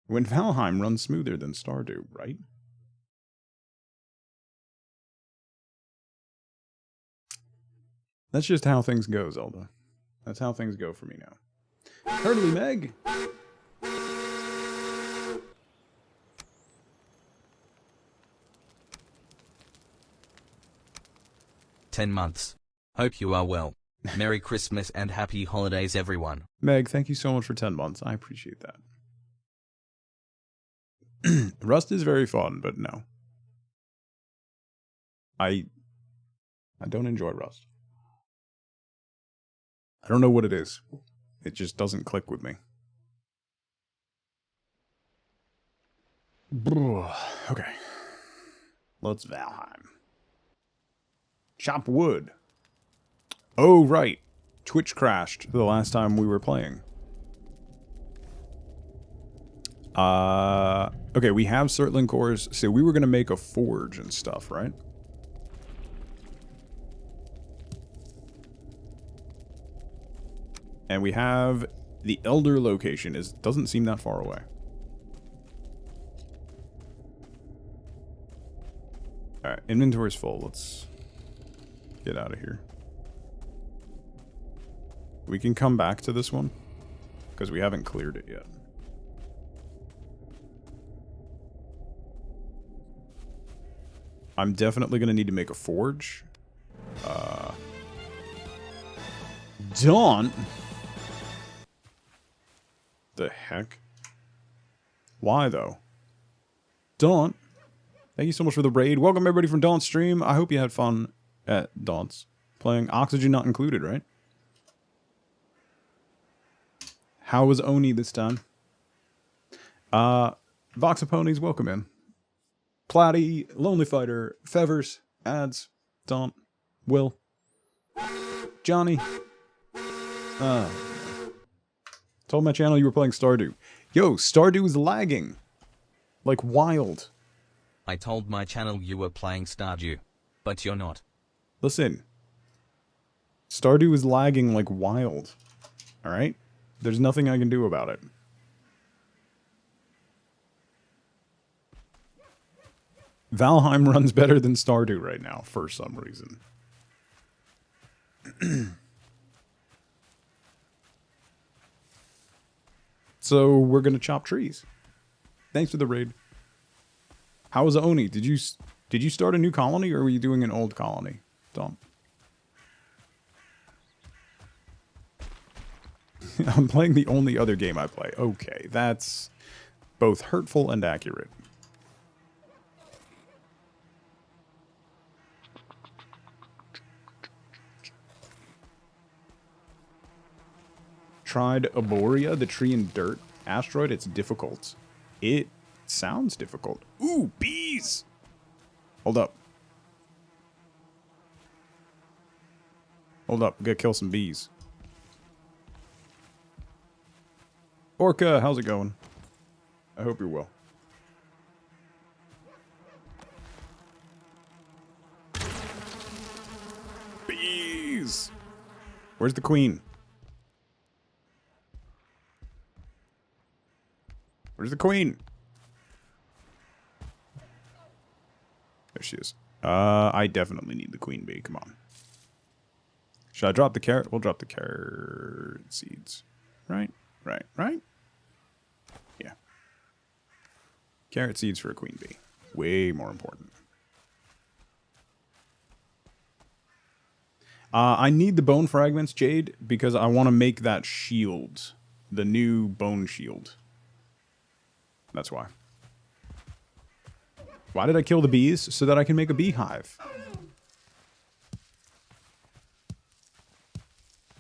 When Valheim runs smoother than Stardew, right? That's just how things go, Zelda. That's how things go for me now. Hurtley Meg! 10 months. Hope you are well. Merry Christmas and happy holidays, everyone. Meg, thank you so much for 10 months. I appreciate that. Rust is very fun, but no. I don't enjoy Rust. I don't know what it is. It just doesn't click with me. Okay. Let's Valheim. Chop wood. Oh, right. Twitch crashed the last time we were playing. Okay, we have Surtling cores, so we were going to make a forge and stuff, right? And we have the Elder location. Doesn't seem that far away. Alright, inventory's full. Let's get out of here. We can come back to this one, because we haven't cleared it yet. I'm definitely going to need to make a forge. Dawn? The heck? Why, though? Dawn? Thank you so much for the raid. Welcome, everybody, from Daunt's stream. I hope you had fun at Daunt's. Playing Oxygen not included, right? How was Oni this time? Voxaponies, welcome in. Platy, Lonely Fighter, Fevers, Ads, Daunt, Will, Johnny. Told my channel you were playing Stardew. Yo, Stardew is lagging. Like wild. I told my channel you were playing Stardew, but you're not. Listen. Stardew is lagging like wild. Alright? There's nothing I can do about it. Valheim runs better than Stardew right now, for some reason. So, we're gonna chop trees. Thanks for the raid. How was Oni? Did you start a new colony, or were you doing an old colony? Tom. I'm playing the only other game I play. Okay, that's both hurtful and accurate. Tried Aboria, the tree and dirt asteroid. It's difficult. It sounds difficult. Ooh, bees! Hold up. Hold up, we gotta kill some bees. Orca, how's it going? I hope you're well. Bees! Where's the queen? Where's the queen? There she is. I definitely need the queen bee. Come on. Should I drop the carrot? We'll drop the carrot seeds. Right? Right? Yeah. Carrot seeds for a queen bee. Way more important. I need the bone fragments, Jade, because I want to make that shield. The new bone shield. That's why. Why did I kill the bees? So that I can make a beehive.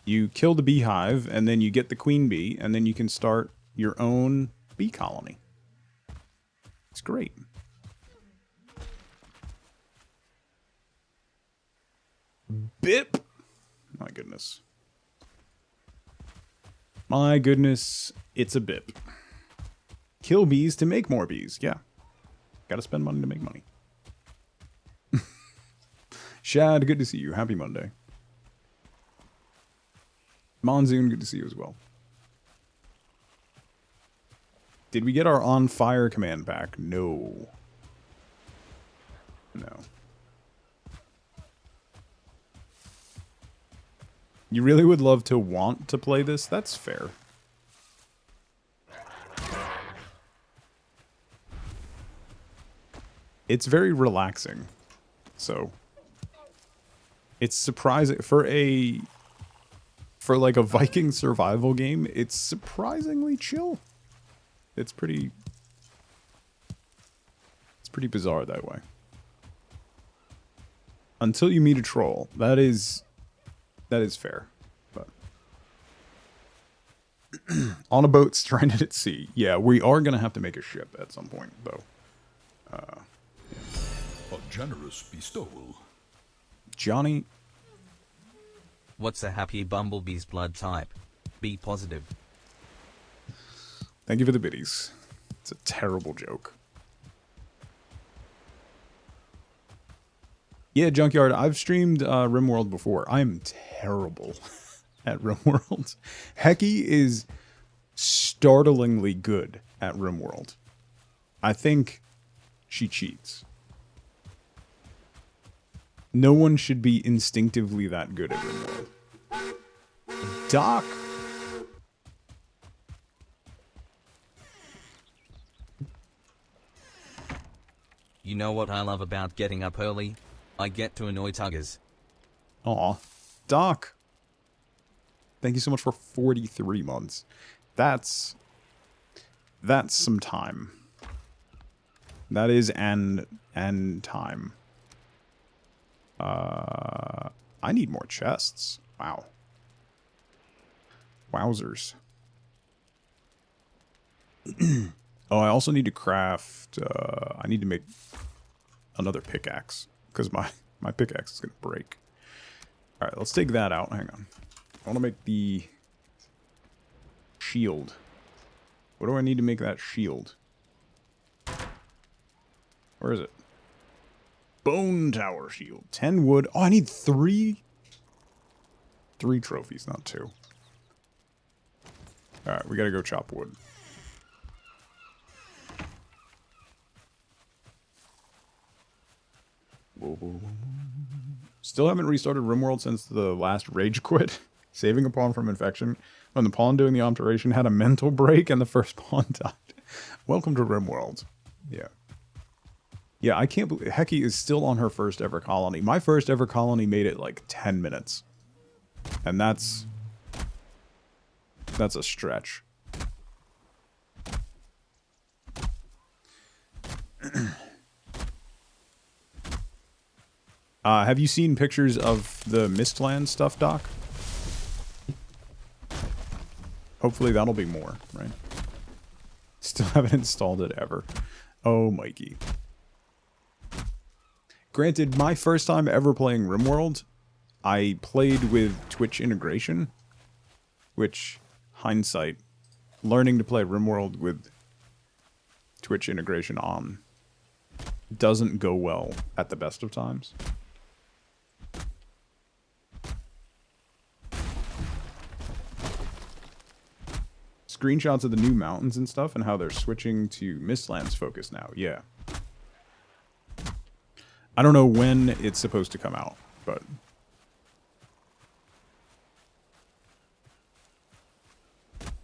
You kill the beehive, and then you get the queen bee, and then you can start your own bee colony. It's great. Bip! My goodness. My goodness, it's a bip. Kill bees to make more bees. Yeah. Gotta spend money to make money. Shad, good to see you. Happy Monday. Monsoon, good to see you as well. Did we get our on fire command back? No. No. You really would love to want to play this? That's fair. It's very relaxing. So it's surprising for like a Viking survival game, it's surprisingly chill. It's pretty bizarre that way. Until you meet a troll. That is fair. But on a boat stranded at sea. Yeah, we are gonna have to make a ship at some point, though. A generous bestowal. Johnny, What's a happy bumblebee's blood type? Be positive. thank you for the biddies. It's a terrible joke. Yeah, Junkyard, I've streamed RimWorld before. I'm terrible at RimWorld. Hecky is startlingly good at RimWorld. I think she cheats. No one should be instinctively that good at RimWorld. Doc! You know what I love about getting up early? I get to annoy tuggers. Aw. Doc! Thank you so much for 43 months. That's some time. That is an time. I need more chests. Wow. Wowzers. Oh, I also need to craft, I need to make another pickaxe, because my pickaxe is going to break. Alright, let's take that out. Hang on. I want to make the shield. What do I need to make that shield? Where is it? Bone tower shield. 10 wood. Oh, I need 3 trophies, not 2. Alright, we gotta go chop wood. Still haven't restarted RimWorld since the last rage quit. Saving a pawn from infection. When the pawn doing the alteration had a mental break and the first pawn died. Welcome to RimWorld. Yeah. Yeah, I can't believe Hecky is still on her first ever colony. My first ever colony made it like 10 minutes. And that's a stretch. Have you seen pictures of the Mistland stuff, Doc? Hopefully that'll be more, right? Still haven't installed it ever. Oh, Mikey. Granted, my first time ever playing RimWorld, I played with Twitch integration, which, hindsight, learning to play RimWorld with Twitch integration on doesn't go well at the best of times. Screenshots of the new mountains and stuff and how they're switching to Mistlands focus now. Yeah. I don't know when it's supposed to come out, but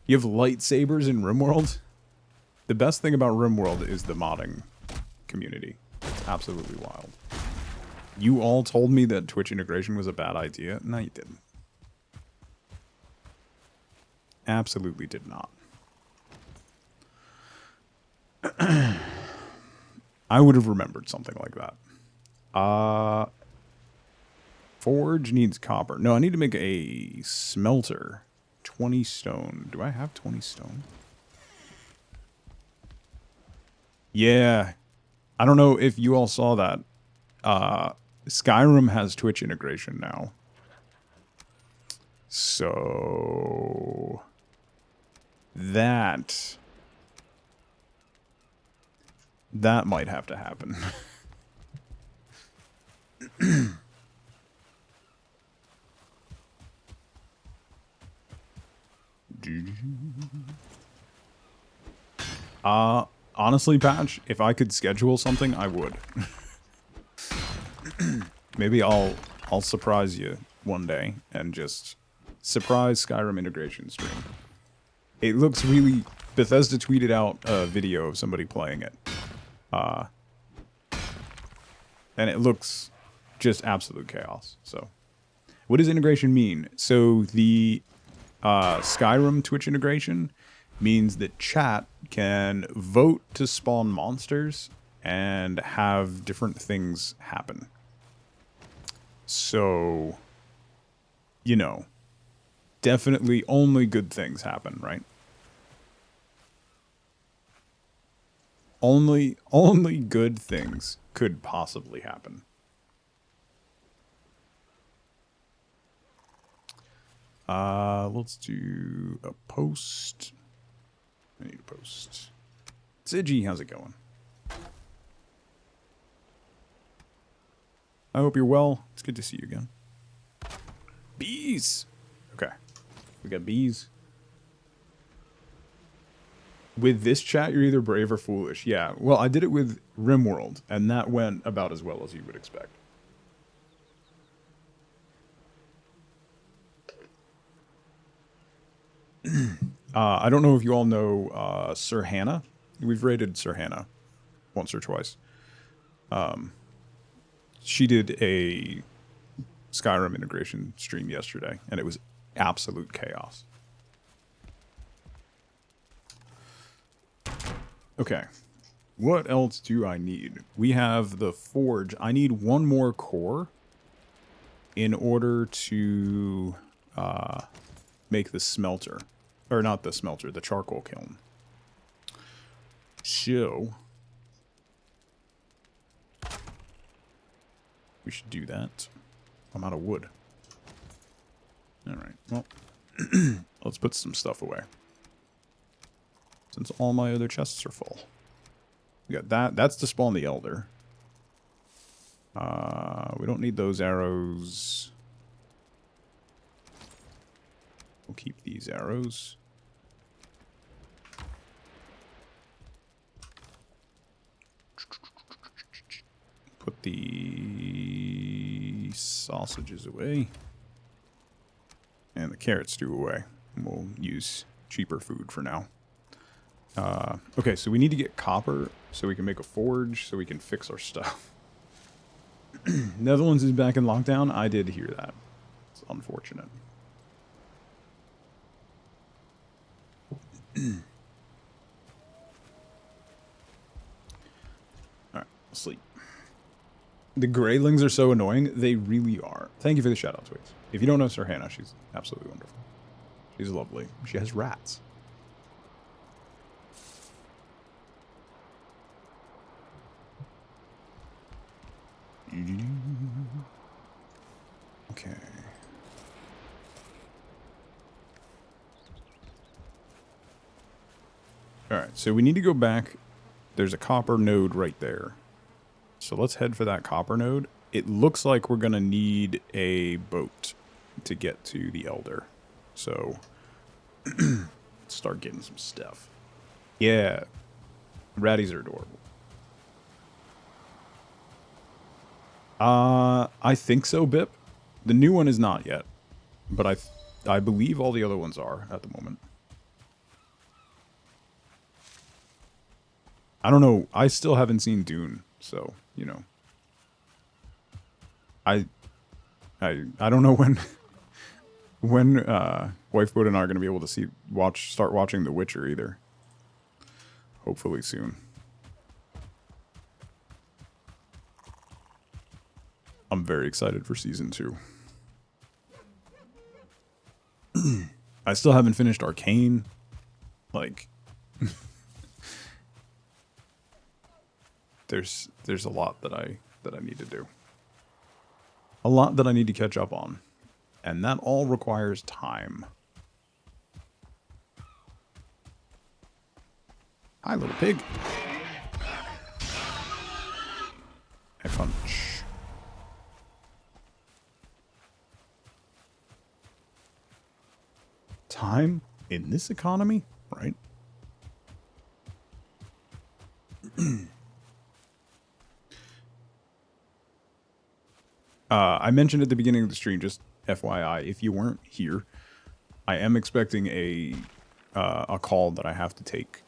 you have lightsabers in RimWorld? The best thing about RimWorld is the modding community. It's absolutely wild. You all told me that Twitch integration was a bad idea. No, you didn't. Absolutely did not. I would have remembered something like that. Forge needs copper. No, I need to make a smelter. 20 stone. Do I have 20 stone? Yeah. I don't know if you all saw that. Skyrim has Twitch integration now. So that might have to happen. Honestly, Patch, if I could schedule something, I would. Maybe I'll surprise you one day and just surprise Skyrim integration stream. It looks really... Bethesda tweeted out a video of somebody playing it. And it looks just absolute chaos. So, what does integration mean? So the Skyrim Twitch integration means that chat can vote to spawn monsters and have different things happen. So, you know, definitely only good things happen, right? Only good things could possibly happen. Let's do a post. I need a post. Ziggy, how's it going? I hope you're well. It's good to see you again. Bees! Okay. We got bees. With this chat, you're either brave or foolish. Yeah, well, I did it with RimWorld, and that went about as well as you would expect. I don't know if you all know Sir Hannah. We've rated Sir Hannah once or twice. She did a Skyrim integration stream yesterday, and it was absolute chaos. Okay. What else do I need? We have the forge. I need one more core in order to make the smelter. Or not the smelter, the charcoal kiln. So, we should do that. I'm out of wood. Alright, well, let's put some stuff away. Since all my other chests are full. We got that. That's to spawn the Elder. We don't need those arrows. We'll keep these arrows. Put the sausages away. And the carrot stew away. And we'll use cheaper food for now. Okay, so we need to get copper so we can make a forge so we can fix our stuff. Netherlands is back in lockdown. I did hear that. It's unfortunate. Alright, sleep. The Greylings are so annoying. They really are. Thank you for the shout-out, tweets. If you don't know Sir Hannah, she's absolutely wonderful. She's lovely. She has rats. Okay. Alright, so we need to go back. There's a copper node right there. So let's head for that copper node. It looks like we're going to need a boat to get to the Elder. So, let's start getting some stuff. Yeah. Ratties are adorable. I think so, Bip. The new one is not yet. But I believe all the other ones are at the moment. I don't know. I still haven't seen Dune, so, you know. I don't know when Wifeboat and I are going to be able to start watching The Witcher either. Hopefully soon. I'm very excited for season 2. I still haven't finished Arcane. Like, there's a lot that I need to do. A lot that I need to catch up on. And that all requires time. Hi, little pig. I punch. Time in this economy, right? I mentioned at the beginning of the stream, just FYI, if you weren't here, I am expecting a call that I have to take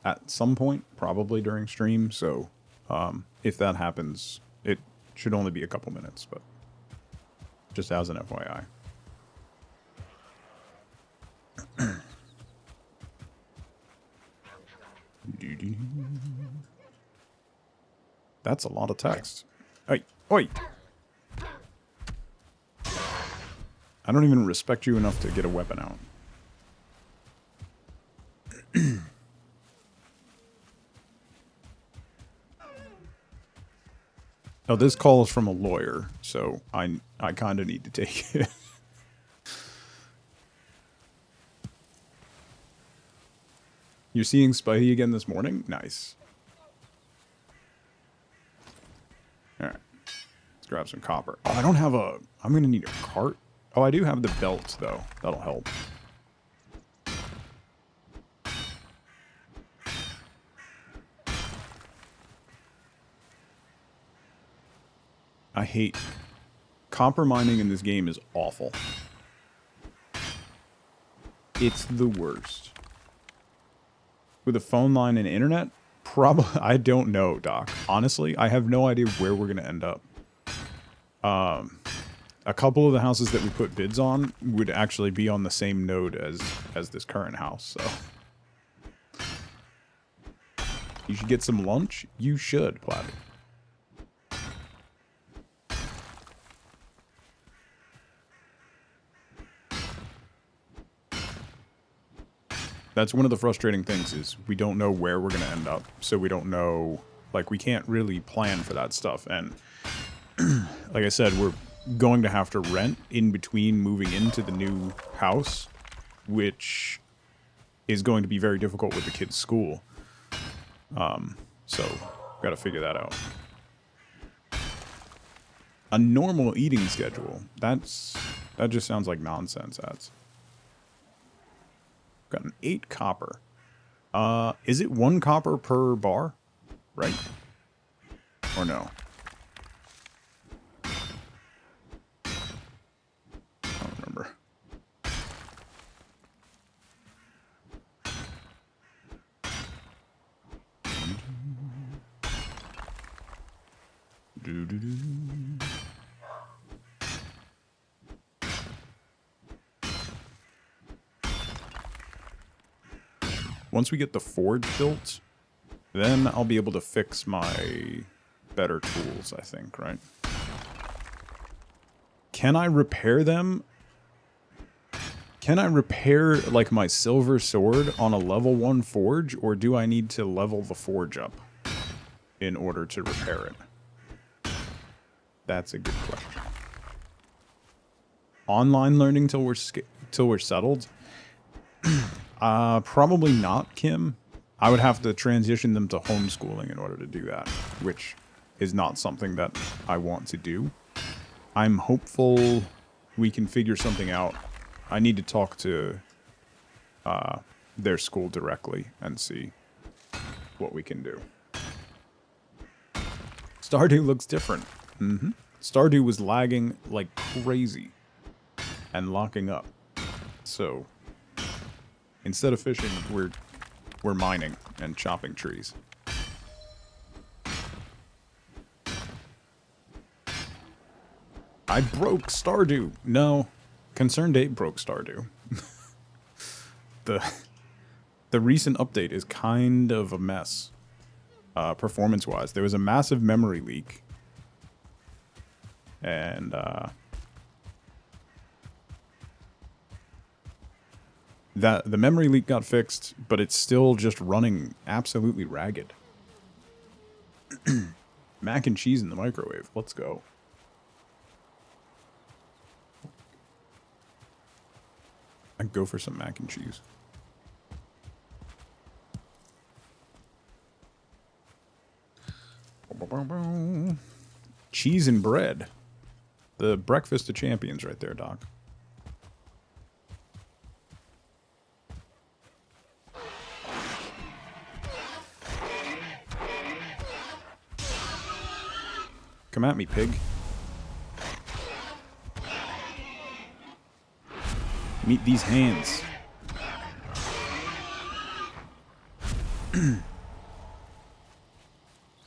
at some point, probably during stream. So if that happens, it should only be a couple minutes, but just as an FYI. That's a lot of text. Hey, oi! I don't even respect you enough to get a weapon out. Oh, this call is from a lawyer, so I kind of need to take it. You're seeing Spidey again this morning? Nice. Alright. Let's grab some copper. Oh, I don't have a... I'm going to need a cart. Oh, I do have the belt, though. That'll help. I hate... Copper mining in this game is awful. It's the worst. With a phone line and internet? Probably... I don't know, Doc. Honestly, I have no idea where we're going to end up. A couple of the houses that we put bids on would actually be on the same node as this current house, so... You should get some lunch? You should, Platy. That's one of the frustrating things is we don't know where we're going to end up. So we don't know, like, we can't really plan for that stuff. And like I said, we're going to have to rent in between moving into the new house, which is going to be very difficult with the kids' school. So got to figure that out. A normal eating schedule. That just sounds like nonsense, ads. Got an 8 copper. Is it 1 copper per bar? Right? Or no? I don't remember. Once we get the forge built, then I'll be able to fix my better tools, I think, right? Can I repair them? Can I repair, like, my silver sword on a level 1 forge, or do I need to level the forge up in order to repair it? That's a good question. Online learning till we're settled? Probably not, Kim. I would have to transition them to homeschooling in order to do that, which is not something that I want to do. I'm hopeful we can figure something out. I need to talk to their school directly and see what we can do. Stardew looks different. Stardew was lagging like crazy and locking up. So instead of fishing, we're mining and chopping trees. I broke Stardew. No, Concerned Ape broke Stardew. The recent update is kind of a mess, performance-wise. There was a massive memory leak, and the memory leak got fixed, but it's still just running absolutely ragged. Mac and cheese in the microwave. Let's go. I'd go for some mac and cheese. Cheese and bread. The breakfast of champions right there, Doc. Come at me, pig. Meet these hands.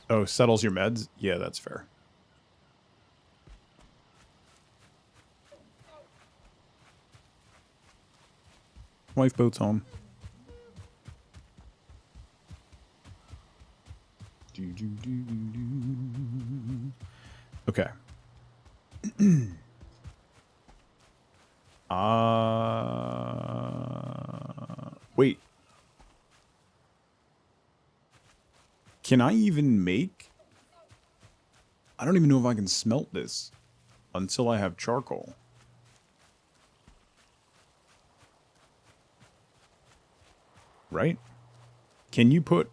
Oh, settles your meds? Yeah, that's fair. Wife boat's home. Okay. Wait. Can I even make... I don't even know if I can smelt this until I have charcoal. Right? Can you put...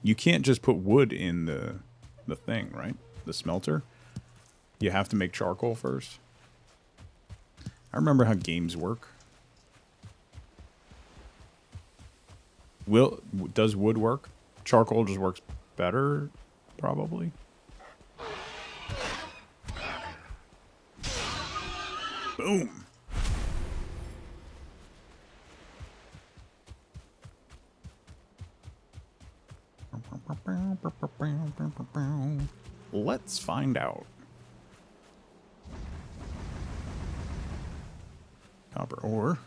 You can't just put wood in the thing, right? The smelter. You have to make charcoal first. I remember how games work. Does wood work? Charcoal just works better, probably. Boom. Let's find out. Copper ore.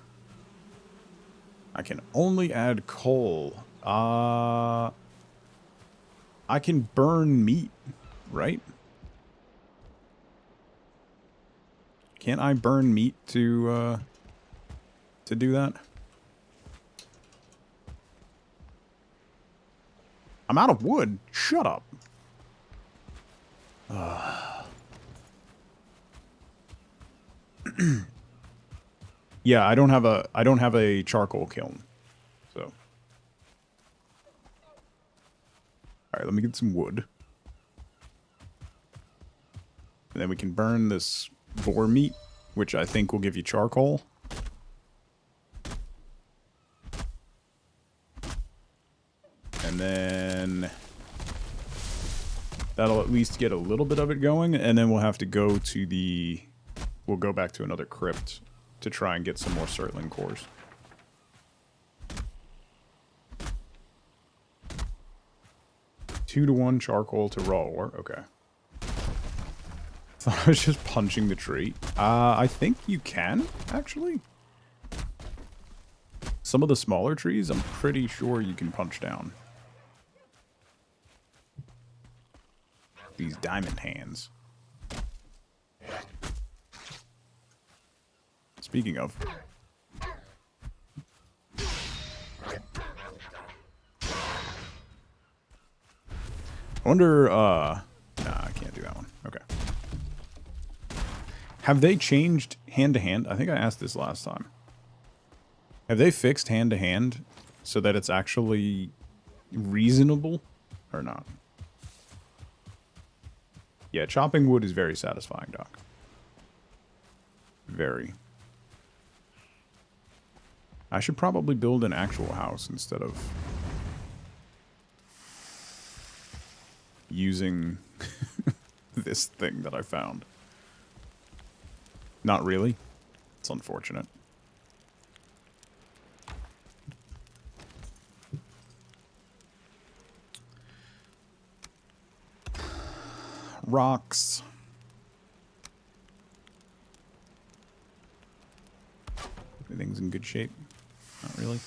I can only add coal. I can burn meat, right? Can't I burn meat to do that? I'm out of wood. Shut up. Yeah, I don't have a charcoal kiln. So. All right, let me get some wood. And then we can burn this boar meat, which I think will give you charcoal. And then that'll at least get a little bit of it going, and then we'll have to go to the... We'll go back to another crypt to try and get some more Surtling cores. Two to 1 charcoal to raw ore. Okay. I was just punching the tree. I think you can, actually. Some of the smaller trees, I'm pretty sure you can punch down. These diamond hands. Speaking of. I wonder, nah, I can't do that one. Okay. Have they changed hand-to-hand? I think I asked this last time. Have they fixed hand-to-hand so that it's actually reasonable or not? Yeah, chopping wood is very satisfying, Doc. Very. I should probably build an actual house instead of using this thing that I found. Not really. It's unfortunate. Rocks. Everything's in good shape. Not really.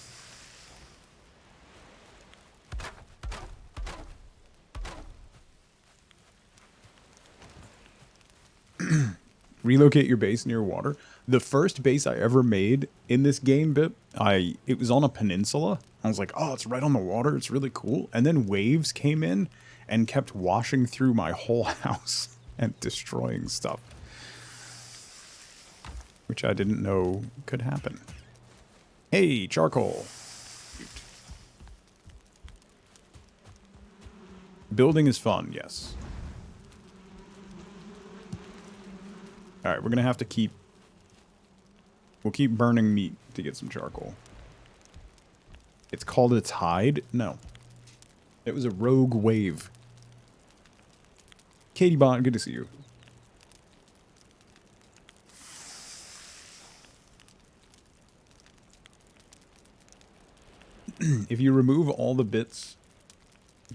Relocate your base near water. The first base I ever made in this game, it was on a peninsula. I was like, oh, it's right on the water. It's really cool. And then waves came in and kept washing through my whole house and destroying stuff. Which I didn't know could happen. Hey, charcoal. Cute. Building is fun, yes. Alright, we're gonna have to keep... We'll keep burning meat to get some charcoal. It's called a tide? No. It was a rogue wave. Katie Bond, good to see you. If you remove all the bits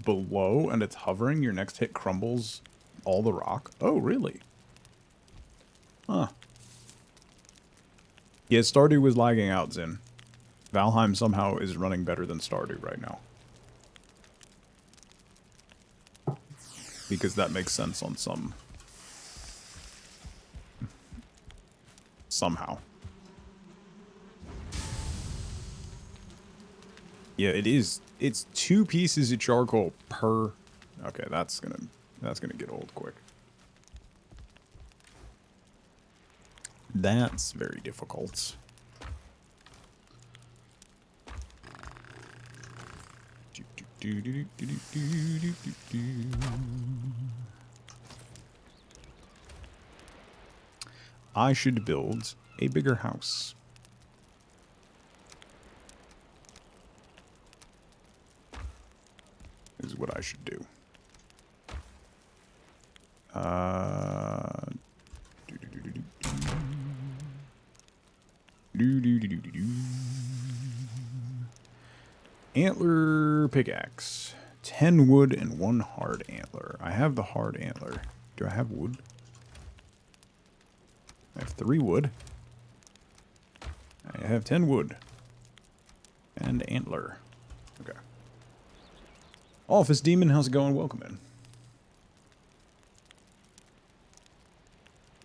below and it's hovering, your next hit crumbles all the rock. Oh, really? Huh. Yeah, Stardew was lagging out, Zin. Valheim somehow is running better than Stardew right now. Because that makes sense on some... somehow. Yeah, it is. It's 2 pieces of charcoal per... Okay, that's gonna get old quick. That's very difficult. I should build a bigger house. Is what I should do. Antler pickaxe. 10 wood and 1 hard antler. I have the hard antler. Do I have wood? I have 3 wood. I have 10 wood. And antler. Okay. Office Demon, how's it going? Welcome in.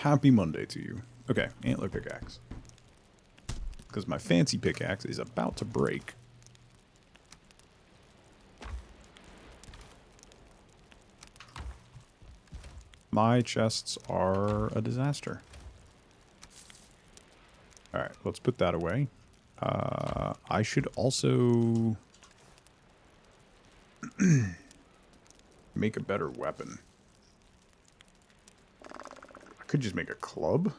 Happy Monday to you. Okay, antler pickaxe. Because my fancy pickaxe is about to break. My chests are a disaster. Alright, let's put that away. I should also make a better weapon. I could just make a club.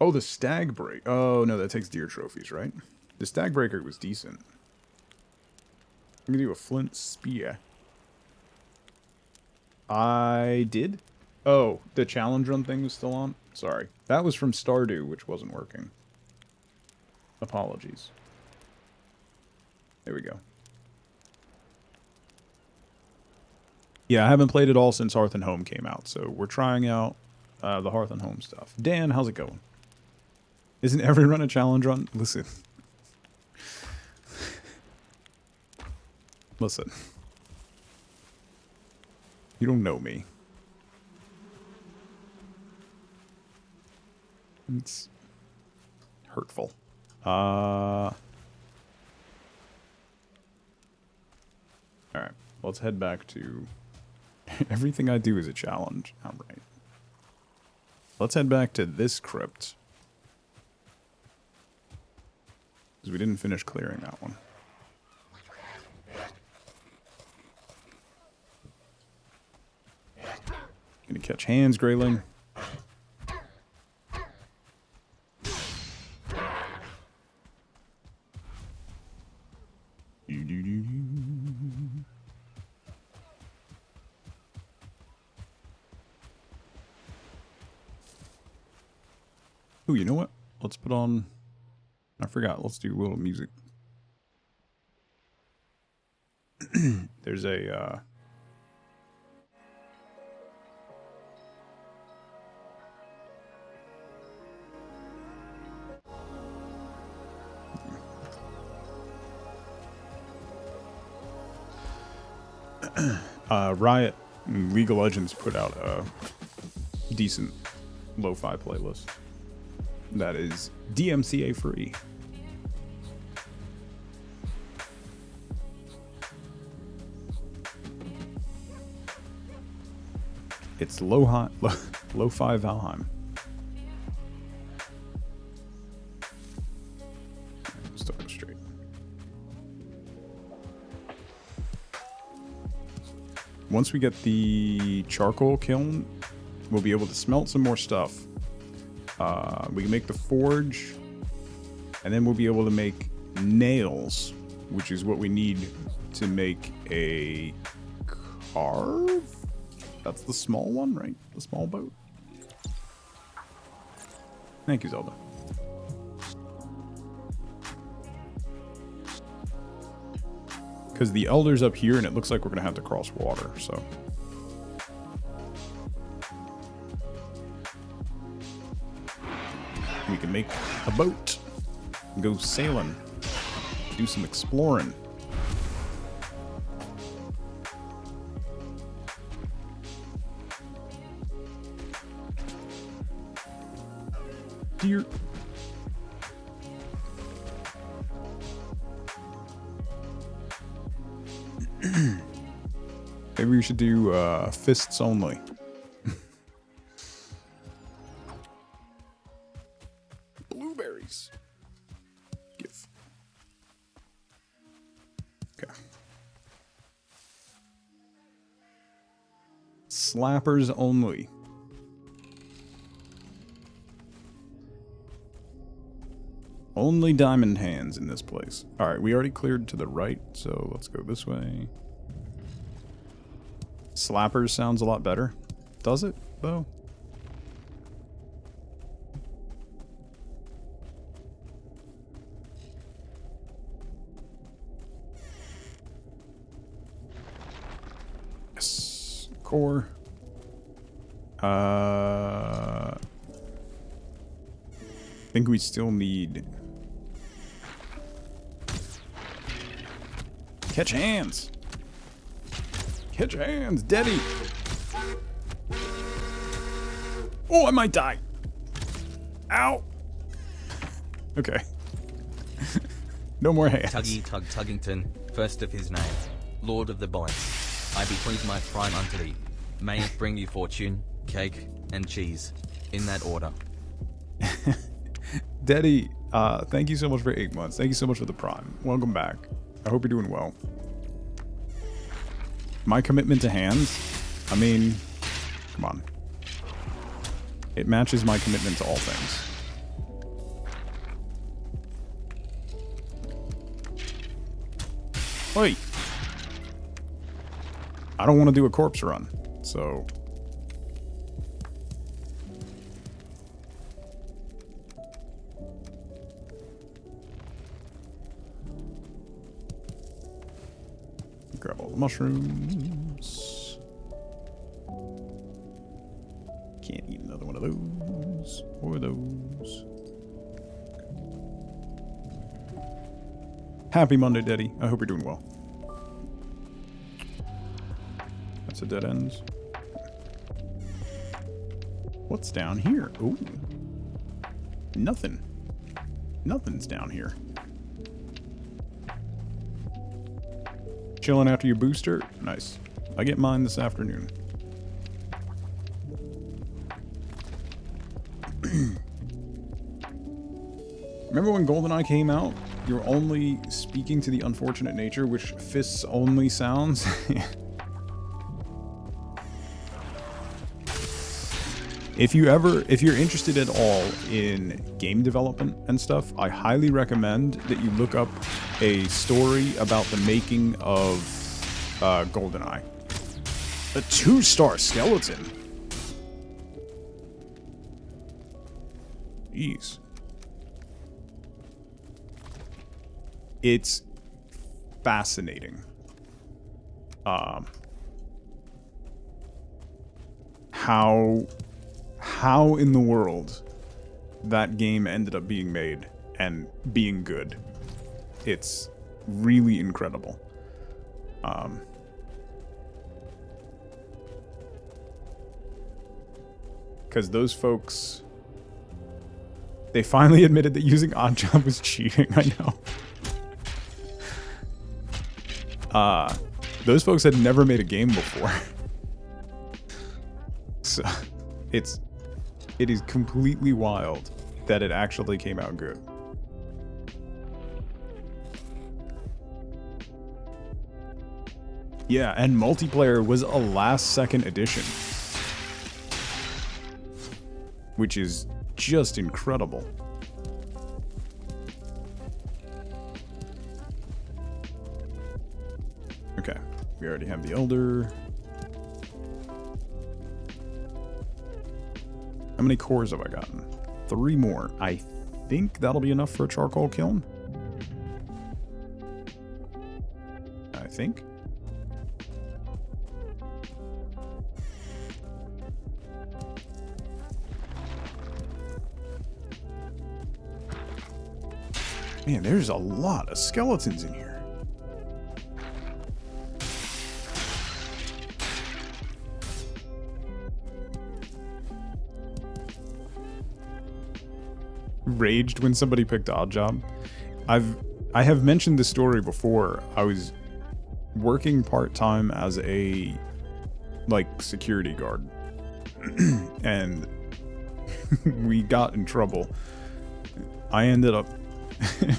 Oh, the stag break. Oh, no, that takes deer trophies, right? The stag breaker was decent. I'm gonna do a flint spear. I did? Oh, the challenge run thing was still on? Sorry. That was from Stardew, which wasn't working. Apologies. There we go. Yeah, I haven't played it all since Hearth and Home came out, so we're trying out the Hearth and Home stuff. Dan, how's it going? Isn't every run a challenge run? Listen. Listen. You don't know me. It's hurtful. Alright, let's head back to... Everything I do is a challenge. Alright. Let's head back to this crypt. Because we didn't finish clearing that one. Gonna catch hands, Grayling. Ooh, you know what? Let's put on... I forgot. Let's do a little music. There's a... Riot and League of Legends put out a decent lo-fi playlist that is DMCA free. It's lo-fi Valheim. Still go straight. Once we get the charcoal kiln, we'll be able to smelt some more stuff. We can make the forge, and then we'll be able to make nails, which is what we need to make a carve? That's the small one, right? The small boat. Thank you, Zelda. Because the Elder's up here, and it looks like we're going to have to cross water, so... We can make a boat. Go sailing. Do some exploring. Deer. Maybe we should do fists only. Blueberries. Give. Okay. Slappers only. Only diamond hands in this place. Alright, we already cleared to the right, so let's go this way. Slappers sounds a lot better. Does it, though? Yes. Core. I think we still need... Catch hands! Catch hands, Daddy! Oh, I might die! Ow! Okay. No more hands. Tuggy Tug Tuggington, first of his name, Lord of the BOET. I bequeath my prime unto thee. May it bring you fortune, cake, and cheese, in that order. Daddy, thank you so much for 8 months. Thank you so much for the prime. Welcome back. I hope you're doing well. My commitment to hands? I mean, come on. It matches my commitment to all things. Wait. I don't want to do a corpse run, so... Grab all the mushrooms. Can't eat another one of those. Or those. Happy Monday, Daddy. I hope you're doing well. That's a dead end. What's down here? Ooh. Nothing. Nothing's down here. Chilling after your booster? Nice. I get mine this afternoon. Remember when GoldenEye came out? You were only speaking to the unfortunate nature, which fists only sounds. If you're interested at all in game development and stuff, I highly recommend that you look up a story about the making of GoldenEye. A 2-star skeleton. Jeez. It's fascinating. How in the world that game ended up being made and being good. It's really incredible. Because those folks, they finally admitted that using Oddjob was cheating. I know. Those folks had never made a game before. So it is completely wild that it actually came out good. Yeah, and multiplayer was a last-second addition, which is just incredible. Okay, we already have the Elder. How many cores have I gotten? 3 more. I think that'll be enough for a charcoal kiln. I I think. Man, there's a lot of skeletons in here. Raged when somebody picked Odd Job. I have mentioned this story before. I was working part-time as a security guard. And we got in trouble. I ended up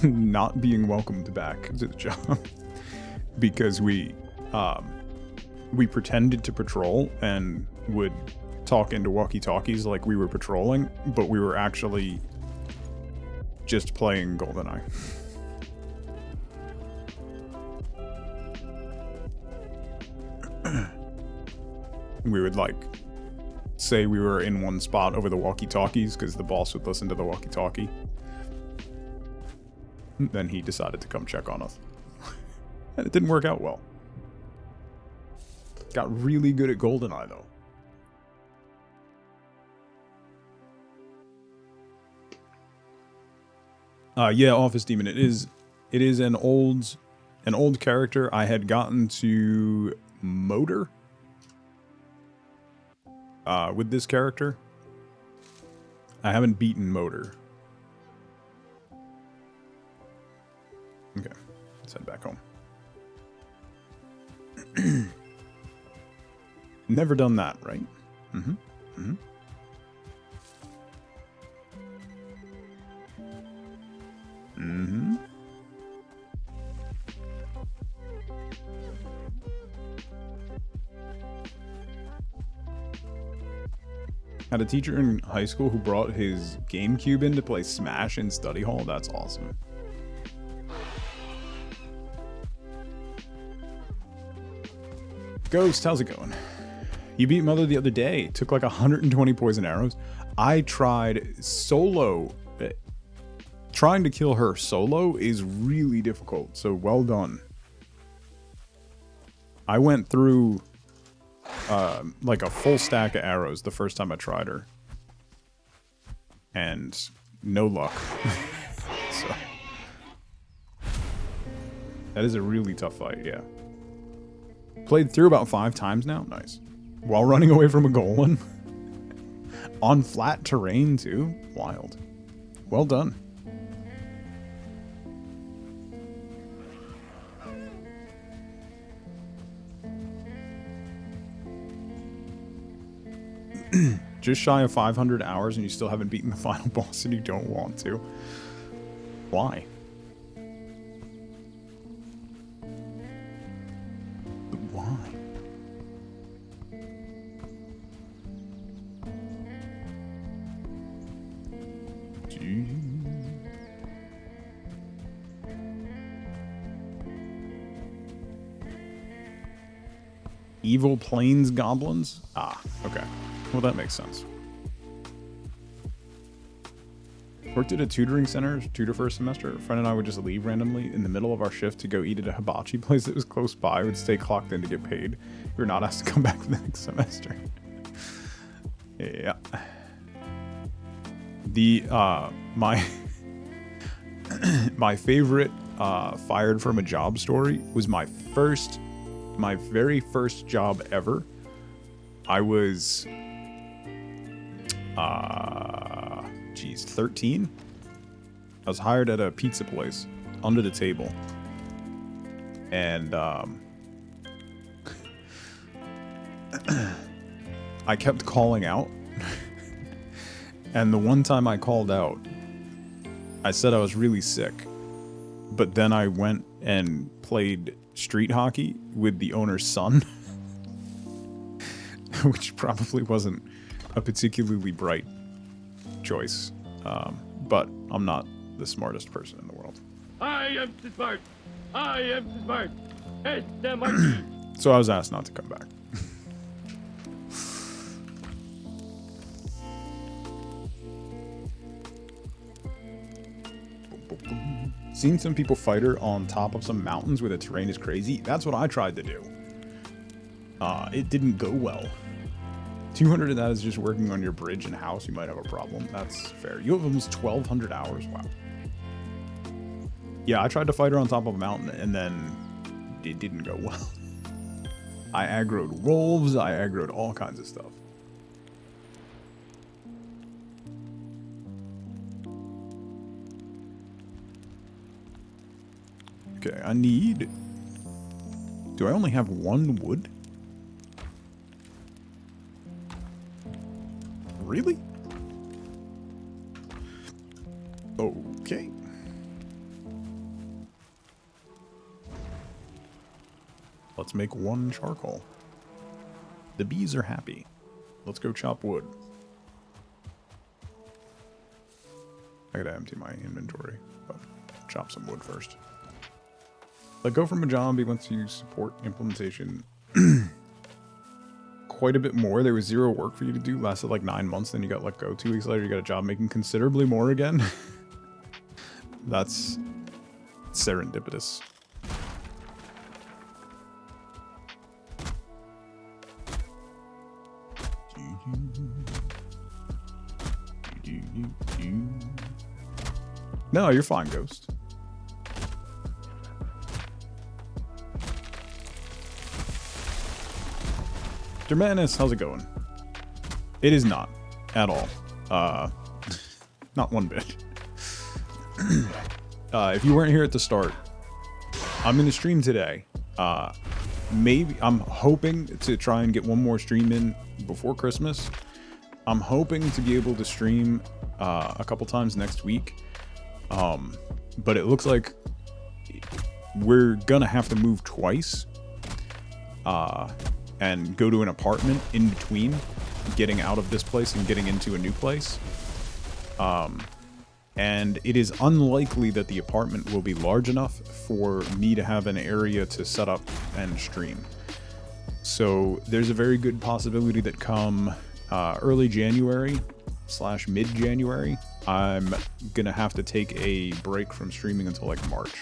not being welcomed back to the job because we pretended to patrol and would talk into walkie-talkies like we were patrolling, but we were actually just playing GoldenEye. We would say we were in one spot over the walkie-talkies because the boss would listen to the walkie-talkie. Then he decided to come check on us. And it didn't work out well. Got really good at GoldenEye though. Yeah, Office Demon. It is an old character. I had gotten to Motor with this character. I haven't beaten Motor. Okay, let's head back home. Never done that, right? Mm-hmm. Mm-hmm. Mm-hmm. Had a teacher in high school who brought his GameCube in to play Smash in study hall. That's awesome. Ghost, how's it going? You beat Mother the other day. Took like 120 poison arrows. I tried solo. Trying to kill her solo is really difficult, so well done. I went through like a full stack of arrows the first time I tried her. And no luck. So that is a really tough fight, yeah. Played through about 5 times now. Nice. While running away from a golem. On flat terrain, too. Wild. Well done. Just shy of 500 hours and you still haven't beaten the final boss and you don't want to. Why? Why? Evil Plains Goblins? Ah, okay. Well, that makes sense. Worked at a tutoring center, tutor for a semester. A friend and I would just leave randomly in the middle of our shift to go eat at a hibachi place that was close by. Would stay clocked in to get paid. We were not asked to come back the next semester. Yeah. My my favorite fired from a job story was my very first job ever. I was 13. I was hired at a pizza place under the table. And I kept calling out. And the one time I called out, I said I was really sick. But then I went and played street hockey with the owner's son. Which probably wasn't a particularly bright choice. But I'm not the smartest person in the world. I am smart. I am smart. So I was asked not to come back. Seen some people fight her on top of some mountains where the terrain is crazy. That's what I tried to do. It didn't go well. 200 of that is just working on your bridge and house. You might have a problem. That's fair. You have almost 1,200 hours. Wow. Yeah, I tried to fight her on top of a mountain, and then it didn't go well. I aggroed wolves. I aggroed all kinds of stuff. Okay, I need... Do I only have 1 wood? Really? Okay. Let's make 1 charcoal. The bees are happy. Let's go chop wood. I gotta empty my inventory, but chop some wood first. Let go from a job once you support implementation quite a bit more. There was 0 work for you to do. Lasted like 9 months, then you got let go. 2 weeks later, you got a job making considerably more again. That's serendipitous. No, you're fine, Ghost. Germanus, how's it going? It is not. At all. Not one bit. If you weren't here at the start, I'm going to stream today. Maybe, I'm hoping to try and get 1 more stream in before Christmas. I'm hoping to be able to stream a couple times next week. But it looks like we're gonna have to move twice. And go to an apartment in between getting out of this place and getting into a new place. And it is unlikely that the apartment will be large enough for me to have an area to set up and stream. So there's a very good possibility that come early January / mid-January, I'm gonna have to take a break from streaming until like March,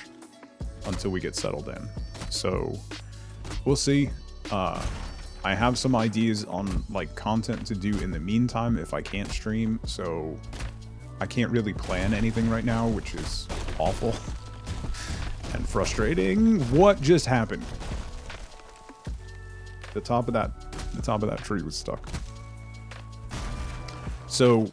until we get settled in. So we'll see. I have some ideas on like content to do in the meantime if I can't stream, so I can't really plan anything right now, which is awful and frustrating. What just happened? The top of that tree was stuck. So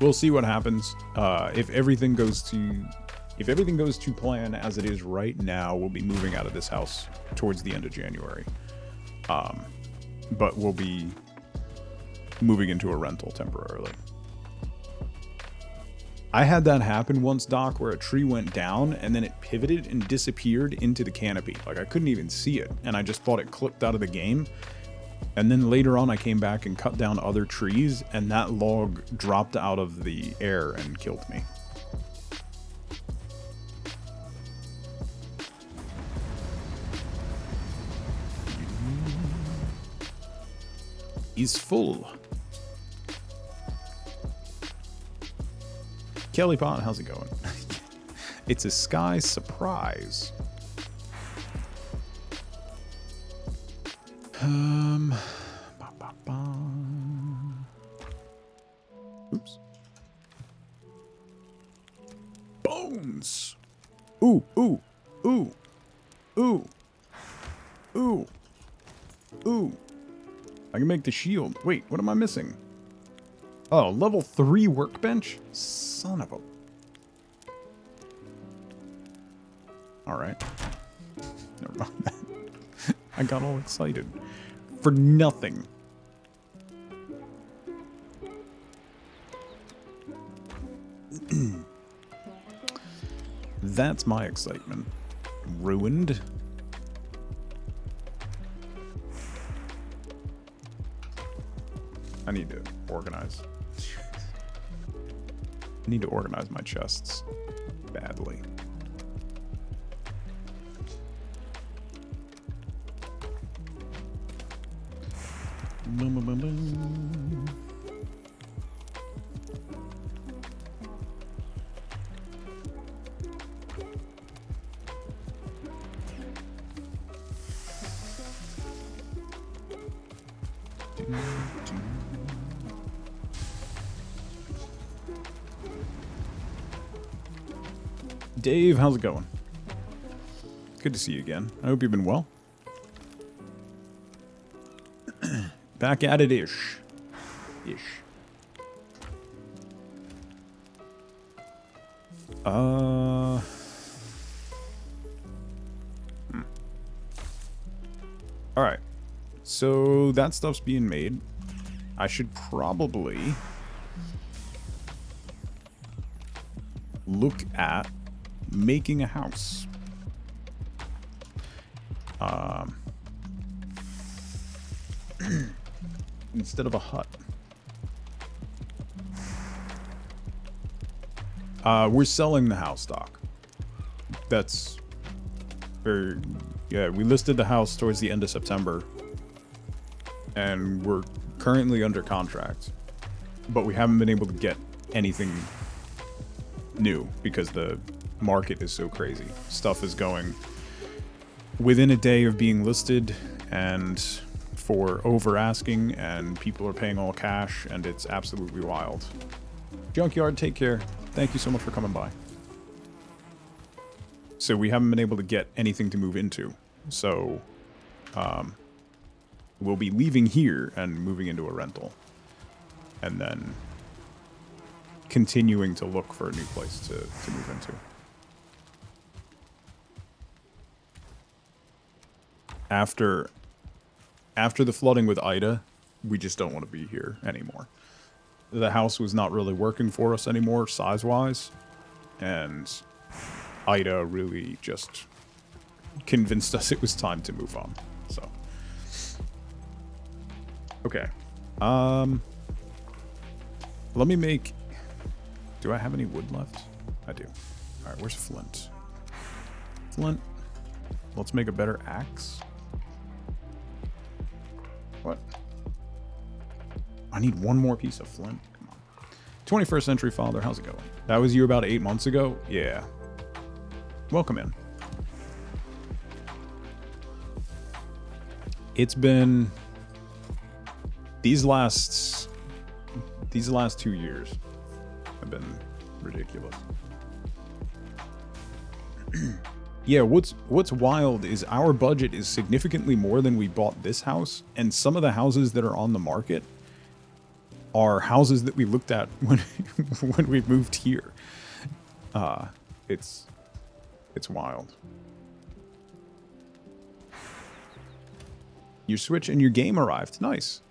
we'll see what happens. If everything goes to plan as it is right now, we'll be moving out of this house towards the end of January. But we'll be moving into a rental temporarily. I had that happen once, Doc, where a tree went down and then it pivoted and disappeared into the canopy. Like, I couldn't even see it, and I just thought it clipped out of the game. And then later on, I came back and cut down other trees, and that log dropped out of the air and killed me. Is full. Kelly Pot, how's it going? It's a sky surprise. Oops. Bones. Ooh, ooh, ooh, ooh, ooh, ooh. I can make the shield. Wait, what am I missing? Oh, level 3 workbench? Son of a... Alright. Never mind that. I got all excited. For nothing. That's my excitement. Ruined. I need to organize. I need to organize my chests badly. Boom, boom, boom, boom. Dave, how's it going? Good to see you again. I hope you've been well. Back at it ish. Alright. So that stuff's being made. I should probably look at making a house. Instead of a hut. We're selling the house stock. That's very... Yeah, we listed the house towards the end of September. And we're currently under contract. But we haven't been able to get anything new because the market is so crazy. Stuff is going within a day of being listed and for over asking, and people are paying all cash, and it's absolutely wild. Junkyard, take care. Thank you so much for coming by. So we haven't been able to get anything to move into. So we'll be leaving here and moving into a rental. And then continuing to look for a new place to move into. After the flooding with Ida, we just don't want to be here anymore. The house was not really working for us anymore, size-wise. And Ida really just convinced us it was time to move on. So. Okay. Let me make... Do I have any wood left? I do. Alright, where's flint? Flint. Let's make a better axe. What? I need one more piece of flint. Come on. 21st Century Father, how's it going? That was you about 8 months ago? Yeah. Welcome in. It's been... These last 2 years have been ridiculous. Yeah, what's wild is our budget is significantly more than we bought this house, and some of the houses that are on the market are houses that we looked at when when we moved here. It's wild. Your Switch and your game arrived. Nice.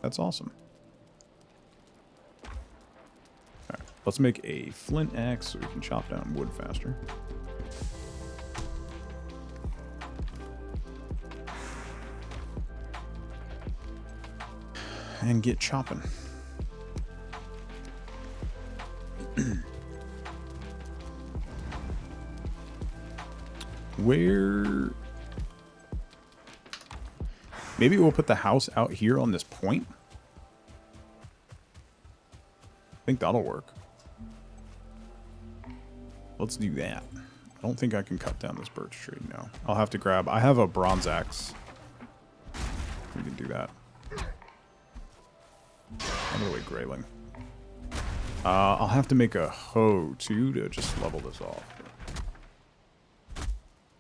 That's awesome. Alright, let's make a flint axe so we can chop down wood faster. And get chopping. Where... Maybe we'll put the house out here on this point. I think that'll work. Let's do that. I don't think I can cut down this birch tree now. I'll have to grab... I have a bronze axe. We can do that. Out of the way, Grayling. I'll have to make a hoe, too, to just level this off.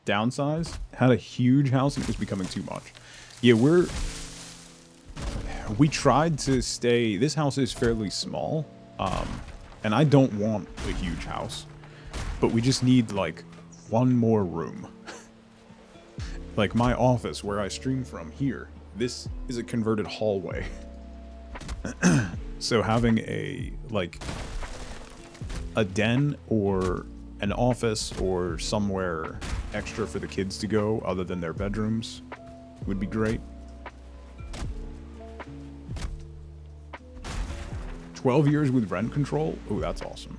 Downsize? Had a huge house and it was becoming too much. Yeah, we tried to stay... This house is fairly small, and I don't want a huge house. But we just need, like, one more room. Like, my office, where I stream from here, this is a converted hallway. So having a, like, a den or an office or somewhere extra for the kids to go other than their bedrooms would be great. 12 years with rent control? Oh, that's awesome.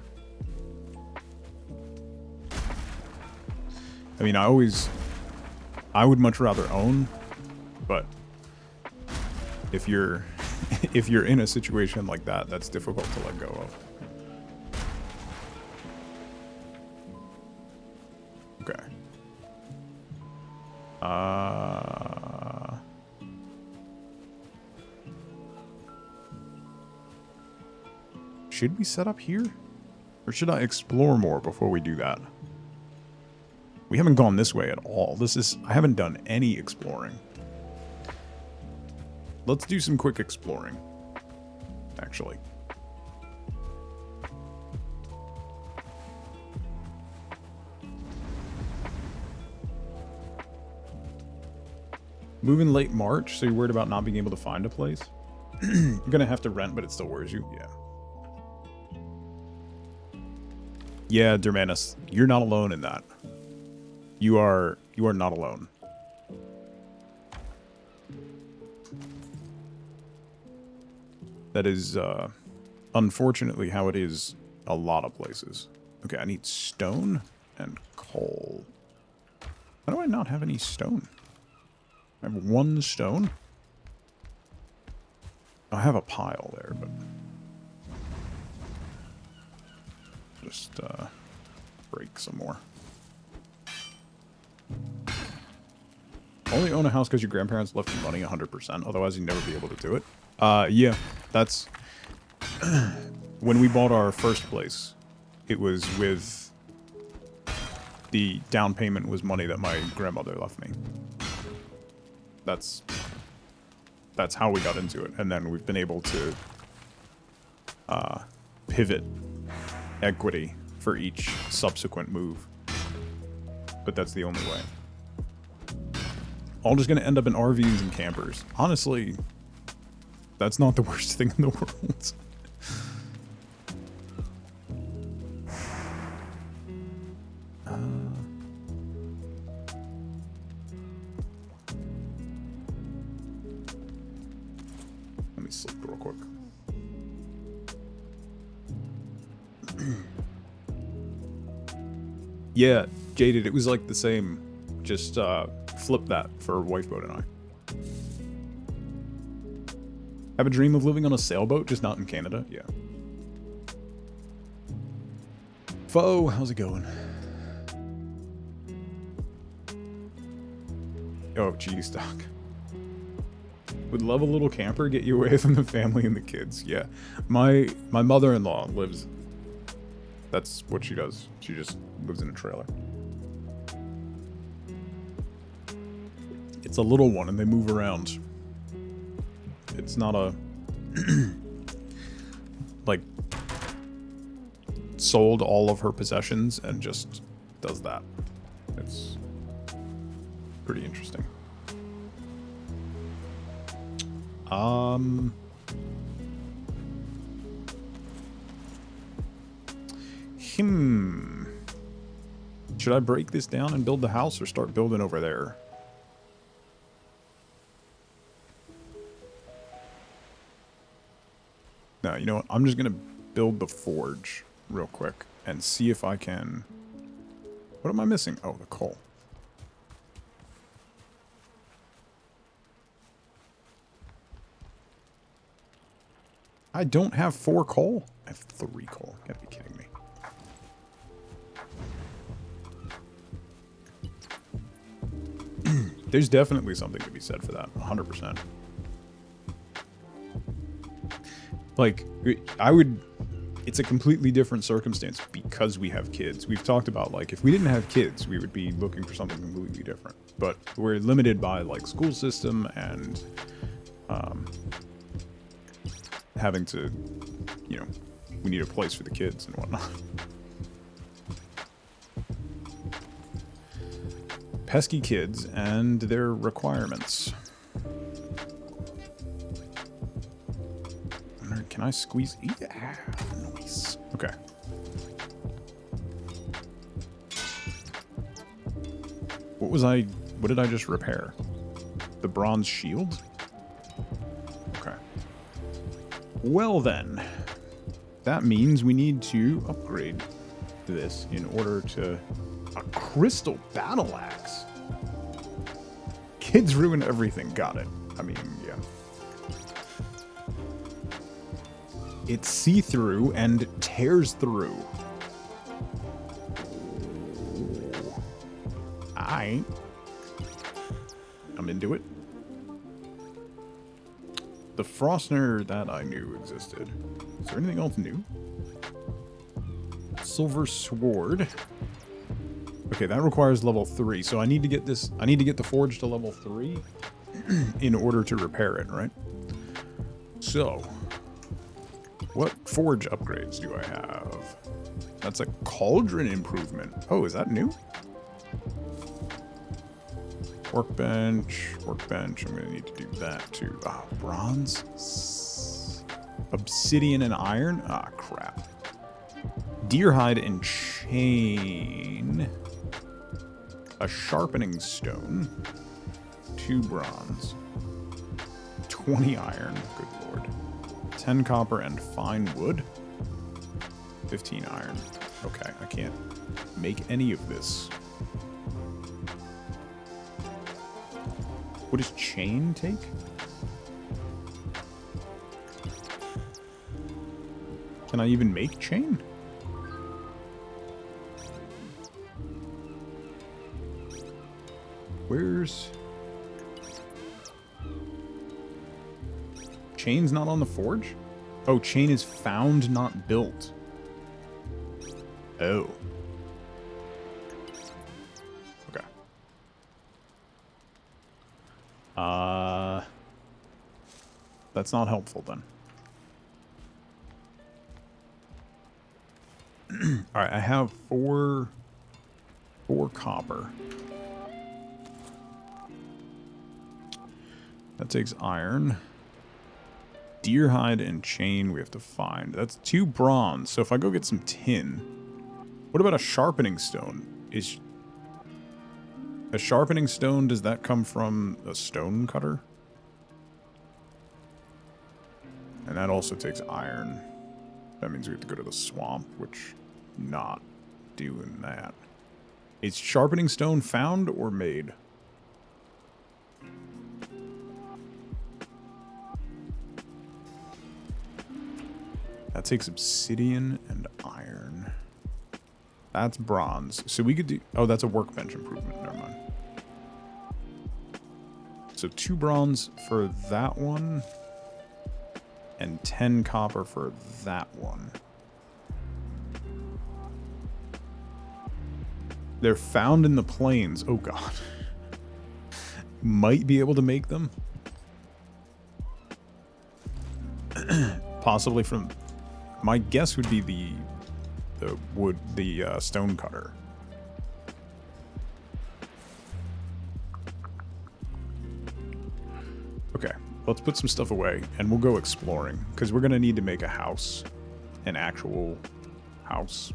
I mean, I would much rather own, but if you're in a situation like that, that's difficult to let go of. Okay. should we set up here? Or should I explore more before we do that? We haven't gone this way at all. I haven't done any exploring. Let's do some quick exploring, actually. Moving late March, so you're worried about not being able to find a place? You're gonna have to rent, but it still worries you? Yeah. Yeah, Dermanus, you're not alone in that. You are not alone. That is, unfortunately how it is a lot of places. Okay, I need stone and coal. How do I not have any stone? I have 1 stone? I have a pile there, but... just, break some more. Only own a house because your grandparents left you money 100%, otherwise you'd never be able to do it. Yeah, that's... when we bought our first place, it was with... the down payment was money that my grandmother left me. That's how we got into it, and then we've been able to pivot equity for each subsequent move. But that's the only way. All just gonna end up in RVs and campers. Honestly, that's not the worst thing in the world. Let me slip real quick. Yeah, Jaded, it was like the same. Just flip that for Wifeboat and I. Have a dream of living on a sailboat, just not in Canada? Yeah. Foe, how's it going? Oh, geez, Doc. Would love a little camper, get you away from the family and the kids. Yeah. My mother-in-law lives... That's what she does. She just lives in a trailer. It's a little one and they move around. It's not a... like... sold all of her possessions and just does that. It's pretty interesting. Should I break this down and build the house or start building over there? No, you know what? I'm just gonna build the forge real quick and see if I can... What am I missing? Oh, the coal. I don't have 4 coal? I have 3 coal. You gotta be kidding me. There's definitely something to be said for that. 100%. Like, I would... It's a completely different circumstance because we have kids. We've talked about, like, if we didn't have kids, we would be looking for something completely different. But we're limited by, like, school system and... having to, you know, we need a place for the kids and whatnot. Pesky kids and their requirements. Can I squeeze? Yeah, nice. Okay. What did I just repair? The bronze shield? Okay. Well then, that means we need to upgrade this in order to... A crystal battle axe? Kids ruin everything, got it. I mean, yeah. It's see-through and tears through. I'm into it. The Frostner that I knew existed. Is there anything else new? Silver Sword. Okay, that requires level 3, so I need to get this. I need to get the forge to level 3 in order to repair it, right? So, what forge upgrades do I have? That's a cauldron improvement. Oh, is that new? Workbench, workbench. I'm gonna need to do that too. Ah, bronze, obsidian, and iron. Ah, crap. Deerhide and chain. A sharpening stone. 2 bronze. 20 iron. Good lord. 10 copper and fine wood. 15 iron. Okay, I can't make any of this. What does chain take? Can I even make chain? Where's... Chain's not on the forge? Oh, chain is found, not built. Oh. Okay. That's not helpful then. Alright, I have four copper. That takes iron. Deerhide and chain we have to find. That's 2 bronze. So if I go get some tin... What about a sharpening stone? Is a sharpening stone, does that come from a stone cutter? And that also takes iron. That means we have to go to the swamp, which not doing that. Is sharpening stone found or made? That takes obsidian and iron. That's bronze. So we could do... Oh, that's a workbench improvement. Never mind. So 2 bronze for that one. And 10 copper for that one. They're found in the plains. Oh, God. Might be able to make them. Possibly from... My guess would be the stone cutter. Okay, let's put some stuff away and we'll go exploring because we're gonna need to make a house, an actual house.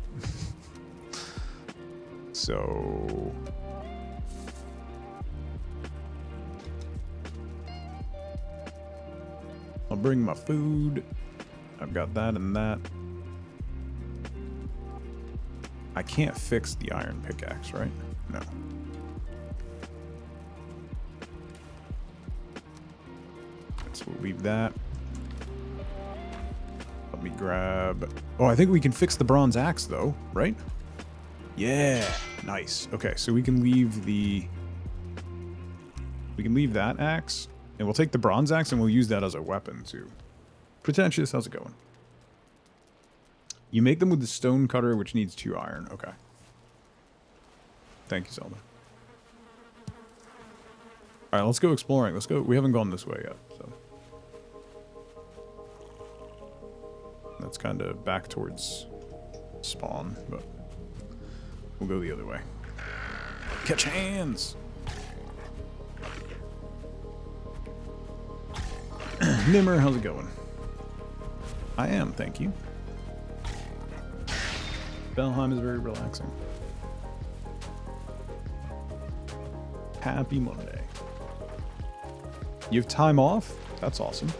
So I'll bring my food. I've got that and that. I can't fix the iron pickaxe, right? No. So we'll leave that. Let me grab... Oh, I think we can fix the bronze axe, though, right? Yeah, nice. Okay, so we can leave the... We can leave that axe, and we'll take the bronze axe, and we'll use that as a weapon, too. Pretentious, how's it going? You make them with the stone cutter, which needs 2 iron. Okay. Thank you, Zelda. Alright, let's go exploring. Let's go. We haven't gone this way yet, so. That's kind of back towards spawn, but we'll go the other way. Catch hands! Nimmer, how's it going? I am, thank you. Belheim is very relaxing. Happy Monday. You have time off? That's awesome.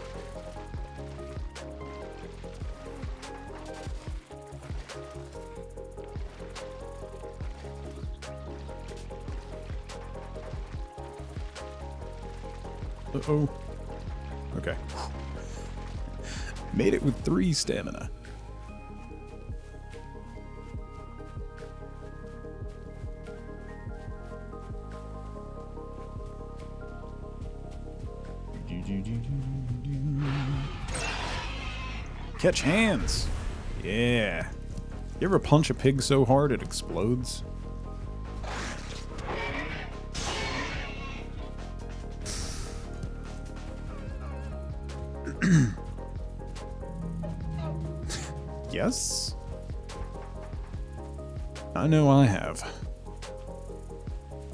Uh-oh. Okay. Made it with 3 stamina. Catch hands. Yeah. You ever punch a pig so hard it explodes? Yes? I know I have.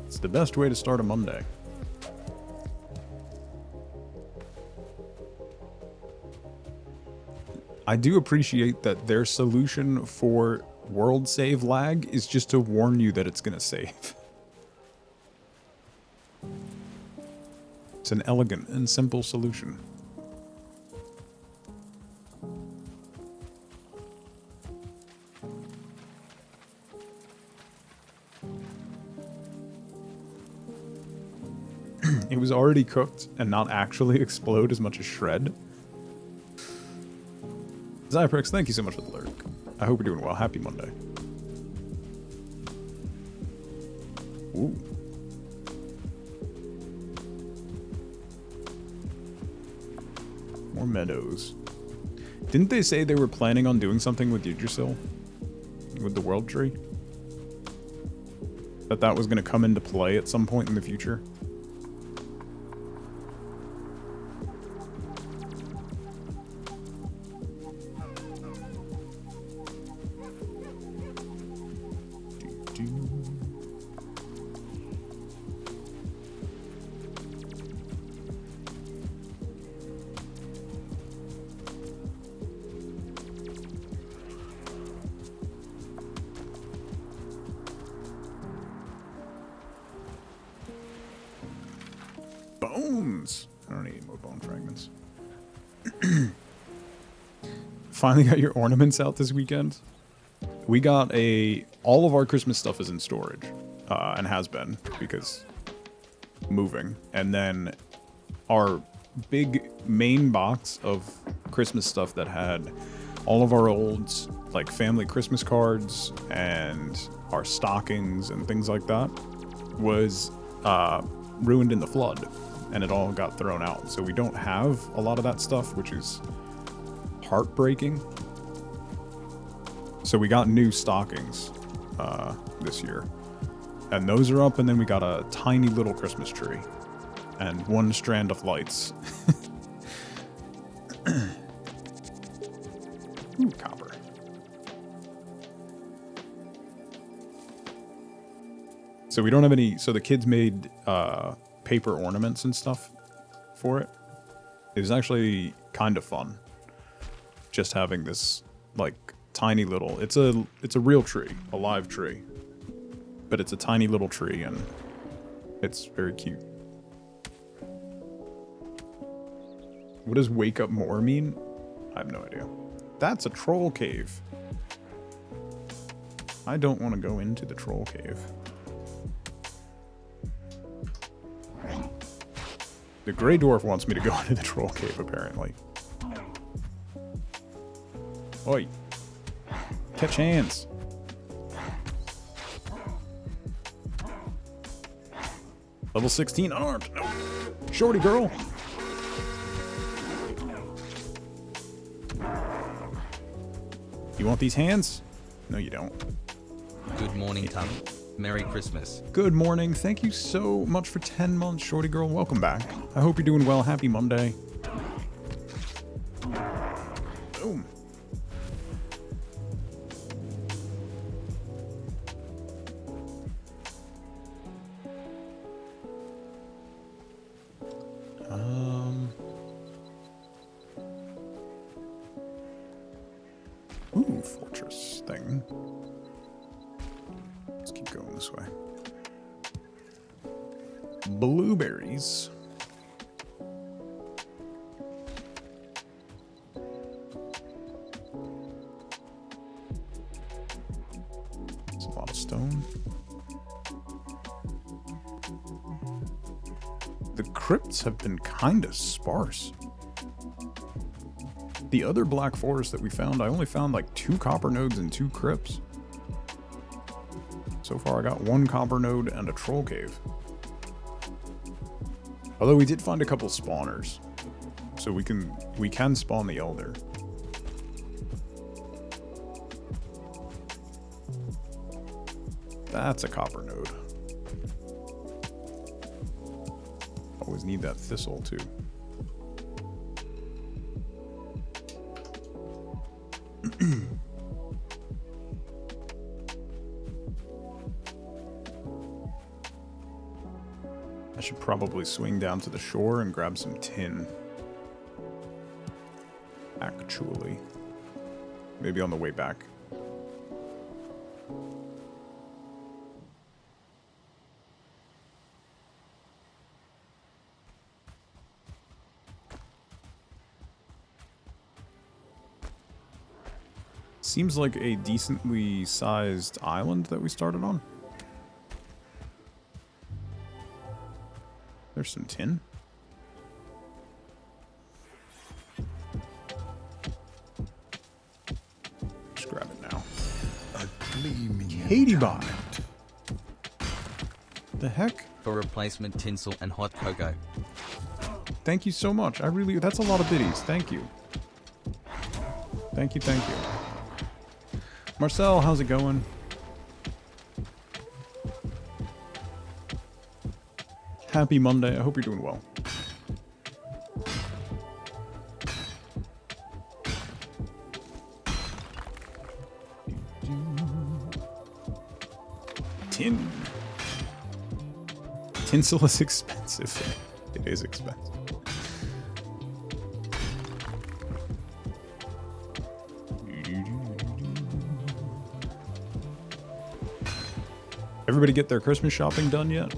It's the best way to start a Monday. I do appreciate that their solution for world save lag is just to warn you that it's gonna save. It's an elegant and simple solution. It was already cooked and not actually explode as much as shred. Zyprex, thank you so much for the lurk. I hope you're doing well. Happy Monday. Ooh. More meadows. Didn't they say they were planning on doing something with Yggdrasil? With the world tree? That was going to come into play at some point in the future? Bones! I don't need any more bone fragments. Finally got your ornaments out this weekend. We got all of our Christmas stuff is in storage, and has been, because moving. And then our big main box of Christmas stuff that had all of our old, like, family Christmas cards and our stockings and things like that was ruined in the flood, and it all got thrown out. So we don't have a lot of that stuff, which is heartbreaking. So we got new stockings this year, and those are up, and then we got a tiny little Christmas tree and one strand of lights. Ooh, copper. So we don't have any, so the kids made paper ornaments and stuff for it. It was actually kind of fun just having this, like, tiny little, it's a real tree, a live tree, but it's a tiny little tree, and it's very cute. What does wake up more mean? I have no idea. That's a troll cave. I don't want to go into the troll cave. The Grey Dwarf wants me to go into the troll cave, apparently. Oi. Catch hands. Level 16 unarmed. No. Shorty girl. You want these hands? No, you don't. Good morning, Tom. Merry Christmas. Good morning. Thank you so much for 10 months, Shorty girl. Welcome back. I hope you're doing well. Happy Monday. Boom. Ooh, fortress thing. Let's keep going this way. Blueberries. It's a lot of stone. The crypts have been kinda sparse. The other black forest that we found, I only found like 2 copper nodes and 2 crypts. So far I got 1 copper node and a troll cave. Although we did find a couple spawners. So we can spawn the Elder. That's a copper node. Always need that thistle too. I should probably swing down to the shore and grab some tin. Actually. Maybe on the way back. Seems like a decently sized island that we started on. There's some tin. Just grab it now. A gleaming Katie bot. The heck? For replacement tinsel and hot cocoa. Thank you so much. That's a lot of biddies. Thank you. Thank you, thank you. Marcel, how's it going? Happy Monday. I hope you're doing well. Tin. Tinsel is expensive. It is expensive. Everybody get their Christmas shopping done yet?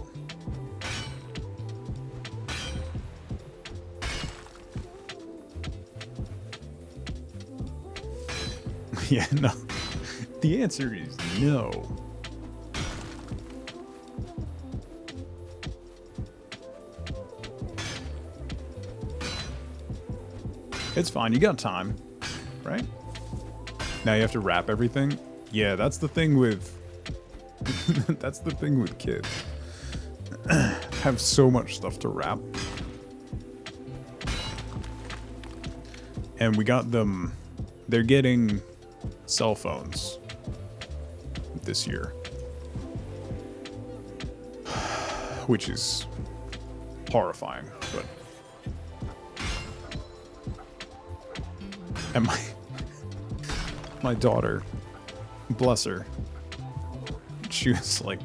Yeah, no. The answer is no. It's fine. You got time, right? Now you have to wrap everything. Yeah, that's the thing with... that's the thing with kids. Have so much stuff to wrap. And we got them... They're getting cell phones this year. Which is horrifying, but... And my daughter, bless her, she was like,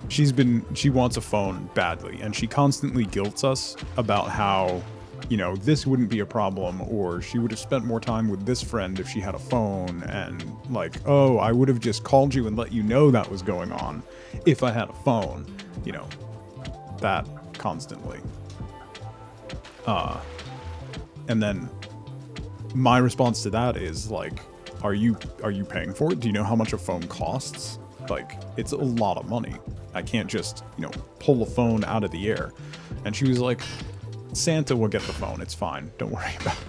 she wants a phone badly, and she constantly guilts us about how, you know, this wouldn't be a problem, or she would have spent more time with this friend if she had a phone, and like, oh, I would have just called you and let you know that was going on if I had a phone, you know, that constantly. And then my response to that is like, are you paying for it? Do you know how much a phone costs? Like, it's a lot of money. I can't just, you know, pull a phone out of the air. And she was like, Santa will get the phone. It's fine. Don't worry about it.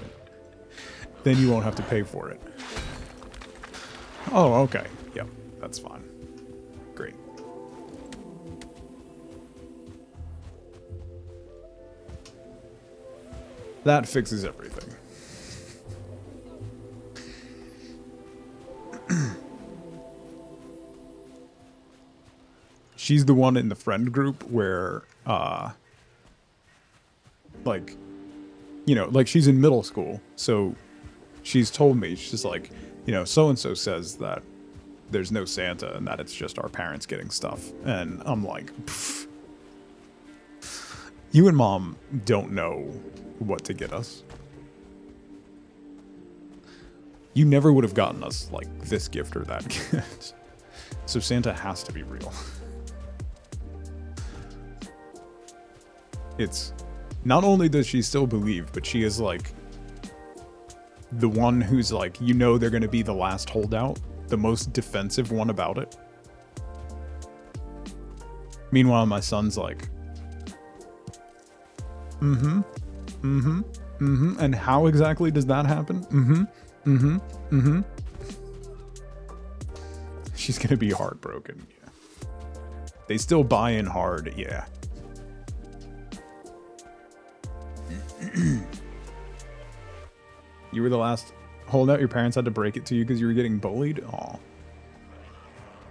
Then you won't have to pay for it. Oh, okay. Yep, that's fine. Great. That fixes everything. She's the one in the friend group where, like, you know, like she's in middle school. So she's told me, she's like, you know, so-and-so says that there's no Santa and that it's just our parents getting stuff. And I'm like, pfft. You and Mom don't know what to get us. You never would have gotten us, like, this gift or that gift. So Santa has to be real. It's... Not only does she still believe, but she is, like, the one who's, like, you know they're going to be the last holdout. The most defensive one about it. Meanwhile, my son's like... And how exactly does that happen? She's gonna be heartbroken. Yeah. They still buy in hard. Yeah. You were the last holdout. Your parents had to break it to you because you were getting bullied? Aw.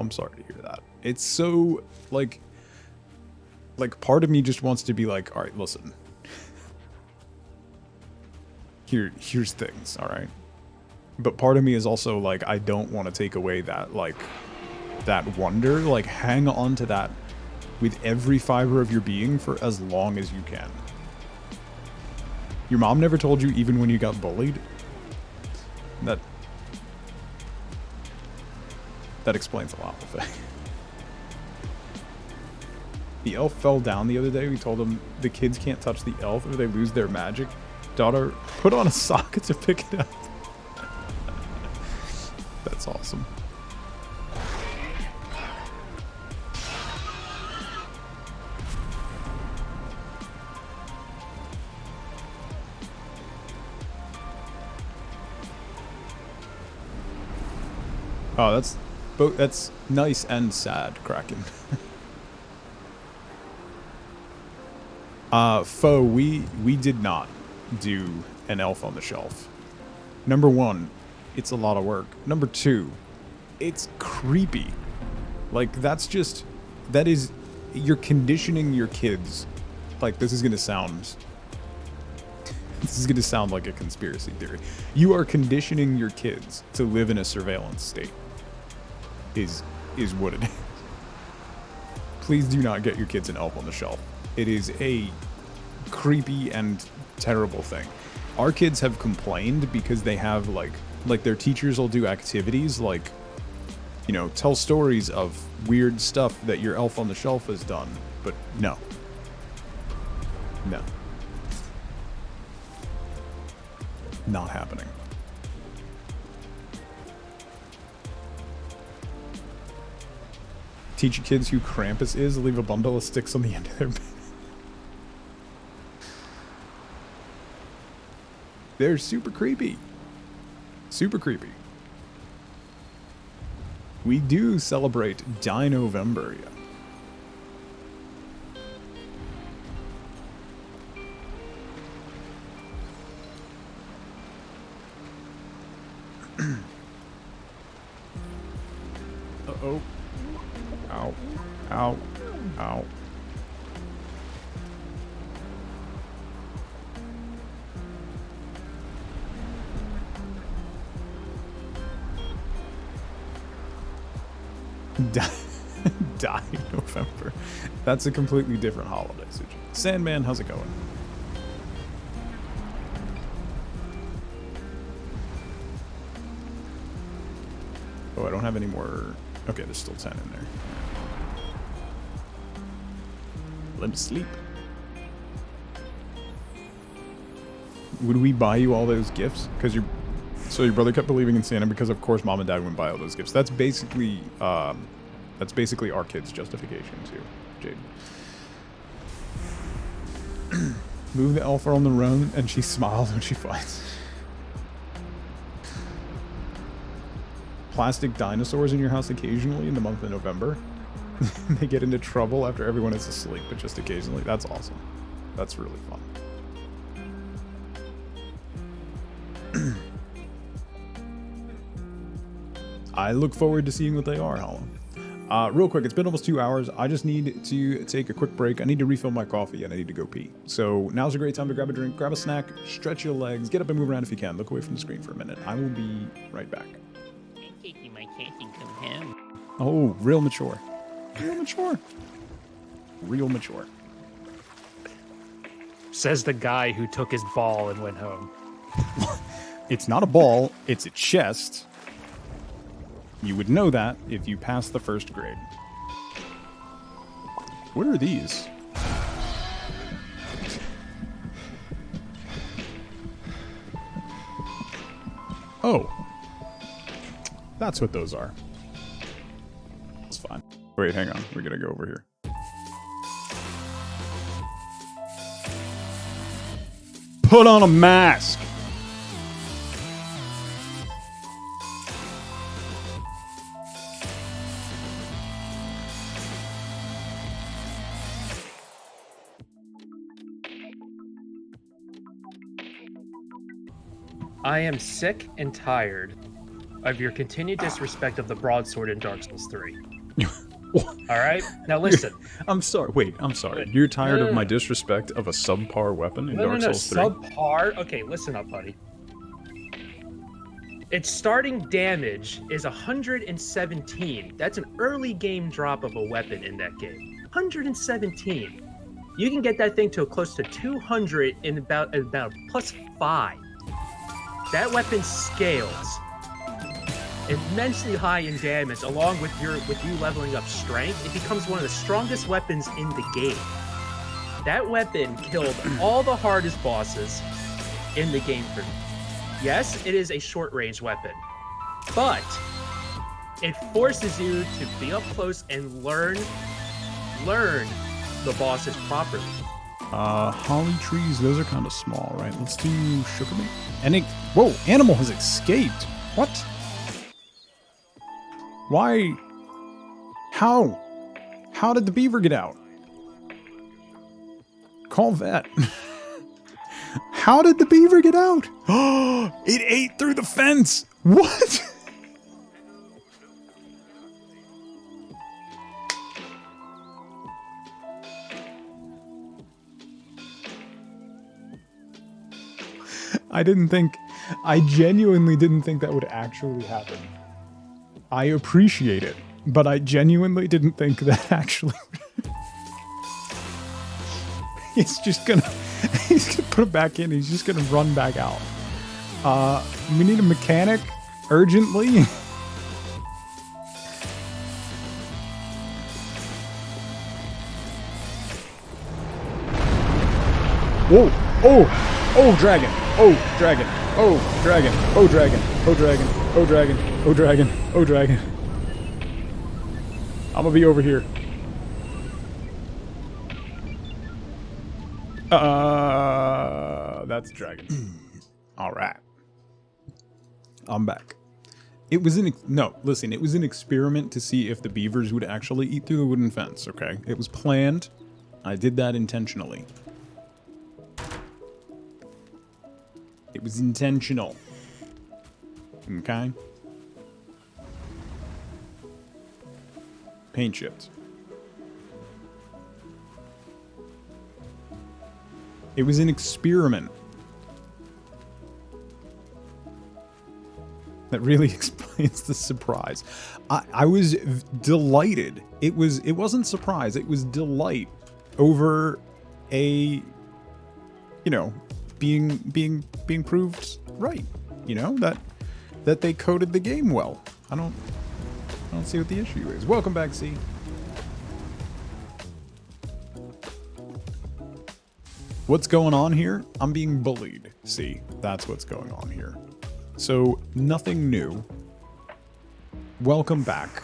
I'm sorry to hear that. It's so, like, part of me just wants to be like, all right, listen. Here's things, all right? But part of me is also like, I don't want to take away that, like, that wonder. Like, hang on to that with every fiber of your being for as long as you can. Your mom never told you even when you got bullied? That explains a lot of it. The elf fell down the other day. We told him the kids can't touch the elf or they lose their magic. Daughter, put on a socket to pick it up. That's awesome. Oh, that's nice and sad, Kraken. Foe, we did not do an elf on the shelf. Number one, it's a lot of work. Number two, it's creepy. Like, you're conditioning your kids. Like, this is gonna sound like a conspiracy theory. You are conditioning your kids to live in a surveillance state. Is what it is. Please do not get your kids an elf on the shelf. It is a creepy and terrible thing. Our kids have complained because they have like their teachers will do activities like, you know, tell stories of weird stuff that your elf on the shelf has done. But no. Not happening. Teach your kids who Krampus is, leave a bundle of sticks on the end of their bed. They're super creepy. Super creepy. We do celebrate Dino-vember, yeah. Uh-oh. Ow. Ow. Ow. Die November. That's a completely different holiday. Sandman, how's it going? Oh, I don't have any more. Okay, there's still 10 in there. Let me sleep. Would we buy you all those gifts? So your brother kept believing in Santa because of course mom and dad wouldn't buy all those gifts. That's basically our kid's justification too, Jade. Move the elf on the run and she smiles when she fights. Plastic dinosaurs in your house occasionally in the month of November. They get into trouble after everyone is asleep, but just occasionally. That's awesome. That's really fun. I look forward to seeing what they are, Holland. Real quick, it's been almost 2 hours. I just need to take a quick break. I need to refill my coffee and I need to go pee. So now's a great time to grab a drink, grab a snack, stretch your legs, get up and move around if you can. Look away from the screen for a minute. I will be right back. Taking my cat and come home. Oh, real mature. Real mature. Real mature. Says the guy who took his ball and went home. It's not a ball, it's a chest. You would know that if you passed the first grade. What are these? Oh. That's what those are. It's fine. Wait, hang on. We're gonna go over here. Put on a mask! I am sick and tired of your continued disrespect of the broadsword in Dark Souls 3. All right? Now listen. I'm sorry. Wait, I'm sorry. You're tired of my No. disrespect of a subpar weapon in Dark Souls 3? Subpar? Okay, listen up, buddy. Its starting damage is 117. That's an early game drop of a weapon in that game. 117. You can get that thing to close to 200 in about +5. That weapon scales immensely high in damage, along with you leveling up strength. It becomes one of the strongest weapons in the game. That weapon killed all the hardest bosses in the game for me. Yes, it is a short-range weapon, but it forces you to be up close and learn the bosses properly. Holly trees, those are kind of small, right? Let's do sugar meat. And whoa, animal has escaped. What? Why? How? How did the beaver get out? Call vet. How did the beaver get out? Oh, it ate through the fence. What? I genuinely didn't think that would actually happen. I appreciate it, but I genuinely didn't think that actually. He's gonna put it back in. He's just gonna run back out. We need a mechanic urgently. Whoa! Oh, dragon! Oh, dragon! Oh, dragon! Oh, dragon! Oh, dragon! Oh, dragon! Oh, dragon! Oh, dragon! I'm gonna be over here. That's a dragon. All right. I'm back. It was listen, it was an experiment to see if the beavers would actually eat through the wooden fence, okay? It was planned. I did that intentionally. It was intentional. Okay? Paint chips. It was an experiment. That really explains the surprise. I was delighted. It wasn't surprise, it was delight over a, being proved right. That they coded the game well. I don't see what the issue is. Welcome back, C. What's going on here? I'm being bullied. See, that's what's going on here. So, nothing new. Welcome back.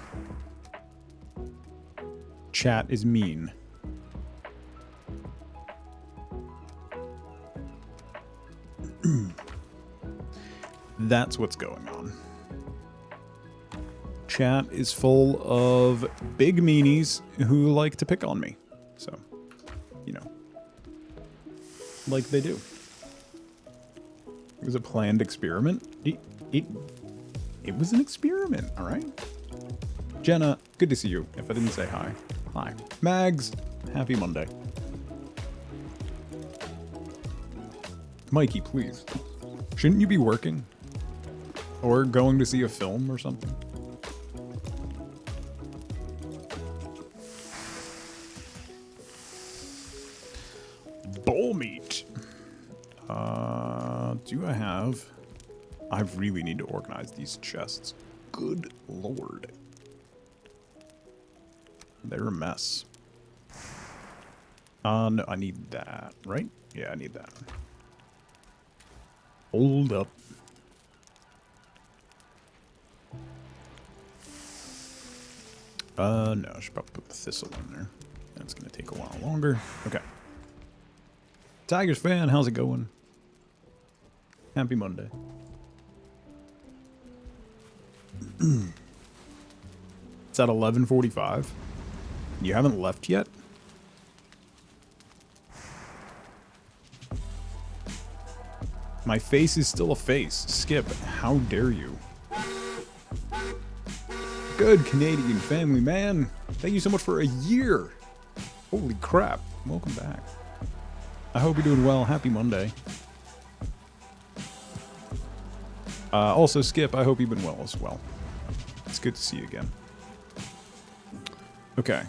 Chat is mean. That's what's going on. Chat is full of big meanies who like to pick on me. So, like they do. It was a planned experiment. It was an experiment, all right? Jenna, good to see you. If I didn't say hi. Hi. Mags, happy Monday. Mikey, please. Shouldn't you be working? Or going to see a film or something? Bull meat. Do I have... I really need to organize these chests. Good lord. They're a mess. No, I need that, right? Yeah, I need that. Hold up. No, I should probably put the thistle in there. That's gonna take a while longer. Okay. Tigers fan, how's it going? Happy Monday. It's at 11:45. You haven't left yet? My face is still a face. Skip, how dare you? Good Canadian family, man. Thank you so much for a year. Holy crap. Welcome back. I hope you're doing well. Happy Monday. Also, Skip, I hope you've been well as well. It's good to see you again. Okay.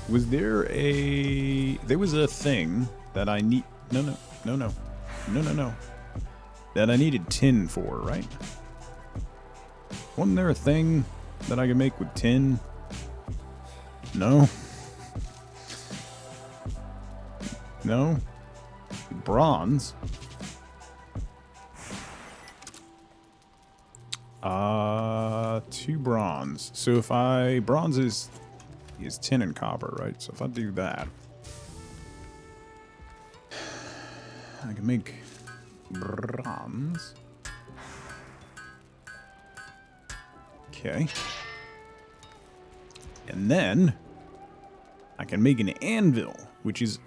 Was there a... There was a thing that I need... No. That I needed tin for, right? Wasn't there a thing that I could make with tin? No? No? Bronze? Two bronze. So if I... Bronze is tin and copper, right? So if I do that... I can make bronze. Okay. And then I can make an anvil, which is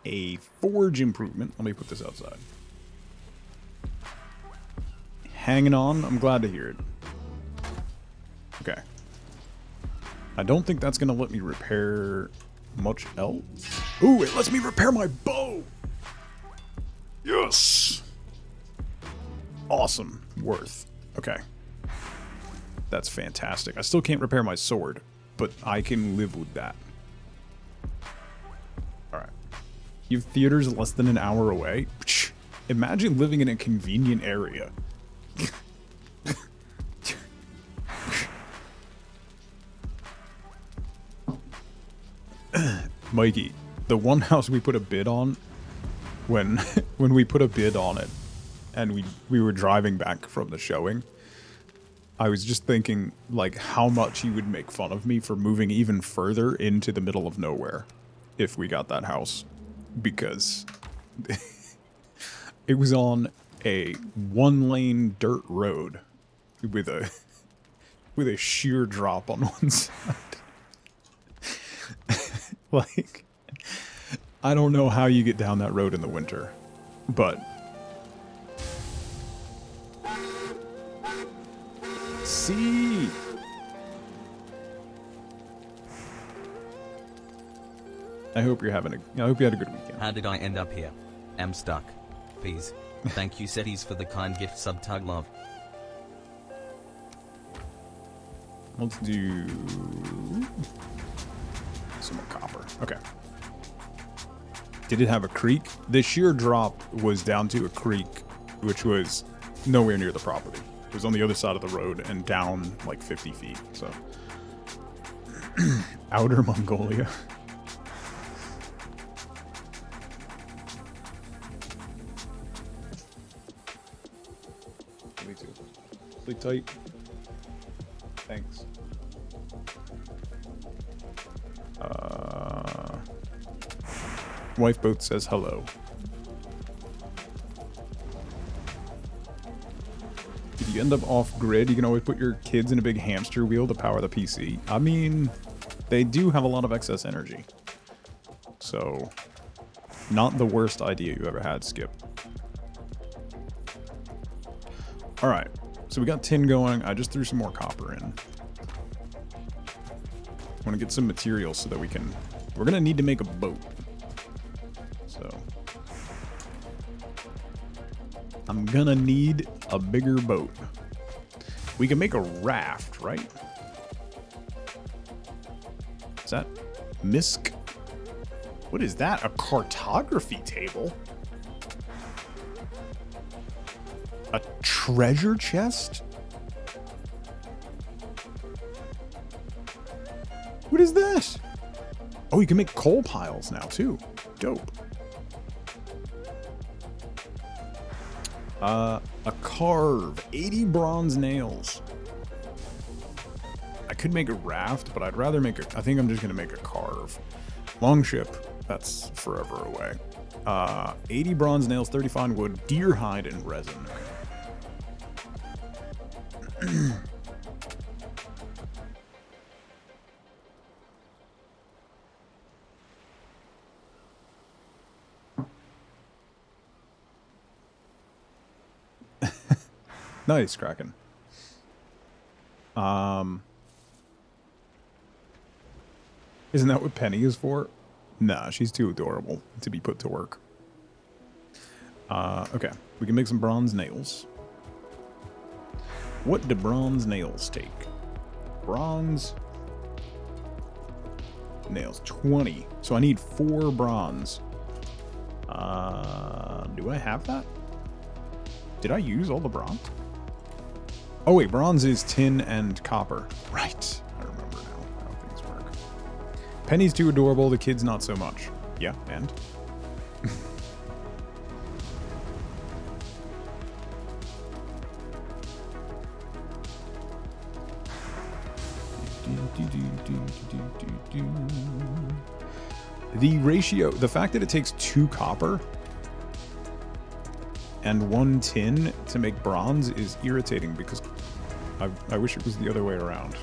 a forge improvement. Let me put this outside. Hanging on. I'm glad to hear it. Okay. I don't think that's going to let me repair much else. Ooh, it lets me repair my bow! Yes! Awesome. Worth. Okay. That's fantastic. I still can't repair my sword, but I can live with that. Alright. You have theaters less than an hour away? Imagine living in a convenient area. Mikey, the one house we put a bid on, when we put a bid on it, and we were driving back from the showing, I was just thinking, like, how much he would make fun of me for moving even further into the middle of nowhere if we got that house. Because it was on a one-lane dirt road with a sheer drop on one side. Like, I don't know how you get down that road in the winter, but... See? I hope you had a good weekend. How did I end up here? Am stuck. Please. Thank you, Setis, for the kind gift sub tug love. Let's do some more copper. Okay. Did it have a creek? The sheer drop was down to a creek, which was nowhere near the property. It was on the other side of the road and down like 50 feet, so. Outer Mongolia. Me too. Sleep tight. Thanks. Wife boat says hello. If you end up off-grid, you can always put your kids in a big hamster wheel to power the PC. I mean, they do have a lot of excess energy. So, not the worst idea you ever had, Skip. Alright, so we got tin going. I just threw some more copper in. I want to get some materials so that we can... We're going to need to make a boat. So... I'm going to need a bigger boat. We can make a raft, right? Is that... Misc? What is that? A cartography table? A treasure chest? What is that? Oh, you can make coal piles now, too. Dope. A carve. 80 bronze nails. I could make a raft, but I'd rather make a... I think I'm just going to make a carve. Longship. That's forever away. 80 bronze nails, 30 fine wood, deer hide, and resin. Nice, Kraken. Isn't that what Penny is for? Nah, she's too adorable to be put to work. Okay, we can make some bronze nails. What do bronze nails take? Bronze nails, 20. So I need 4 bronze. Do I have that? Did I use all the bronze? Oh wait, bronze is tin and copper. Right, I remember now how things work. Penny's too adorable, the kid's not so much. Yeah, and? The ratio, the fact that it takes 2 copper and 1 tin to make bronze is irritating because I wish it was the other way around.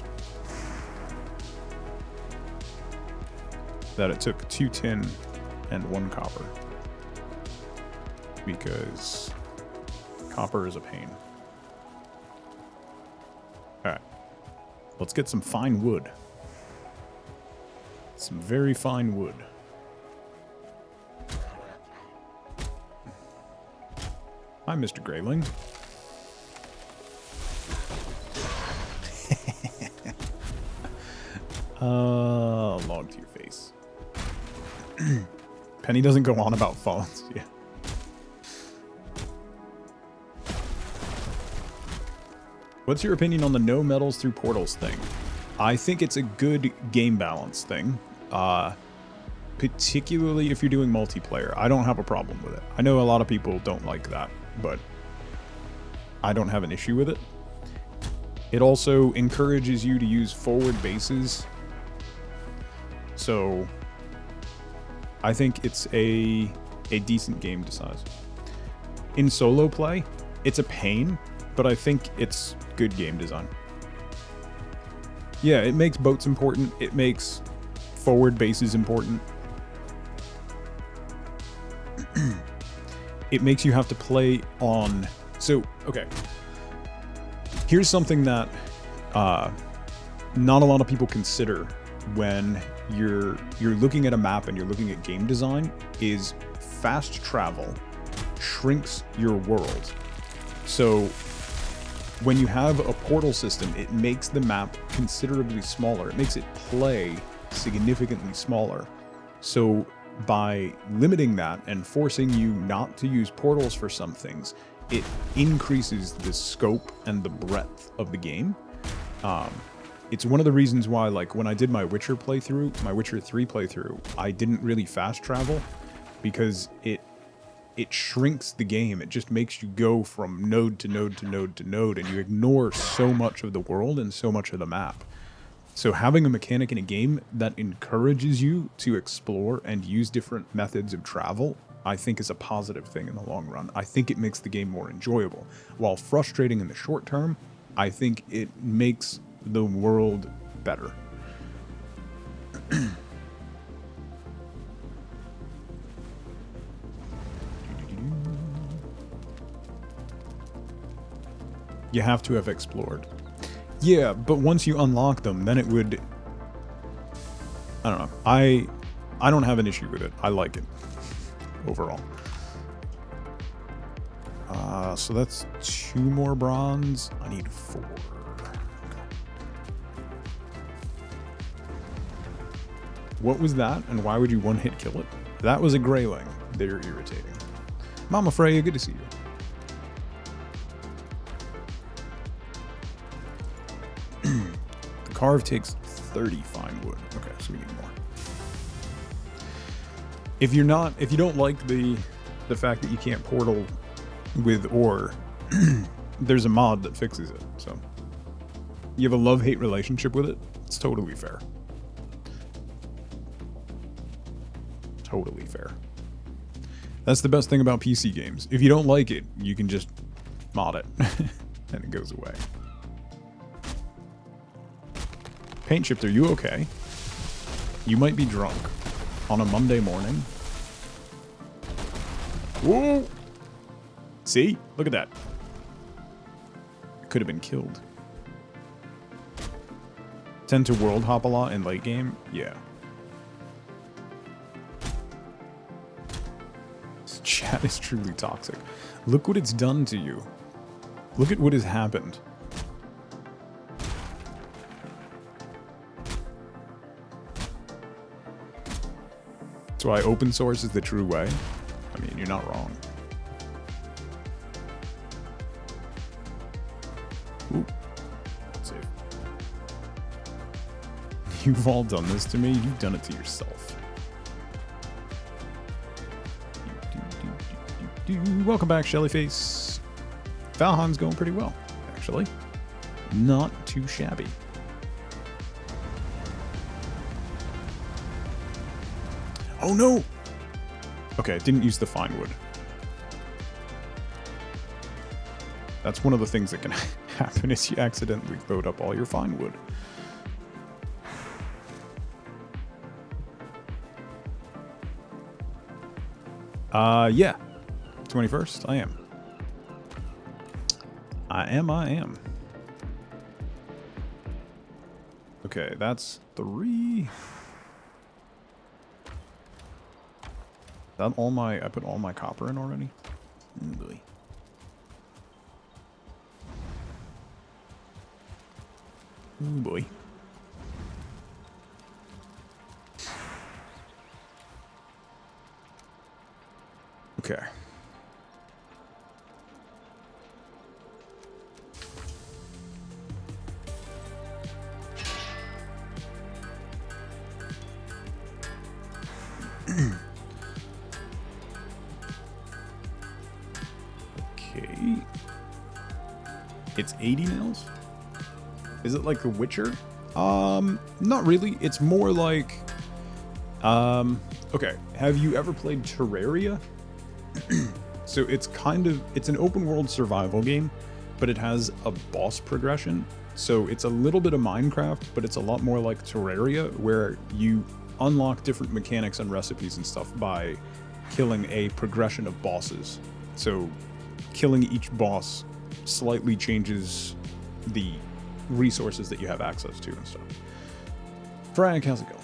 That it took 2 tin and 1 copper. Because copper is a pain. Alright. Let's get some fine wood. Some very fine wood. Hi, Mr. Grayling. Log to your face. Penny doesn't go on about phones. Yeah. What's your opinion on the no metals through portals thing? I think it's a good game balance thing. Particularly if you're doing multiplayer. I don't have a problem with it. I know a lot of people don't like that, but I don't have an issue with it. It also encourages you to use forward bases. So I think it's a decent game to size. In solo play, it's a pain, but I think it's good game design. Yeah, it makes boats important. It makes forward bases important. It makes you have to play on... So, okay. Here's something that not a lot of people consider when you're looking at a map and you're looking at game design, is fast travel shrinks your world. So when you have a portal system, it makes the map considerably smaller. It makes it play significantly smaller. So by limiting that and forcing you not to use portals for some things, it increases the scope and the breadth of the game. It's one of the reasons why, like, when I did my Witcher playthrough, my Witcher 3 playthrough, I didn't really fast travel because it shrinks the game. It just makes you go from node to node to node to node, and you ignore so much of the world and so much of the map. So having a mechanic in a game that encourages you to explore and use different methods of travel, I think is a positive thing in the long run. I think it makes the game more enjoyable. While frustrating in the short term, I think it makes the world better. You have to have explored. Yeah, but once you unlock them, then it would... I don't know. I don't have an issue with it. I like it. Overall. So that's 2 more bronze. I need 4. What was that, and why would you one-hit kill it? That was a grayling. They're irritating. Mama Freya, good to see you. The carve takes 30 fine wood. Okay, so we need more. If you don't like the fact that you can't portal with ore, there's a mod that fixes it. So you have a love-hate relationship with it. It's totally fair. Totally fair. That's the best thing about PC games. If you don't like it, you can just mod it and it goes away. Paint Chipped, are you okay? You might be drunk on a Monday morning. Whoa! See? Look at that. could have been killed. Tend to world hop a lot in late game? Yeah. This chat is truly toxic. Look what it's done to you. Look at what has happened. That's why open source is the true way. I mean, you're not wrong. Ooh. Save. You've all done this to me. You've done it to yourself. Welcome back, Shellyface. Valheim's going pretty well, actually. Not too shabby. Oh no! Okay, didn't use the fine wood. That's one of the things that can happen is you accidentally load up all your fine wood. Yeah. 21st, I am. I am. Okay, that's 3. That all my, I put all my copper in already? Oh boy. Oh boy. Okay. Okay. It's 80 nails? Is it like The Witcher? Not really. It's more like, okay. Have you ever played Terraria? So it's it's an open world survival game, but it has a boss progression. So it's a little bit of Minecraft, but it's a lot more like Terraria, where you unlock different mechanics and recipes and stuff by killing a progression of bosses. So killing each boss slightly changes the resources that you have access to and stuff. Frank, how's it going?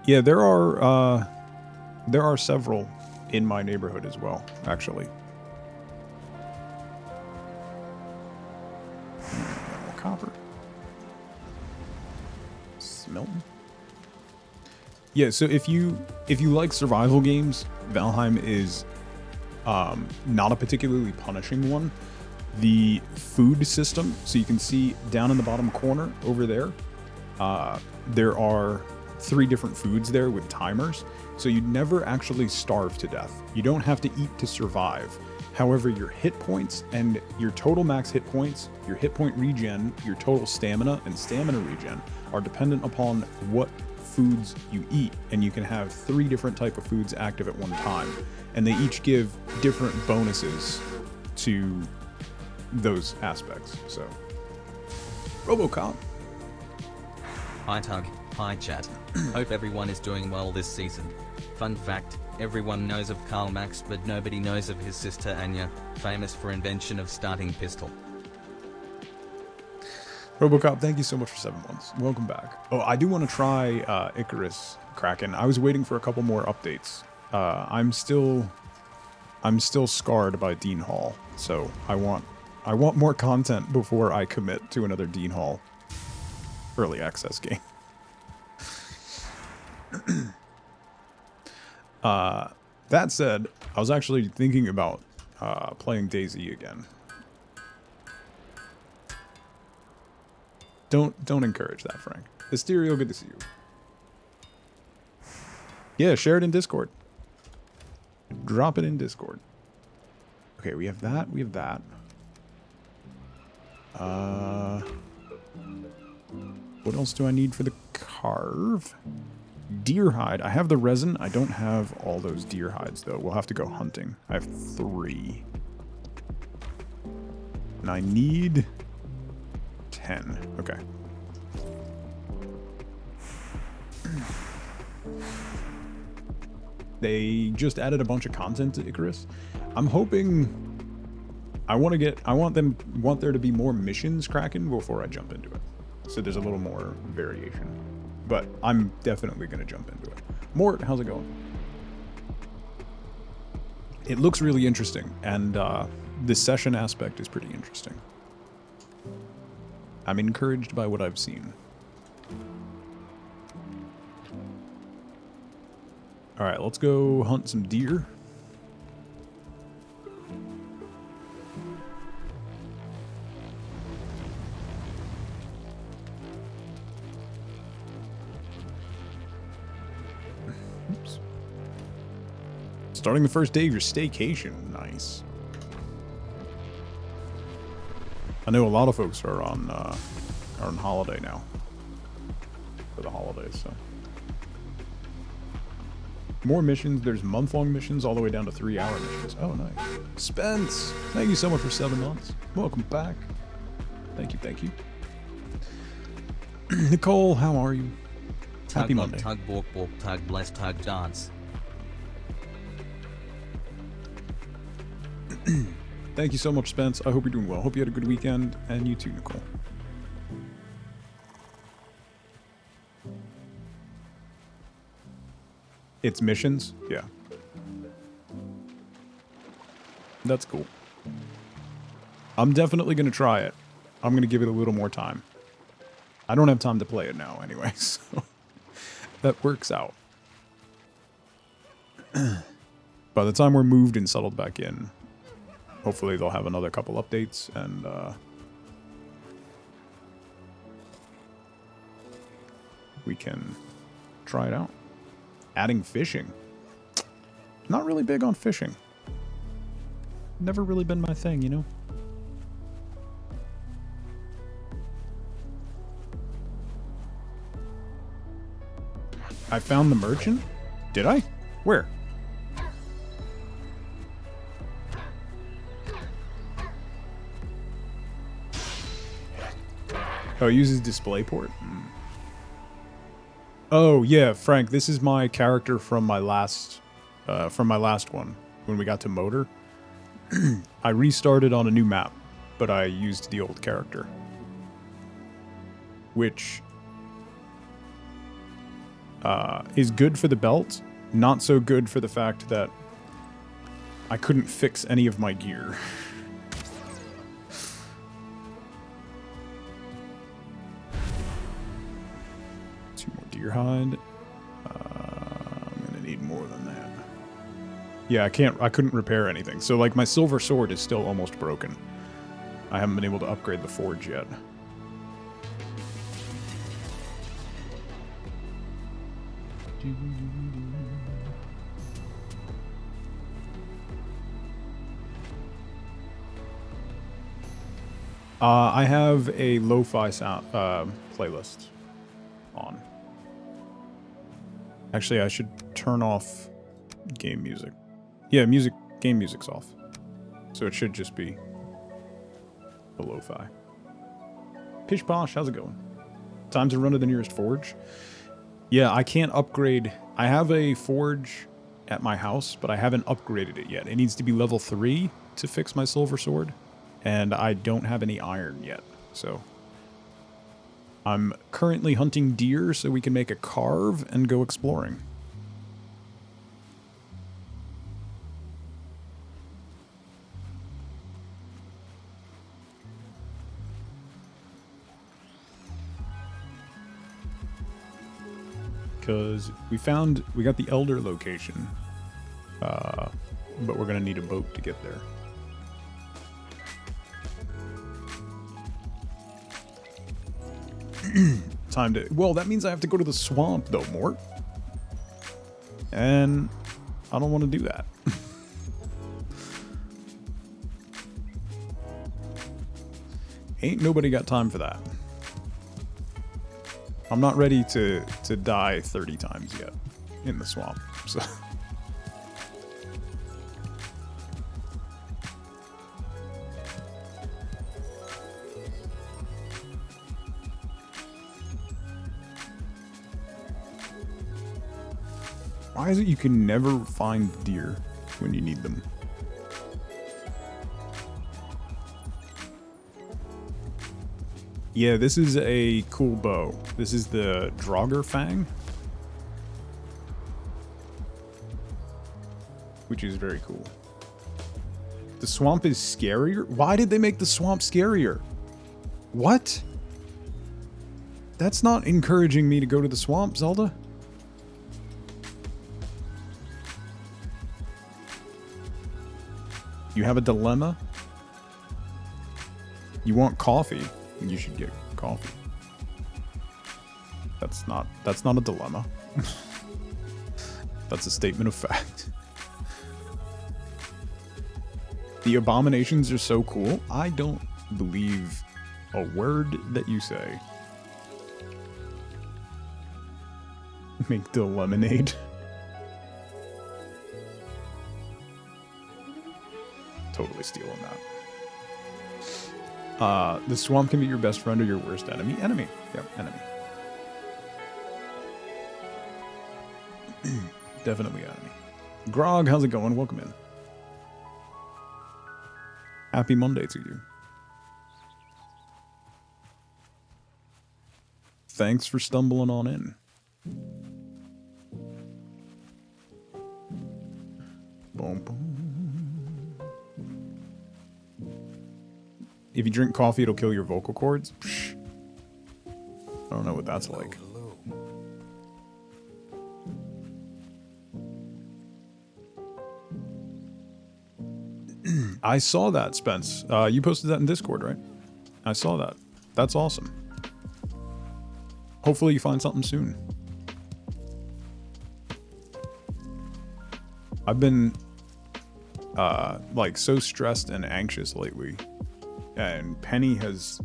Yeah, there are several in my neighborhood as well, actually. More copper. Smelting. Yeah, so if you like survival games, Valheim is not a particularly punishing one. The food system, so you can see down in the bottom corner over there, there are 3 different foods there with timers, so you never actually starve to death. You don't have to eat to survive. However, your hit points and your total max hit points, your hit point regen, your total stamina, and stamina regen are dependent upon what foods you eat, and you can have 3 different type of foods active at one time, and they each give different bonuses to those aspects. So, RoboCop. Hi Tug, hi chat. Hope everyone is doing well this season. Fun fact, everyone knows of Karl Marx but nobody knows of his sister Anya, famous for invention of starting pistol. RoboCop, thank you so much for 7 months. Welcome back. Oh, I do want to try Icarus Kraken. I was waiting for a couple more updates. I'm still scarred by Dean Hall, so I want more content before I commit to another Dean Hall early access game. That said, I was actually thinking about playing DayZ again. Don't encourage that, Frank. Hysterio, good to see you. Yeah, share it in Discord. Drop it in Discord. Okay, we have that. We have that. What else do I need for the carve? Deer hide. I have the resin. I don't have all those deer hides, though. We'll have to go hunting. I have 3. And I need 10. Okay. They just added a bunch of content to Icarus. I'm hoping I want there to be more missions cracking before I jump into it. So there's a little more variation. But I'm definitely gonna jump into it. Mort, how's it going? It looks really interesting, and the session aspect is pretty interesting. I'm encouraged by what I've seen. Alright, let's go hunt some deer. Oops. Starting the first day of your staycation. Nice. I know a lot of folks are on holiday now. For the holidays, so. More missions. There's month-long missions all the way down to 3-hour missions. Oh, nice. Spence, thank you so much for 7 months. Welcome back. Thank you, thank you. Nicole, how are you? Happy Tug Monday. tug walk walk tug bless tug dance. Thank you so much, Spence. I hope you're doing well. Hope you had a good weekend, and you too, Nicole. It's missions? Yeah. That's cool. I'm definitely going to try it. I'm going to give it a little more time. I don't have time to play it now anyway, so that works out. By the time we're moved and settled back in, hopefully they'll have another couple updates, and we can try it out. Adding fishing. Not really big on fishing. Never really been my thing, you know? I found the merchant? Did I? Where? Oh, it uses DisplayPort? Oh, yeah, Frank, this is my character from my last one, when we got to Motor. I restarted on a new map, but I used the old character. Which is good for the belt, not so good for the fact that I couldn't fix any of my gear. Deer hide. I'm gonna need more than that. Yeah, I couldn't repair anything. So like my silver sword is still almost broken. I haven't been able to upgrade the forge yet. I have a lo-fi sound playlist on. Actually, I should turn off game music. Yeah, game music's off. So it should just be a lo-fi. Pish Posh, how's it going? Time to run to the nearest forge. Yeah, I can't upgrade. I have a forge at my house, but I haven't upgraded it yet. It needs to be level 3 to fix my silver sword, and I don't have any iron yet, so I'm currently hunting deer so we can make a carve and go exploring. Because we got the Elder location, but we're going to need a boat to get there. Well, that means I have to go to the swamp, though, Mort. And I don't want to do that. Ain't nobody got time for that. I'm not ready to die 30 times yet in the swamp, so... Why is it you can never find deer when you need them? Yeah, this is a cool bow. This is the Draugr Fang, which is very cool. The swamp is scarier? Why did they make the swamp scarier? What? That's not encouraging me to go to the swamp, Zelda. You have a dilemma? You want coffee? You should get coffee. That's not a dilemma. That's a statement of fact. The abominations are so cool. I don't believe a word that you say. Make the lemonade. Totally stealing that. The swamp can be your best friend or your worst enemy. Enemy. Yep, enemy. Definitely enemy. Grog, how's it going? Welcome in. Happy Monday to you. Thanks for stumbling on in. Boom, boom. If you drink coffee, it'll kill your vocal cords. Psh. I don't know what that's like. I saw that, Spence. You posted that in Discord, right? I saw that. That's awesome. Hopefully you find something soon. I've been like so stressed and anxious lately, and Penny has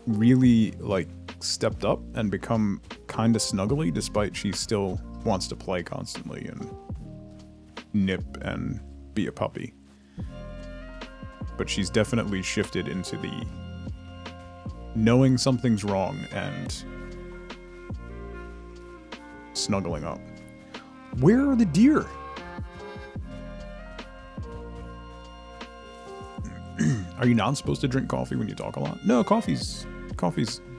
really like stepped up and become kind of snuggly, despite she still wants to play constantly and nip and be a puppy. But she's definitely shifted into the knowing something's wrong and snuggling up. Where are the deer? Are you not supposed to drink coffee when you talk a lot? No, coffee's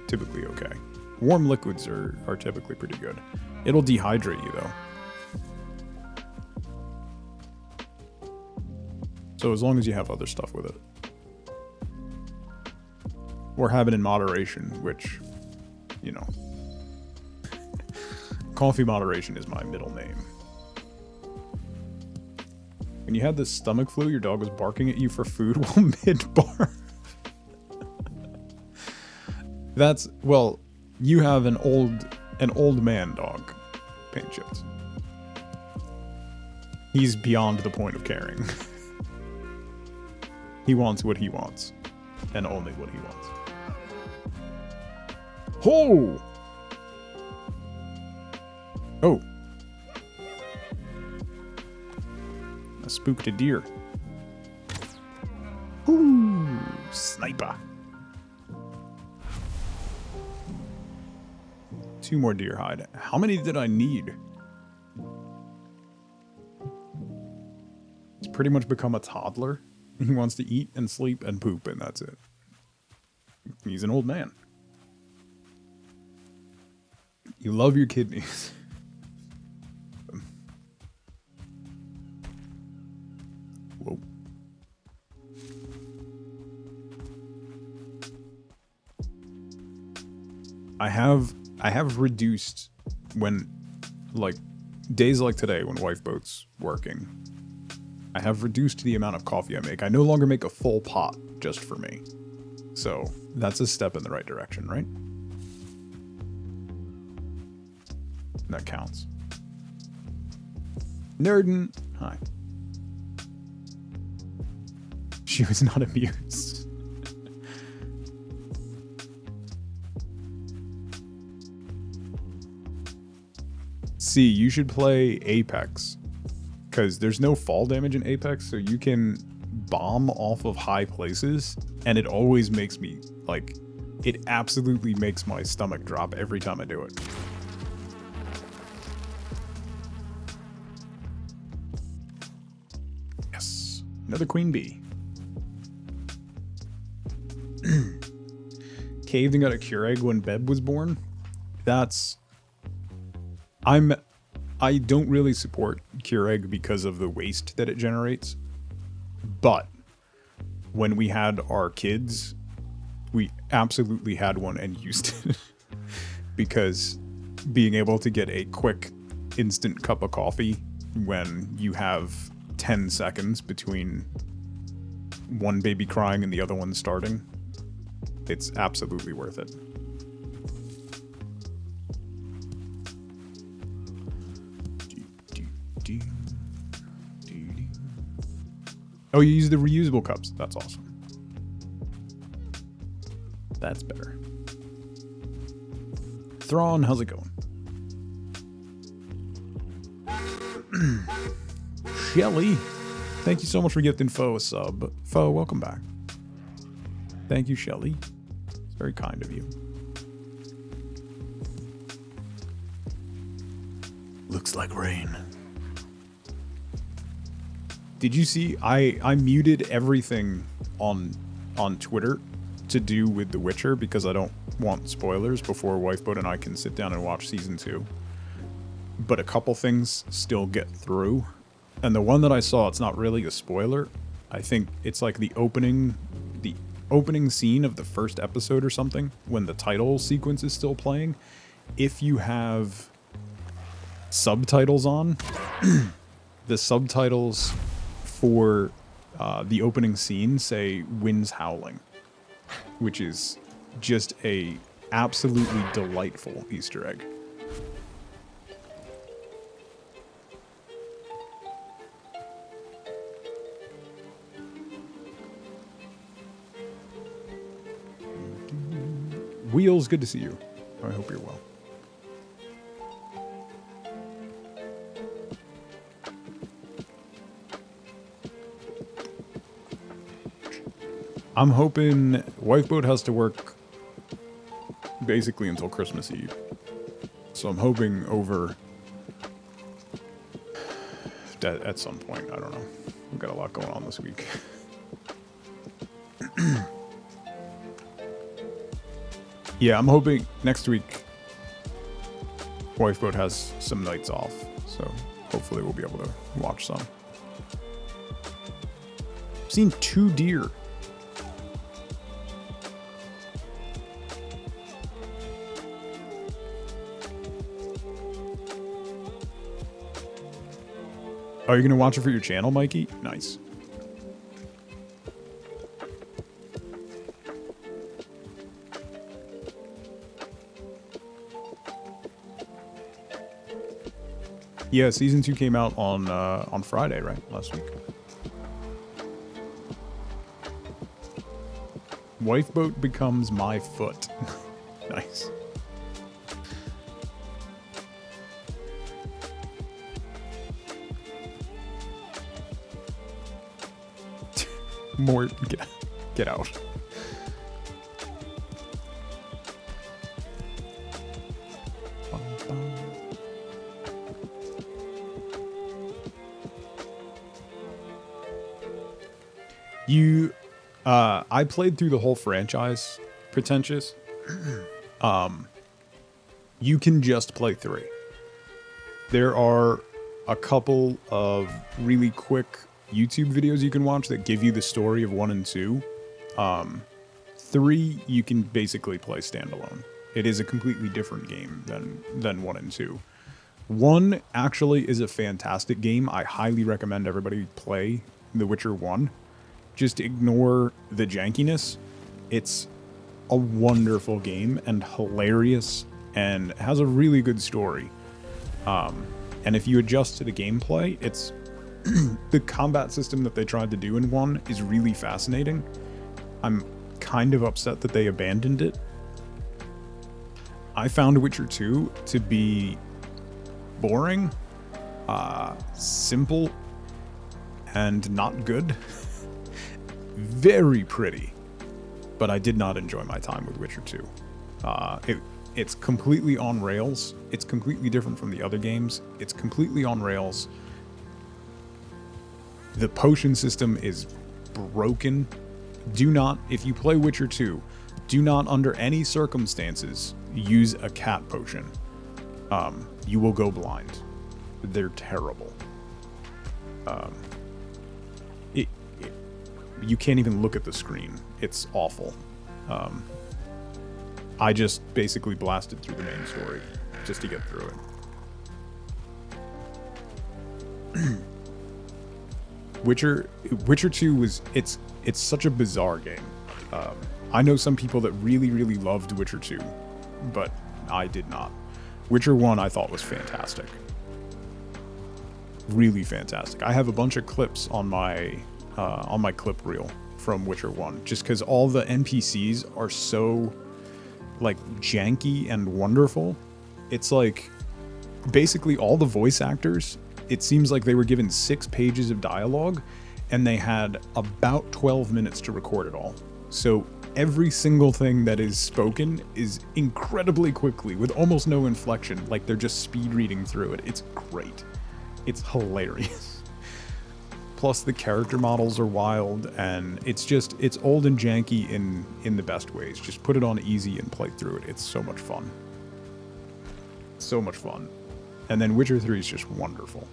typically okay. Warm liquids are typically pretty good. It'll dehydrate you though. So as long as you have other stuff with it. Or have it in moderation, which, you know. Coffee moderation is my middle name. When you had the stomach flu, your dog was barking at you for food while mid-barf. That's, well, you have an old man dog, Paint Chips. He's beyond the point of caring. He wants what he wants, and only what he wants. Ho! Oh. I spooked a deer. Ooh, sniper. 2 more deer hide. How many did I need? He's pretty much become a toddler. He wants to eat and sleep and poop, and that's it. He's an old man. You love your kidneys. Whoa. I have reduced when, like, days like today when Wife Boat's working. I have reduced the amount of coffee I make. I no longer make a full pot just for me. So that's a step in the right direction, right? That counts. Nerdin, hi. She was not amused. See, you should play Apex. Because there's no fall damage in Apex, so you can bomb off of high places, and it always makes me, like, it absolutely makes my stomach drop every time I do it. Another queen bee. Caved and got a Keurig when Beb was born. I don't really support Keurig because of the waste that it generates. But when we had our kids, we absolutely had one and used it. Because being able to get a quick, instant cup of coffee when you have 10 seconds between one baby crying and the other one starting, it's absolutely worth it. Oh, you use the reusable cups. That's awesome. That's better. Thrawn, how's it going? Shelly, thank you so much for gifting Foe a sub. Foe, welcome back. Thank you, Shelly. It's very kind of you. Looks like rain. Did you see I muted everything on Twitter to do with The Witcher because I don't want spoilers before Wifeboat and I can sit down and watch season 2. But a couple things still get through. And the one that I saw, it's not really a spoiler. I think it's like the opening scene of the first episode or something when the title sequence is still playing. If you have subtitles on, the subtitles for the opening scene say winds howling, which is just a absolutely delightful Easter egg. Wheels, good to see you. I hope you're well. I'm hoping Wifeboat has to work basically until Christmas Eve. So I'm hoping over at some point. I don't know. We've got a lot going on this week. Yeah, I'm hoping next week Wifeboat has some nights off. So hopefully we'll be able to watch some. I've seen 2 deer. Oh, you're going to watch it for your channel, Mikey? Nice. Yeah, season 2 came out on Friday, right? Last week. Wifeboat becomes my foot. Nice. More, get out. I played through the whole franchise, Pretentious. You can just play 3. There are a couple of really quick YouTube videos you can watch that give you the story of 1 and 2. 3, you can basically play standalone. It is a completely different game than 1 and 2. 1 actually is a fantastic game. I highly recommend everybody play The Witcher 1. Just ignore the jankiness. It's a wonderful game and hilarious and has a really good story. And if you adjust to the gameplay, it's the combat system that they tried to do in 1 is really fascinating. I'm kind of upset that they abandoned it. I found Witcher 2 to be boring, simple, and not good. Very pretty, but I did not enjoy my time with Witcher 2. It's completely on rails. It's completely different from the other games. It's completely on rails. The potion system is broken. Do not, if you play Witcher 2, do not under any circumstances use a cat potion. You will go blind. They're terrible. You can't even look at the screen. It's awful. I just basically blasted through the main story just to get through it. Witcher 2 was it's such a bizarre game. I know some people that really, really loved Witcher 2, but I did not. Witcher 1 I thought was fantastic. Really fantastic. I have a bunch of clips on my clip reel from Witcher 1, just because all the NPCs are so like janky and wonderful. It's like basically all the voice actors, it seems like they were given 6 pages of dialogue and they had about 12 minutes to record it all. So every single thing that is spoken is incredibly quickly with almost no inflection, like they're just speed reading through it. It's great. It's hilarious. Plus the character models are wild, and it's old and janky in the best ways. Just put it on easy and play through it. It's so much fun. So much fun. And then Witcher 3 is just wonderful.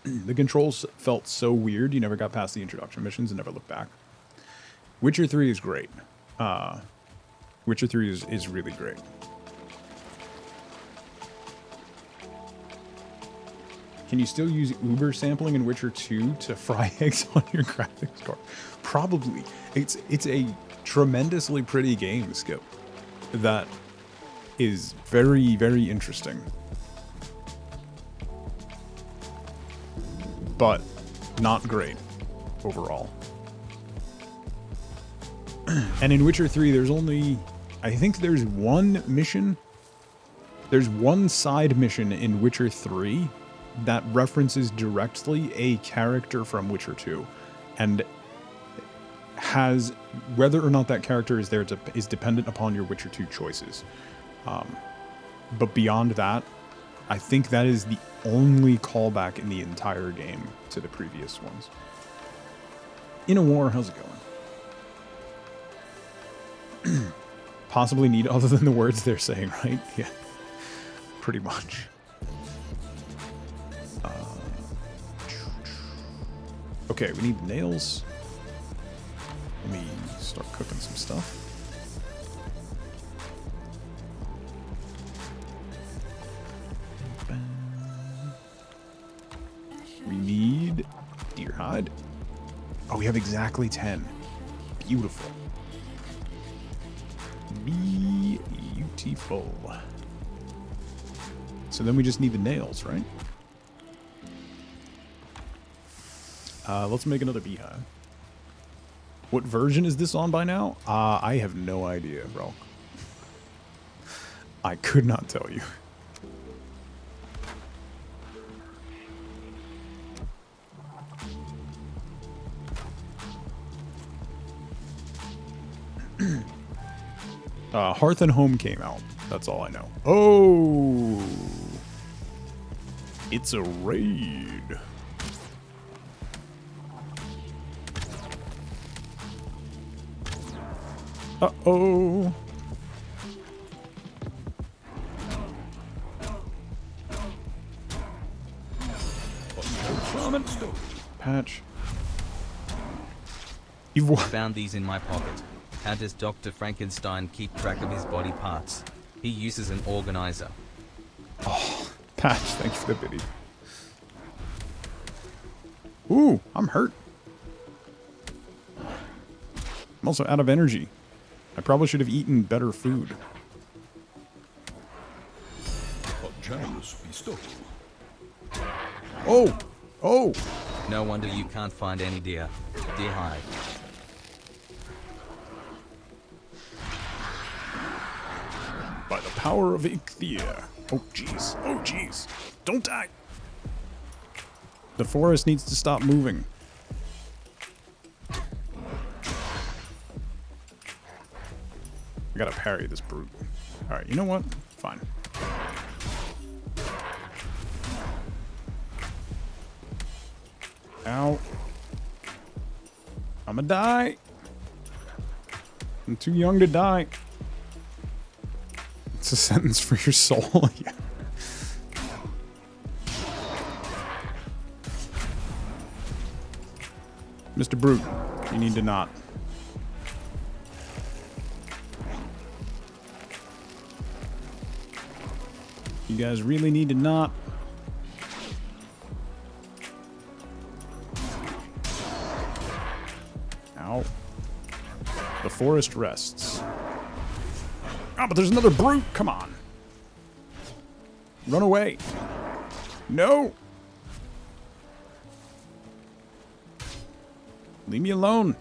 The controls felt so weird, you never got past the introduction missions and never looked back. Witcher 3 is great. Witcher 3 is really great. Can you still use Uber sampling in Witcher 2 to fry eggs on your graphics card? Probably. It's a tremendously pretty game, Skip, that is very, very interesting. But not great overall. And in Witcher 3, there's only, I think there's one mission. There's one side mission in Witcher 3 that references directly a character from Witcher 2, and has, whether or not that character is there is dependent upon your Witcher 2 choices. But beyond that, I think that is the only callback in the entire game to the previous ones. In a War, how's it going? Possibly need other than the words they're saying, right? Yeah, pretty much. Okay, we need nails. Let me start cooking some stuff. We need deer hide. Oh, we have exactly 10. Beautiful. Beautiful. So then we just need the nails, right? Let's make another beehive. What version is this on by now? I have no idea, bro. I could not tell you. Hearth and Home came out. That's all I know. Oh! It's a raid. Uh-oh. Patch. You've Found these in my pocket. How does Dr. Frankenstein keep track of his body parts? He uses an organizer. Oh, Patch, thanks for the biddy. Ooh, I'm hurt. I'm also out of energy. I probably should have eaten better food. Oh! Oh! No wonder you can't find any deer. Deer hide. By the power of Ichthia. Oh, jeez. Oh, jeez. Don't die. The forest needs to stop moving. I gotta parry this brute. Alright, you know what? Fine. Ow. I'ma die. I'm too young to die. It's a sentence for your soul. Yeah. Mr. Brute, you need to not. You guys really need to not. Ow. The forest rests. Ah, but there's another brute. Come on. Run away. No. Leave me alone.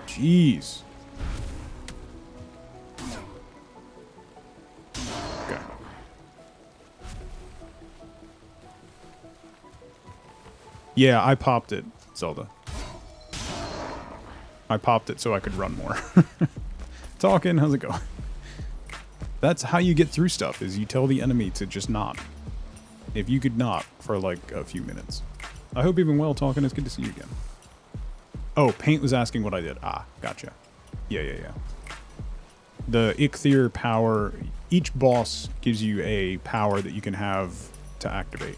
Jeez. Okay. Yeah, I popped it, Zelda. I popped it so I could run more. Talking, how's it going? That's how you get through stuff, is you tell the enemy to just not. If you could not for like a few minutes. I hope you've been well, Talking. It's good to see you again. Oh, Paint was asking what I did. Ah, gotcha. Yeah. The Ichthir power, each boss gives you a power that you can have to activate.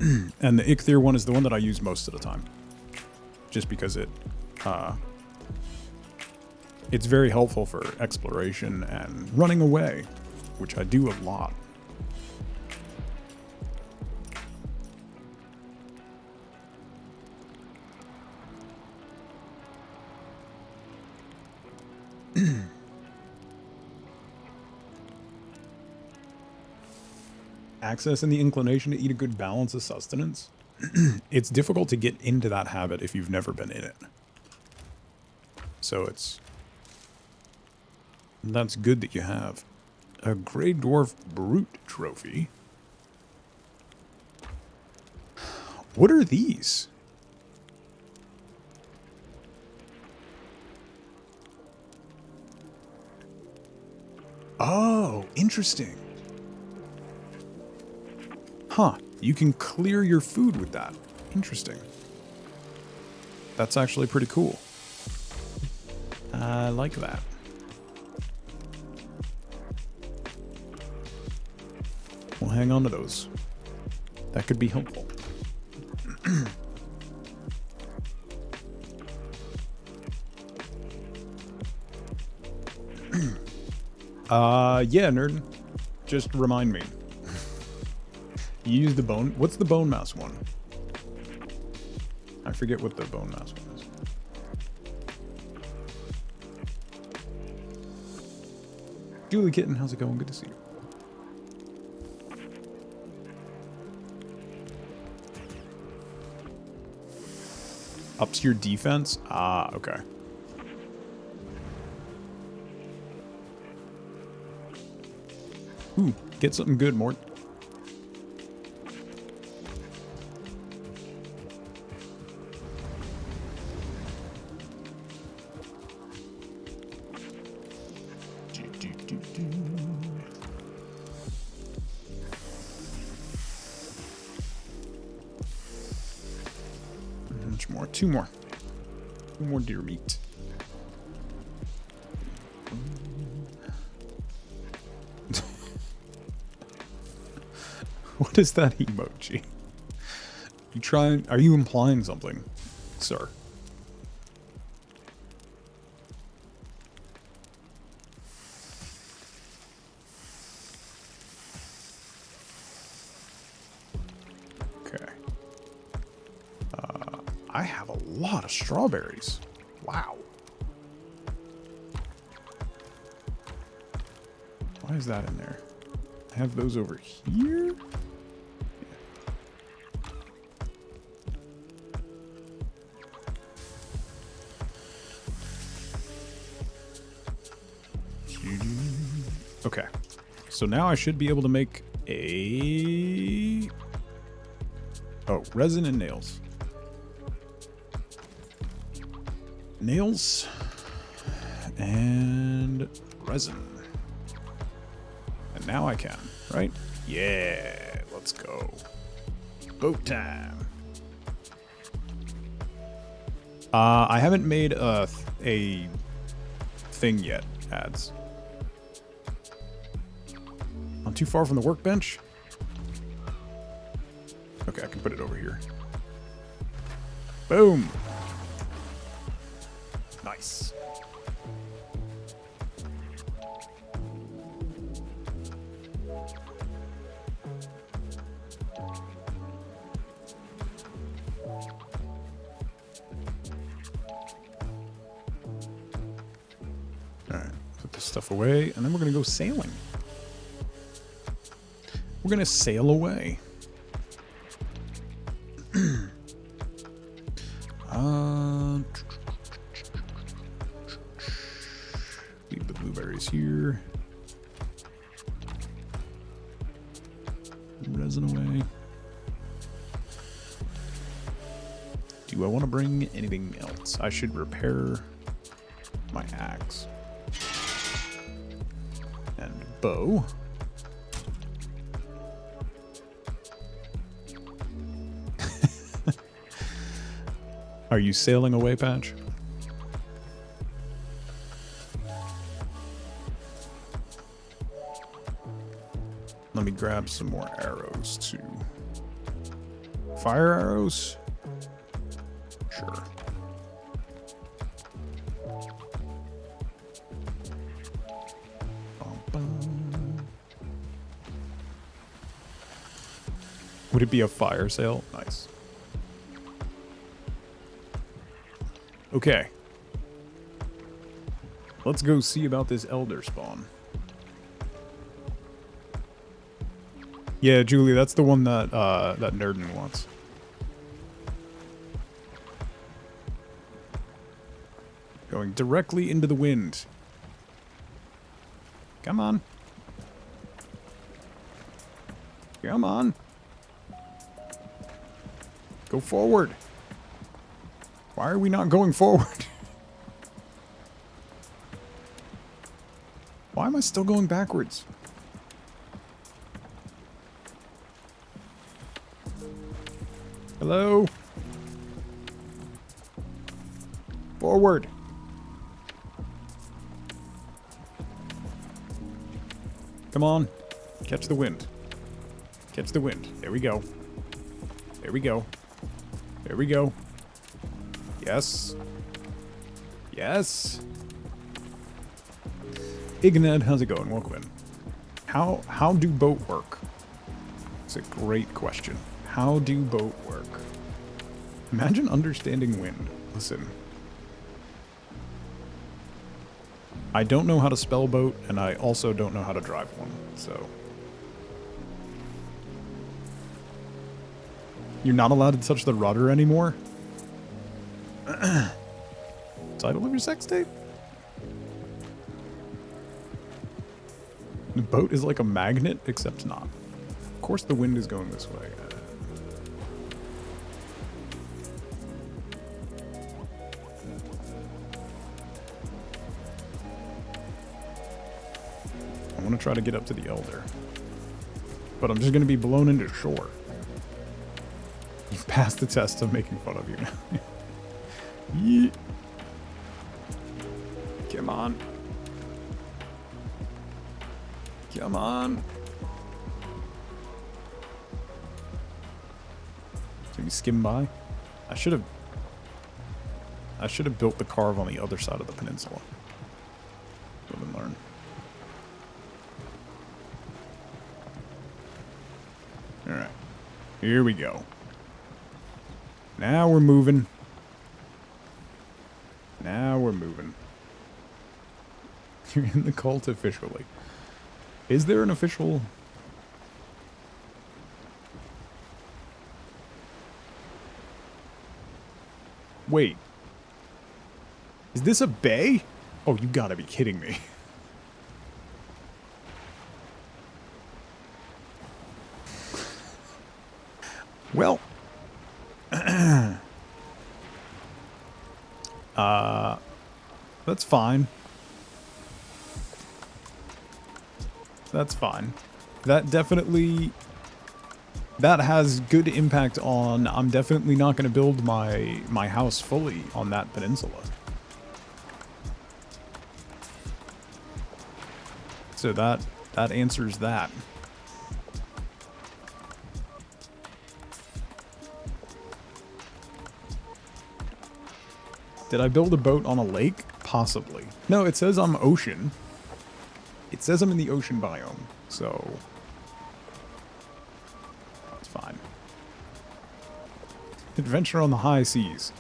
And the Ichthir one is the one that I use most of the time. Just because it's very helpful for exploration and running away, which I do a lot. Access and the inclination to eat a good balance of sustenance. It's difficult to get into that habit if you've never been in it. So that's good that you have. A Grey Dwarf Brute trophy. What are these? Oh, interesting. Huh. You can clear your food with that. Interesting. That's actually pretty cool. I like that. We'll hang on to those. That could be helpful. Yeah, nerd. Just remind me. You use the bone... What's the bone mouse one? I forget what the bone mouse one is. Julie Kitten, how's it going? Good to see you. Ups your defense? Ah, okay. Ooh, get something good, Mort. Much more. Two more deer meat. What is that emoji? Are you implying something, sir? Okay. I have a lot of strawberries. Wow. Why is that in there? I have those over here? Okay, so now I should be able to make a... Oh, resin and nails. And resin. And now I can, right? Yeah, let's go. Boat time. I haven't made a thing yet, ads. I'm too far from the workbench? Okay, I can put it over here. Boom! Nice. Alright, put this stuff away, and then we're gonna go sailing. We're gonna sail away. Leave the blueberries here. Resin away. Do I want to bring anything else? I should repair my axe. And bow. Are you sailing away, Patch? Let me grab some more arrows too. Fire arrows? Sure. Bum, bum. Would it be a fire sale? Nice. Okay. Let's go see about this elder spawn. Yeah, Julie, that's the one that that Nerdin wants. Going directly into the wind. Come on. Come on. Go forward. Why are we not going forward? Why am I still going backwards? Hello? Forward. Come on. Catch the wind. Catch the wind. There we go. There we go. There we go. Yes. Yes. Igned, how's it going? Welcome in. How do boat work? It's a great question. How do boat work? Imagine understanding wind. Listen. I don't know how to spell boat, and I also don't know how to drive one, so. You're not allowed to touch the rudder anymore? Title of your sex tape? The boat is like a magnet, except not. Of course the wind is going this way. I want to try to get up to the Elder. But I'm just going to be blown into shore. You've passed the test of making fun of you now. Yeet. Come on. Come on. Can we skim by? I should have built the carve on the other side of the peninsula. Live and learn. Alright. Here we go. Now we're moving. Now we're moving. You're in the cult officially. Is there an official... Wait. Is this a bay? Oh, you gotta be kidding me. Well. That's fine. That's fine. That definitely... That has good impact on... I'm definitely not going to build my house fully on that peninsula. So that answers that. Did I build a boat on a lake? Possibly. No, it says I'm ocean. It says I'm in the ocean biome, so... That's fine. Adventure on the high seas.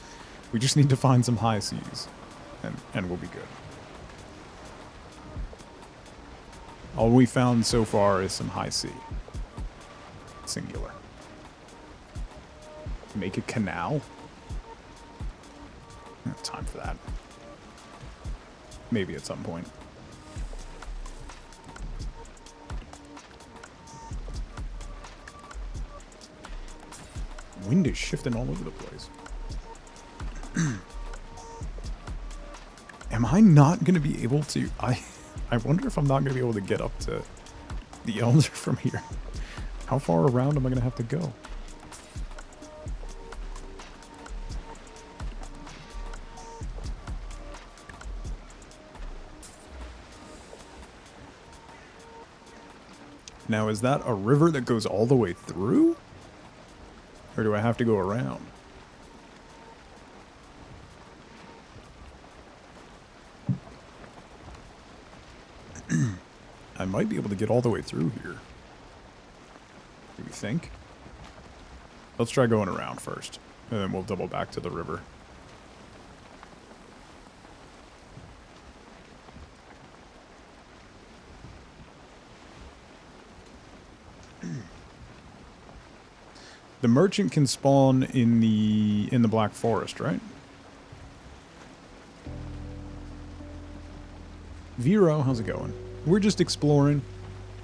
We just need to find some high seas, and we'll be good. All we found so far is some high sea. Singular. Make a canal? I don't have time for that. Maybe at some point. Wind is shifting all over the place. Am I not going to be able to... I wonder if I'm not going to be able to get up to the Elder from here. How far around am I going to have to go? Now, is that a river that goes all the way through? Or do I have to go around? I might be able to get all the way through here. Do you think? Let's try going around first, and then we'll double back to the river. The merchant can spawn in the Black Forest, right? Vero, how's it going? We're just exploring.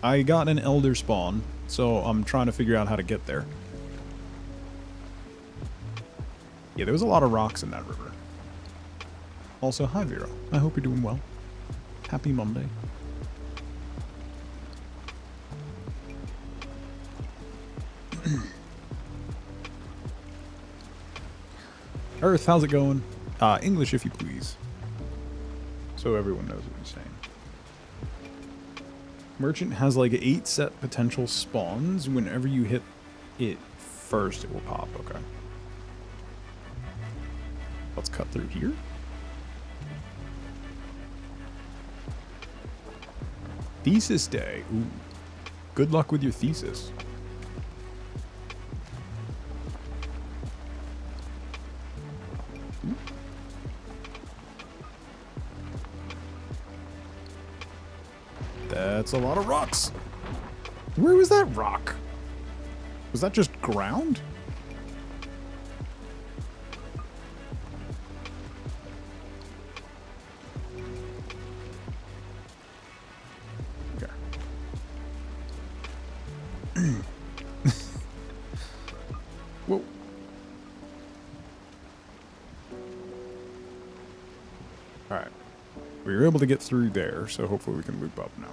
I got an elder spawn, so I'm trying to figure out how to get there. Yeah, there was a lot of rocks in that river. Also, hi Vero. I hope you're doing well. Happy Monday. Earth, how's it going? English if you please. So everyone knows what you're saying. Merchant has like 8 set potential spawns. Whenever you hit it first, it will pop. Okay. Let's cut through here. Thesis day. Ooh. Good luck with your thesis. That's a lot of rocks. Where was that rock? Was that just ground? Okay. Whoa. Alright. We were able to get through there, so hopefully we can loop up now.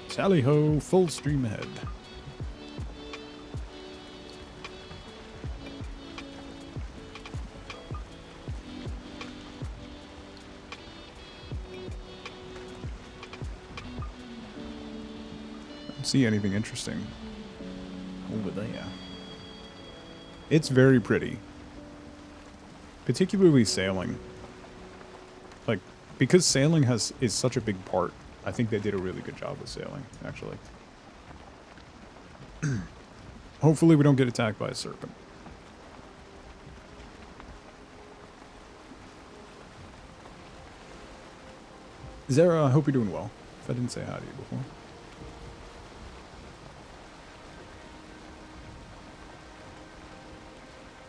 Tally ho, full stream ahead. I don't see anything interesting over there. It's very pretty. Particularly sailing. Like, because sailing is such a big part, I think they did a really good job with sailing, actually. Hopefully we don't get attacked by a serpent. Zara, I hope you're doing well. If I didn't say hi to you before.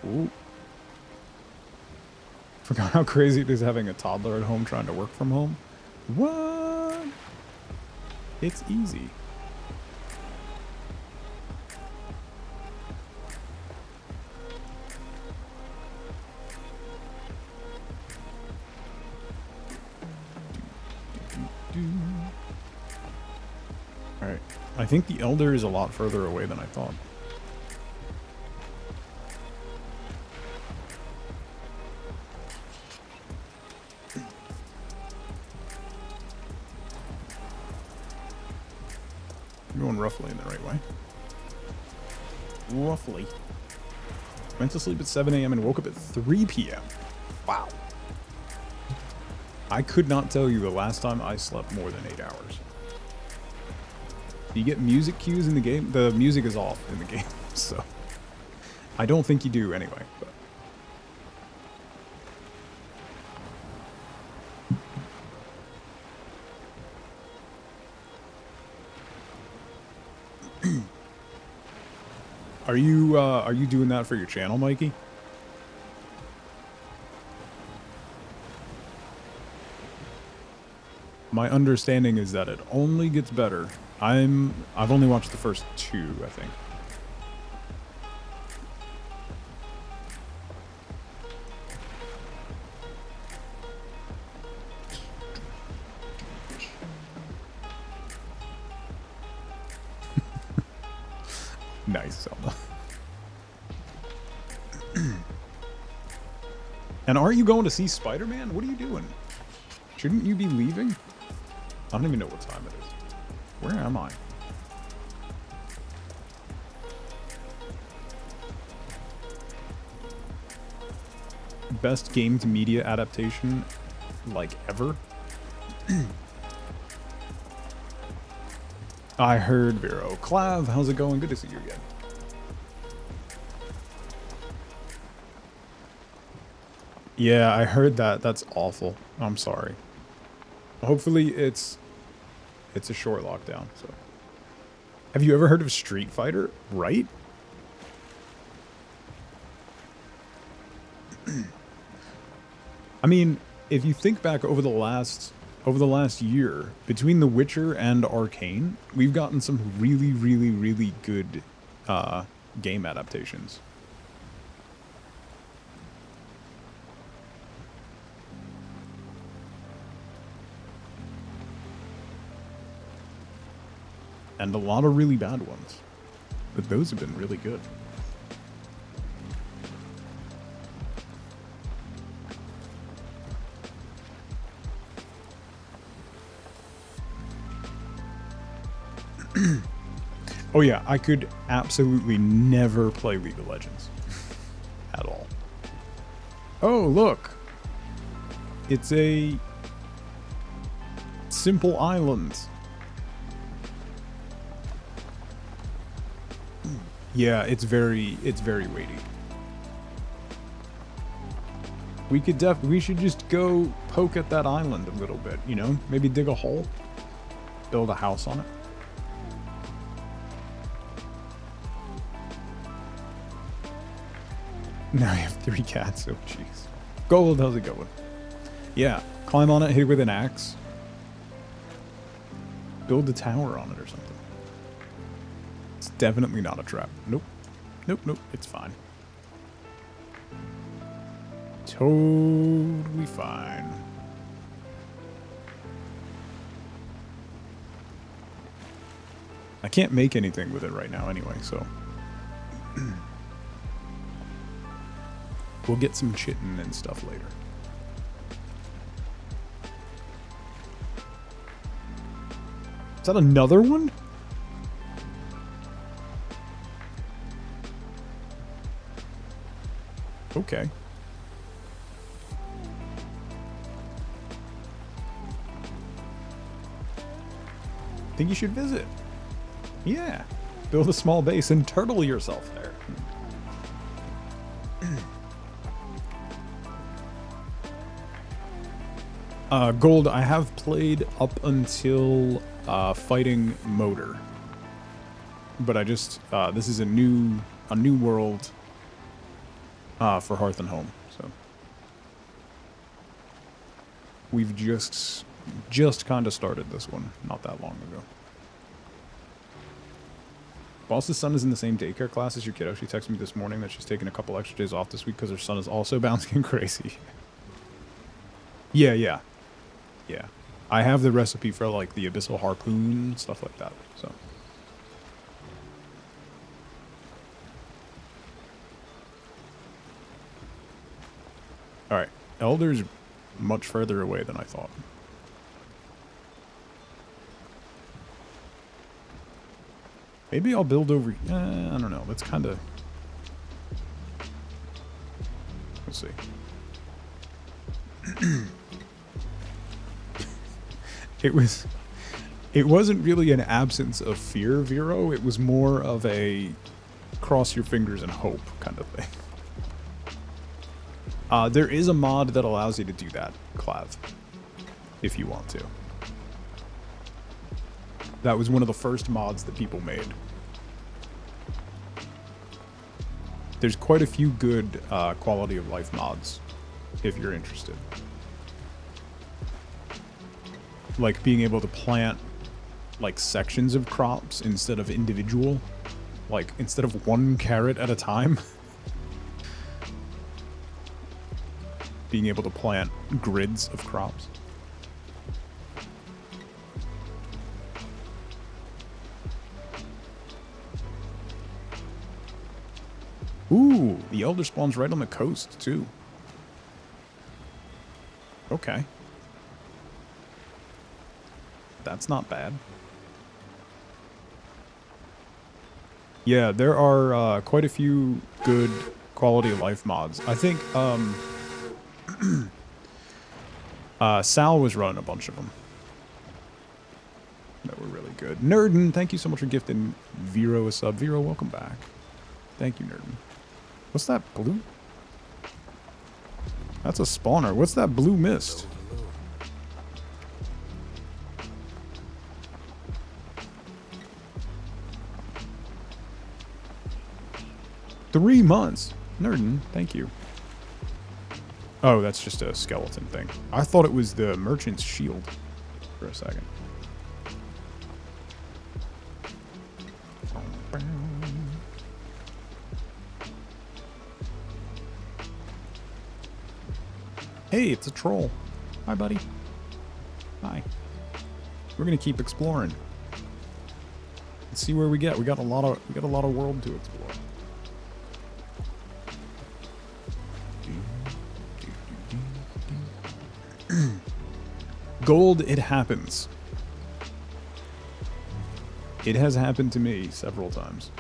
Ooh. Forgot how crazy it is having a toddler at home trying to work from home. What? It's easy. Alright. I think the Elder is a lot further away than I thought. I'm going roughly in the right way. Roughly. Went to sleep at 7 a.m. and woke up at 3 p.m. Wow. I could not tell you the last time I slept more than 8 hours. Do you get music cues in the game? The music is off in the game, so I don't think you do anyway. But are you doing that for your channel, Mikey? My understanding is that it only gets better. I've only watched the first 2, I think. Nice, Zelda. And aren't you going to see Spider-Man? What are you doing? Shouldn't you be leaving? I don't even know what time it is. Where am I? Best game to media adaptation, like, ever? I heard Vero. Clav, how's it going? Good to see you again. Yeah, I heard that. That's awful. I'm sorry. Hopefully it's a short lockdown, so. Have you ever heard of Street Fighter? Right? I mean, if you think back over the last year, between The Witcher and Arcane, we've gotten some really, really, really good game adaptations. And a lot of really bad ones. But those have been really good. Oh yeah, I could absolutely never play League of Legends. At all. Oh, look! It's a simple island. Yeah, it's very weighty. We should just go poke at that island a little bit, you know? Maybe dig a hole, build a house on it. Now I have 3 cats, oh jeez. Gold, how's it going? Yeah, climb on it, hit it with an axe. Build a tower on it or something. It's definitely not a trap. Nope. Nope, nope, it's fine. Totally fine. I can't make anything with it right now anyway, so. We'll get some chitin and stuff later. Is that another one? Okay. Think you should visit. Yeah. Build a small base and turtle yourself there. Gold, I have played up until fighting Motor. But I just this is a new world for Hearth and Home, so we've just kind of started this one not that long ago. Boss's son is in the same daycare class as your kiddo. She texted me this morning that she's taking a couple extra days off this week because her son is also bouncing crazy. Yeah. I have the recipe for like the abyssal harpoon, stuff like that. So. All right, Elder's much further away than I thought. Maybe I'll build over. I don't know. That's kind of. Let's see. It wasn't really an absence of fear, Vero. It was more of a cross your fingers and hope kind of thing. There is a mod that allows you to do that, Clav, if you want to. That was one of the first mods that people made. There's quite a few good quality of life mods, if you're interested. Like being able to plant like sections of crops instead of individual. Like instead of one carrot at a time. Being able to plant grids of crops. Ooh, the Elder spawns right on the coast, too. Okay. That's not bad. Yeah, there are quite a few good quality of life mods. I think Sal was running a bunch of them that were really good. Nerdin, thank you so much for gifting Vero a sub. Vero, welcome back. Thank you, Nerdin. What's that blue? That's a spawner. What's that blue mist? Three months. Nerdin, thank you. Oh, that's just a skeleton thing. I thought it was the merchant's shield for a second. Hey, it's a troll. Hi, buddy. Hi. We're gonna keep exploring. Let's see where we get. We got a lot of world to explore. Gold, it happens. It has happened to me several times.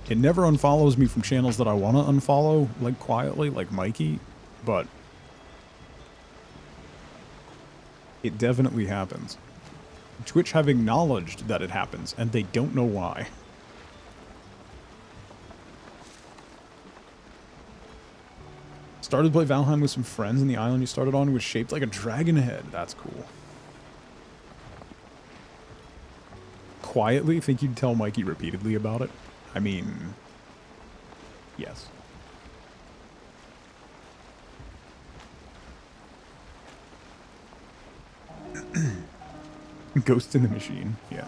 It never unfollows me from channels that I want to unfollow, like quietly, like Mikey, but it definitely happens. Twitch have acknowledged that it happens, and they don't know why. Started to play Valheim with some friends, and the island you started on was shaped like a dragon head. That's cool. Quietly, think you'd tell Mikey repeatedly about it? I mean, yes. Ghost in the Machine, yeah.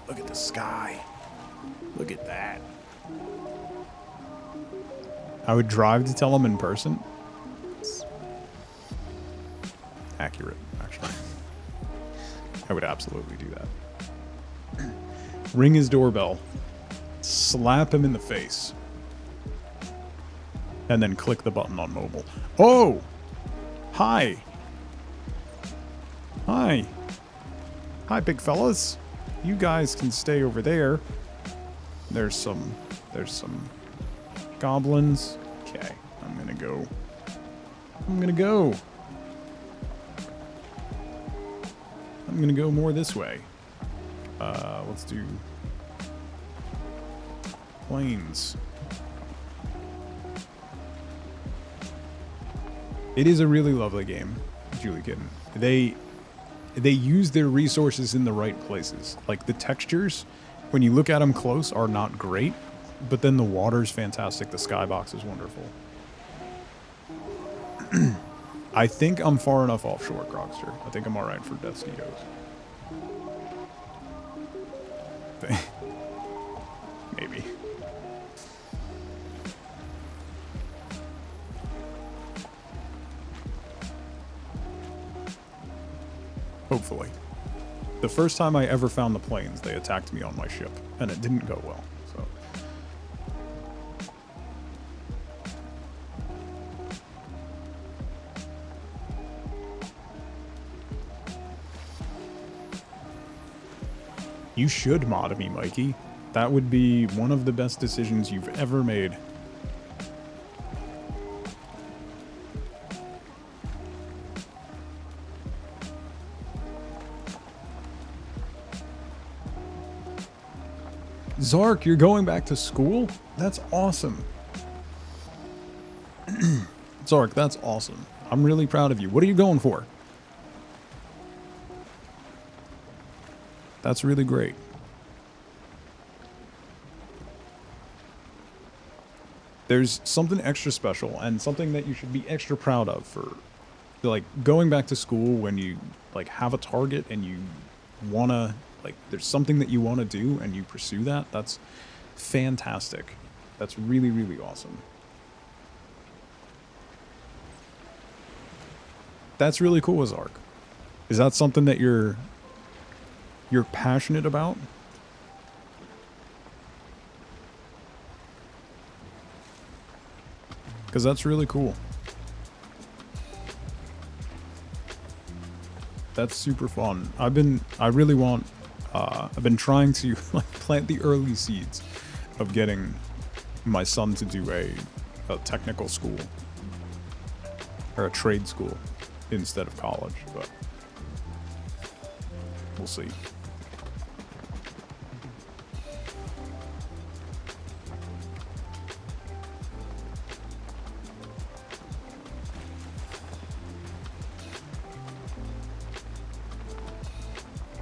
Look at the sky. Look at that. I would drive to tell him in person. It's accurate, actually. I would absolutely do that. Ring his doorbell. Slap him in the face. And then click the button on mobile. Oh! Hi! Hi! Hi, big fellas. You guys can stay over there. There's some goblins. Okay, I'm gonna go. I'm gonna go more this way. Let's do plains. It is a really lovely game, Julie Kitten. They use their resources in the right places. Like the textures, when you look at them close, are not great, but then the water's fantastic. The skybox is wonderful. I think I'm far enough offshore, Crocster. I think I'm alright for Destitos. Maybe. Hopefully. The first time I ever found the planes, they attacked me on my ship, and it didn't go well, so... You should mod me, Mikey. That would be one of the best decisions you've ever made. Zark, you're going back to school? That's awesome. Zark, that's awesome. I'm really proud of you. What are you going for? That's really great. There's something extra special and something that you should be extra proud of for, like, going back to school when you, like, have a target and you wanna, like, there's something that you want to do and you pursue that. That's fantastic. That's really, really awesome. That's really cool, Zark. Is that something that you're passionate about? Because that's really cool. That's super fun. I've been trying to like plant the early seeds of getting my son to do a technical school or a trade school instead of college, but we'll see.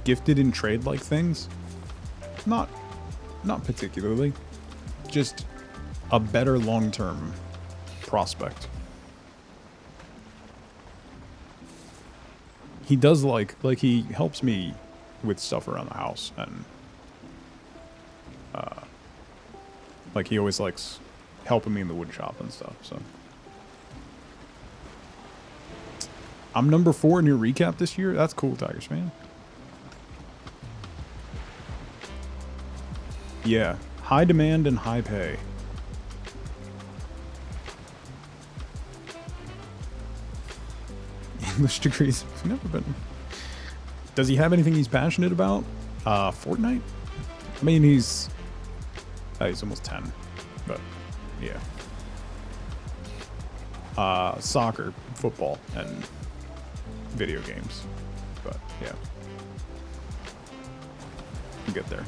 Gifted in trade-like things? Not particularly. Just a better long-term prospect. He does like he helps me with stuff around the house, and like he always likes helping me in the wood shop and stuff, so. I'm number 4 in your recap this year? That's cool, Tigers fan. Yeah, high demand and high pay. English degrees, I've never been. Does he have anything he's passionate about? Fortnite? I mean, he's almost 10, but yeah. Soccer, football, and video games, but yeah. We'll get there.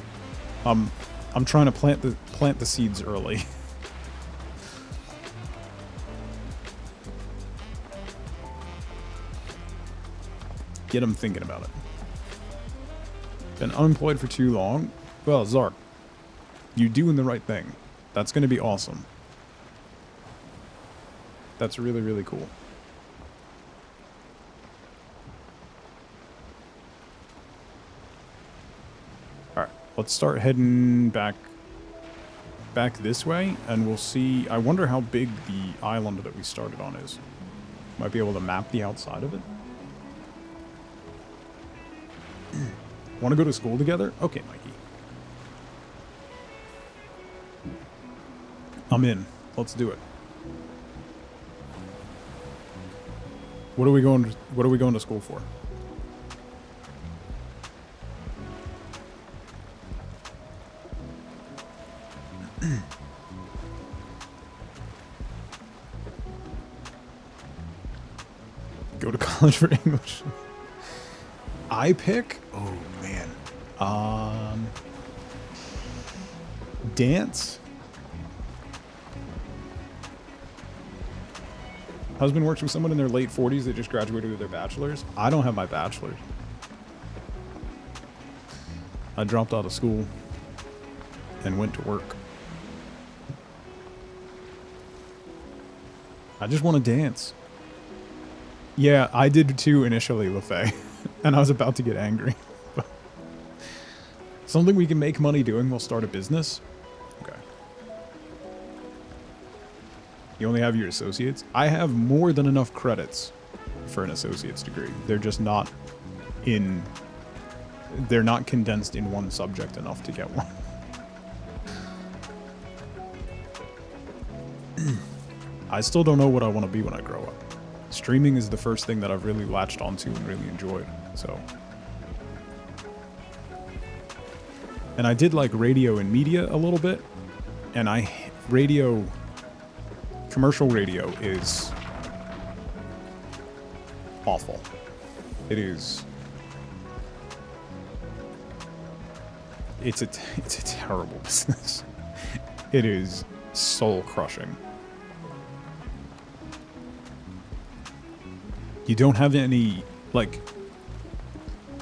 I'm trying to plant the seeds early. Get them thinking about it. Been unemployed for too long? Well, Zark, you're doing the right thing. That's going to be awesome. That's really, really cool. Alright, let's start heading back this way, and we'll see. I wonder how big the island that we started on is. Might be able to map the outside of it. Want to go to school together? Okay, Mikey. I'm in. Let's do it. What are we going to school for? Go to college for English. I pick? Oh man. Dance. Husband works with someone in their late 40s that just graduated with their bachelor's. I don't have my bachelor's. I dropped out of school and went to work. I just want to dance. Yeah, I did too initially, LaFay. And I was about to get angry. Something we can make money doing, we'll start a business. Okay. You only have your associates? I have more than enough credits for an associate's degree. They're just not in... They're not condensed in one subject enough to get one. I still don't know what I want to be when I grow up. Streaming is the first thing that I've really latched onto and really enjoyed, so... And I did like radio and media a little bit, and commercial radio is awful. It is... It's a terrible business. It is soul-crushing. You don't have any, like,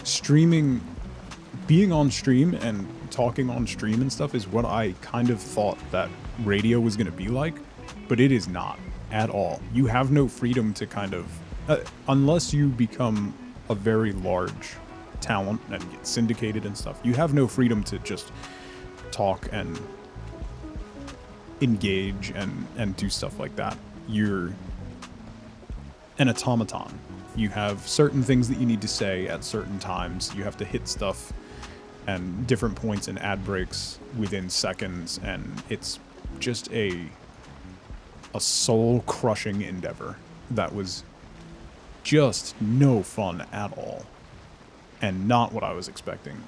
streaming, being on stream and talking on stream and stuff is what I kind of thought that radio was going to be like, but it is not at all. You have no freedom to kind of, unless you become a very large talent and get syndicated and stuff, you have no freedom to just talk and engage and do stuff like that. You're an automaton. You have certain things that you need to say at certain times. You have to hit stuff and different points and ad breaks within seconds, and it's just a soul-crushing endeavor that was just no fun at all, and not what I was expecting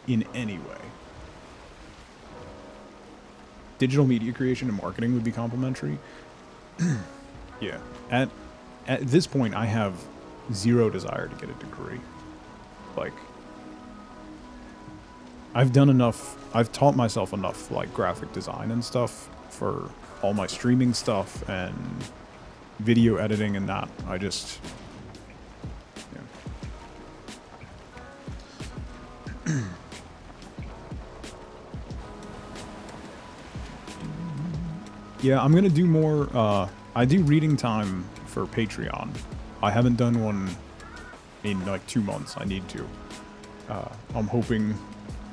in any way. Digital media creation and marketing would be complementary. Yeah. At this point, I have zero desire to get a degree. Like, I've done enough, I've taught myself enough, like, graphic design and stuff for all my streaming stuff and video editing and that. I just... Yeah. Yeah, I'm gonna do more, I do reading time for Patreon. I haven't done one in like 2 months. I need to. I'm hoping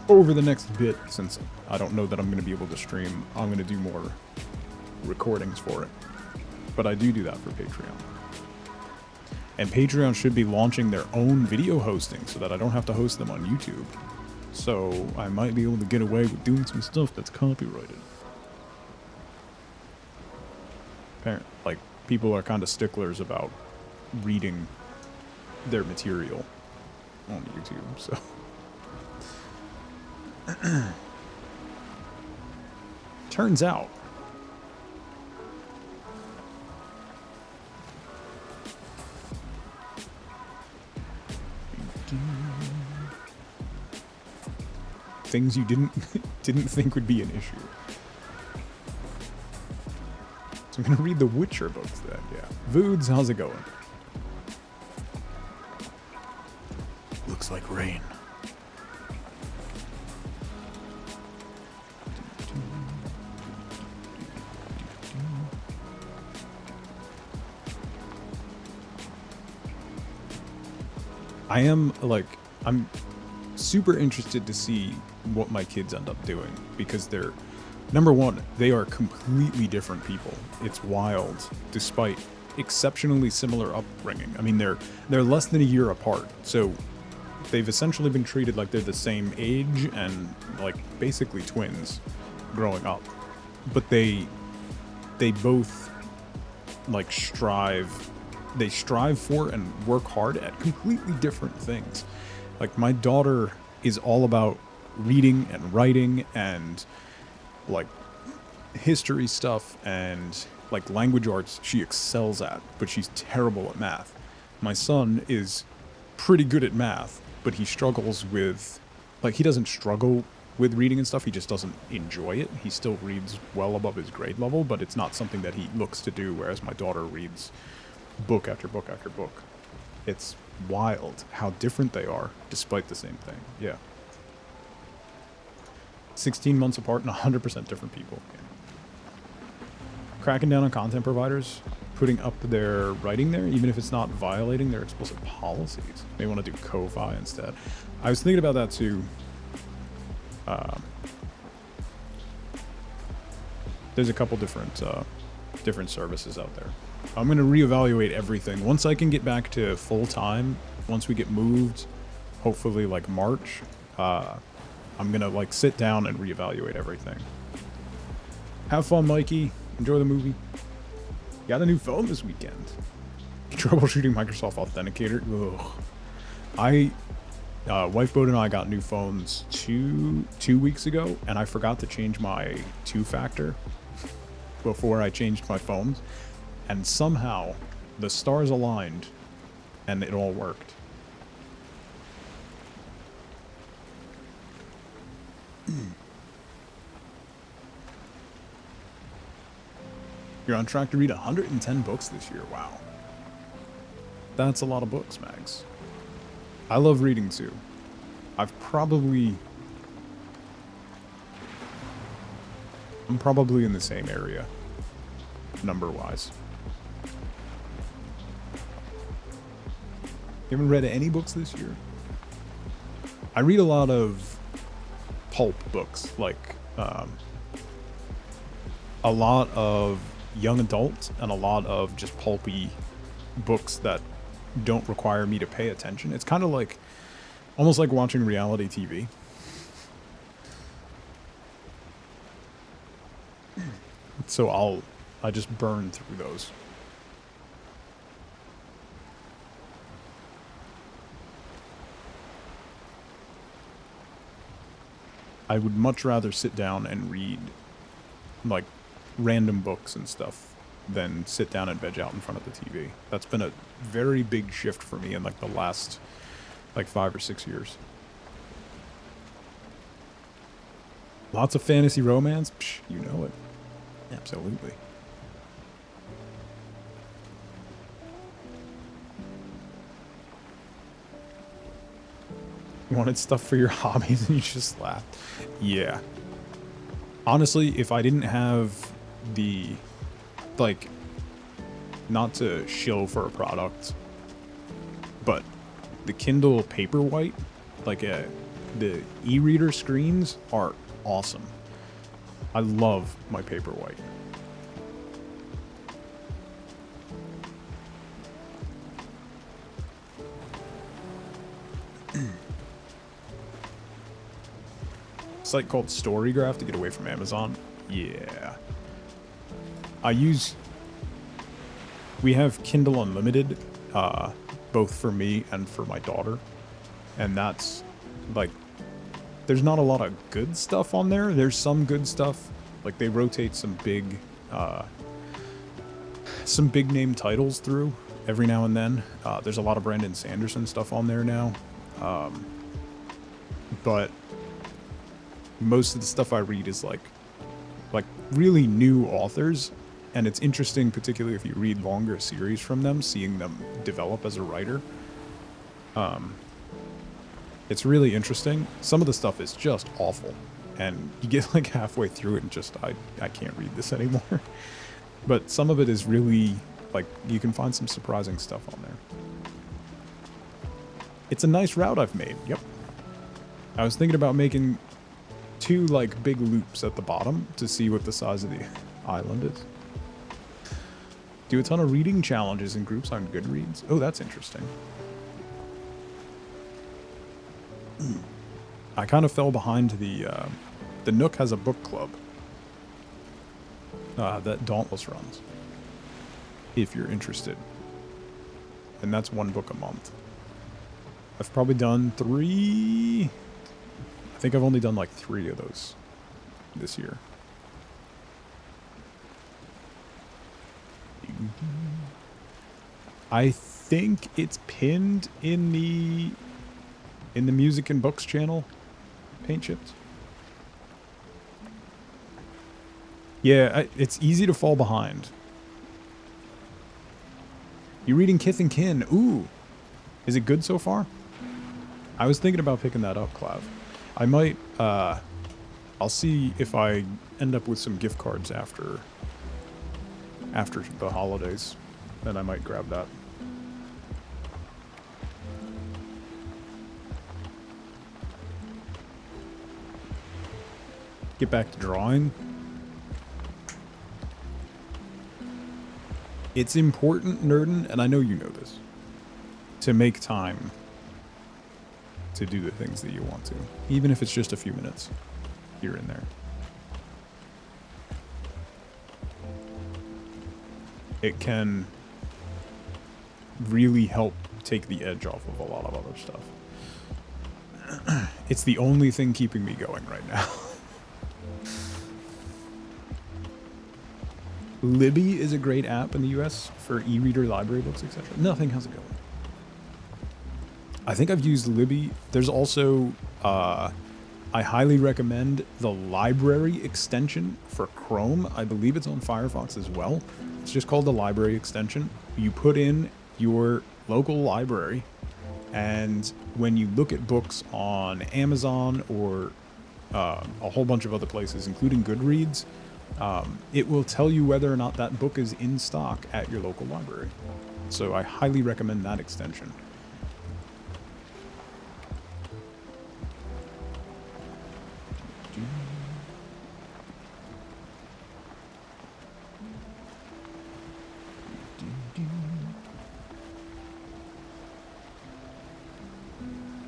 over the next bit, since I don't know that I'm gonna be able to stream, I'm gonna do more recordings for it. But I do that for Patreon. And Patreon should be launching their own video hosting so that I don't have to host them on YouTube. So I might be able to get away with doing some stuff that's copyrighted. Apparently, like, people are kind of sticklers about reading their material on YouTube, so... Turns out... things you didn't think would be an issue. So I'm gonna read the Witcher books then, yeah. Voods, how's it going? Looks like rain. I'm super interested to see what my kids end up doing, because they're, number one, they are completely different people. It's wild, despite exceptionally similar upbringing. I mean, they're less than a year apart, so they've essentially been treated like they're the same age and like basically twins growing up. But they both like strive for and work hard at completely different things. Like, my daughter is all about reading and writing and like history stuff and like language arts she excels at, but she's terrible at math. My son is pretty good at math, but he struggles with, like, he doesn't struggle with reading and stuff, he just doesn't enjoy it. He still reads well above his grade level, but it's not something that he looks to do, whereas my daughter reads book after book after book. It's wild how different they are, despite the same thing. Yeah. 16 months apart and 100% different people. Yeah. Cracking down on content providers, putting up their writing there, even if it's not violating their explicit policies. They want to do Ko-Fi instead. I was thinking about that too. There's a couple different services out there. I'm going to reevaluate everything. Once I can get back to full time, once we get moved, hopefully like March, I'm going to like sit down and reevaluate everything. Have fun, Mikey. Enjoy the movie. Got a new phone this weekend. Troubleshooting Microsoft Authenticator. Ugh. Wife Boat and I got new phones two weeks ago, and I forgot to change my two-factor before I changed my phones, and somehow the stars aligned and it all worked. You're on track to read 110 books this year. Wow. That's a lot of books, Mags. I love reading too. I'm probably in the same area, number-wise. You haven't read any books this year? I read a lot of pulp books, like a lot of young adult and a lot of just pulpy books that don't require me to pay attention. It's kind of like, almost like watching reality TV. So I just burn through those. I would much rather sit down and read like random books and stuff than sit down and veg out in front of the TV. That's been a very big shift for me in like the last like 5 or 6 years. Lots of fantasy romance? Psh, you know it. Absolutely. You wanted stuff for your hobbies and you just laughed. Yeah. Honestly, if I didn't have the, like, not to shill for a product, but the Kindle Paperwhite, like the e-reader screens are awesome. I love my Paperwhite. Site called Storygraph to get away from Amazon. Yeah. We have Kindle Unlimited, both for me and for my daughter. And that's, like, there's not a lot of good stuff on there. There's some good stuff. Like, they rotate some big name titles through every now and then. There's a lot of Brandon Sanderson stuff on there now. But most of the stuff I read is like really new authors, and it's interesting, particularly if you read longer series from them, seeing them develop as a writer. It's really interesting. Some of the stuff is just awful, and you get like halfway through it and just I can't read this anymore. But some of it is really, like, you can find some surprising stuff on there. It's a nice route I've made. Yep. I was thinking about making 2 like big loops at the bottom to see what the size of the island is. Do a ton of reading challenges in groups on Goodreads. Oh, that's interesting. I kind of fell behind the Nook has a book club that Dauntless runs, if you're interested. And that's 1 book a month. I've probably done 3... I think I've only done like 3 of those this year. I think it's pinned in the Music and Books channel. Paint chips. Yeah, it's easy to fall behind. You reading Kith and Kin? Ooh, is it good so far? I was thinking about picking that up, Clav. I might, I'll see if I end up with some gift cards after the holidays. then I might grab that. Get back to drawing. It's important, Nerdin, and I know you know this, to make time to do the things that you want to, even if it's just a few minutes here and there. It can really help take the edge off of a lot of other stuff. It's the only thing keeping me going right now. Libby is a great app in the US for e-reader library books, etc. Nothing, how's it going? I think I've used Libby. There's also, I highly recommend the library extension for Chrome. I believe it's on Firefox as well. It's just called the library extension. You put in your local library, and when you look at books on Amazon or a whole bunch of other places, including Goodreads, it will tell you whether or not that book is in stock at your local library. So I highly recommend that extension.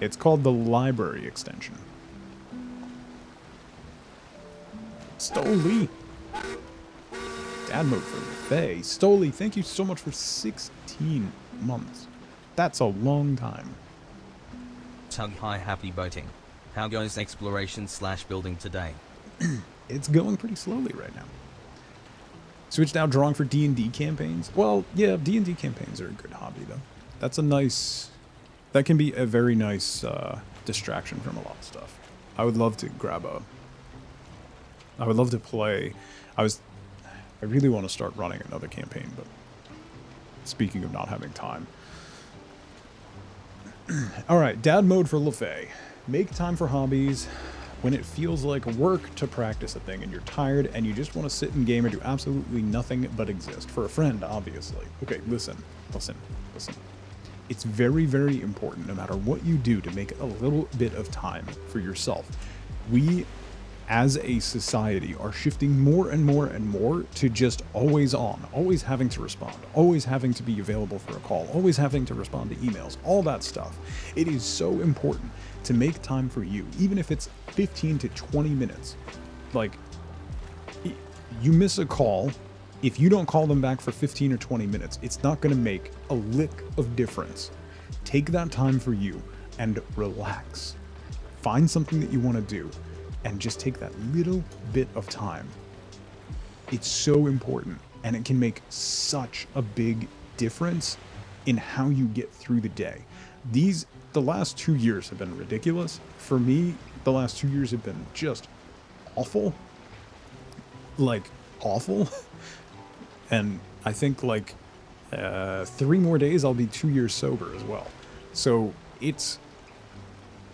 It's called the library extension. Stoli. Dad mode for Faye. Stoli, thank you so much for 16 months. That's a long time. Tug hi, happy boating. How goes exploration / building today? It's going pretty slowly right now. Switched out drawing for D&D campaigns. Well, yeah, D&D campaigns are a good hobby though. That's a nice... That can be a very nice distraction from a lot of stuff. I would love to grab a... I would love to play... I really want to start running another campaign, but speaking of not having time. Alright, dad mode for LaFay. Make time for hobbies when it feels like work to practice a thing and you're tired and you just want to sit and game or do absolutely nothing but exist. For a friend, obviously. Okay, listen. It's very, very important, no matter what you do, to make a little bit of time for yourself. We, as a society, are shifting more and more and more to just always on, always having to respond, always having to be available for a call, always having to respond to emails, all that stuff. It is so important to make time for you, even if it's 15 to 20 minutes. Like, you miss a call, if you don't call them back for 15 or 20 minutes, it's not going to make a lick of difference. Take that time for you and relax. Find something that you want to do and just take that little bit of time. It's so important, and it can make such a big difference in how you get through the day. The last 2 years have been ridiculous. For me, the last 2 years have been just awful. Like, awful. And I think, like, 3 more days, I'll be 2 years sober as well. So it's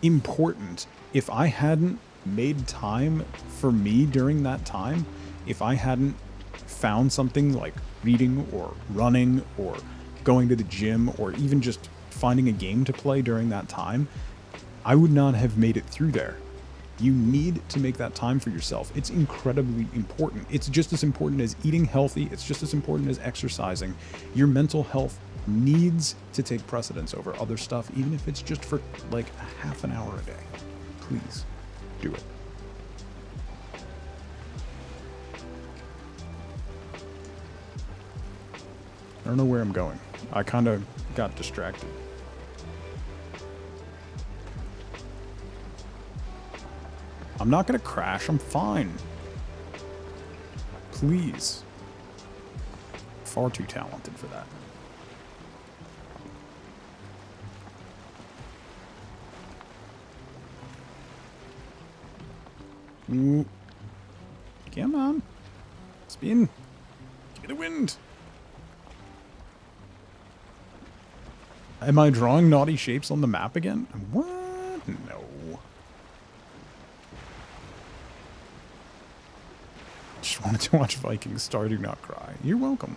important. If I hadn't made time for me during that time, if I hadn't found something like reading or running or going to the gym or even just finding a game to play during that time, I would not have made it through there. You need to make that time for yourself. It's incredibly important. It's just as important as eating healthy. It's just as important as exercising. Your mental health needs to take precedence over other stuff, even if it's just for like a half an hour a day. Please do it. I don't know where I'm going. I kind of got distracted. I'm not gonna crash, I'm fine. Please. Far too talented for that. Ooh. Come on. Spin. Give me the wind. Am I drawing naughty shapes on the map again? What? No. Just wanted to watch Vikings Star Do Not Cry. You're welcome.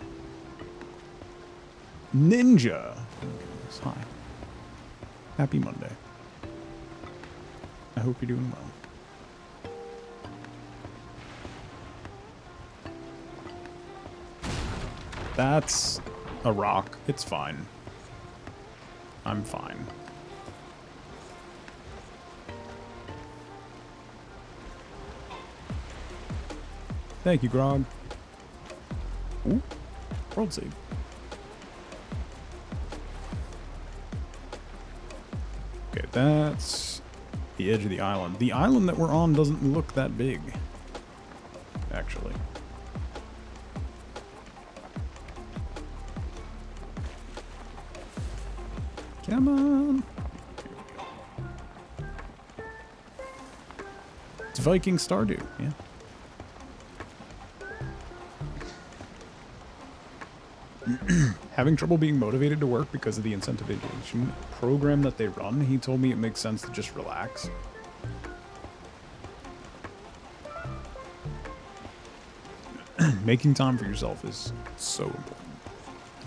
Ninja. Hi. Happy Monday. I hope you're doing well. That's a rock. It's fine. I'm fine. Thank you, Grog. Ooh, world save. Okay, that's the edge of the island. The island that we're on doesn't look that big, actually. Come on. It's Viking Stardew, yeah. Having trouble being motivated to work because of the incentivization program that they run. He told me it makes sense to just relax. Making time for yourself is so important.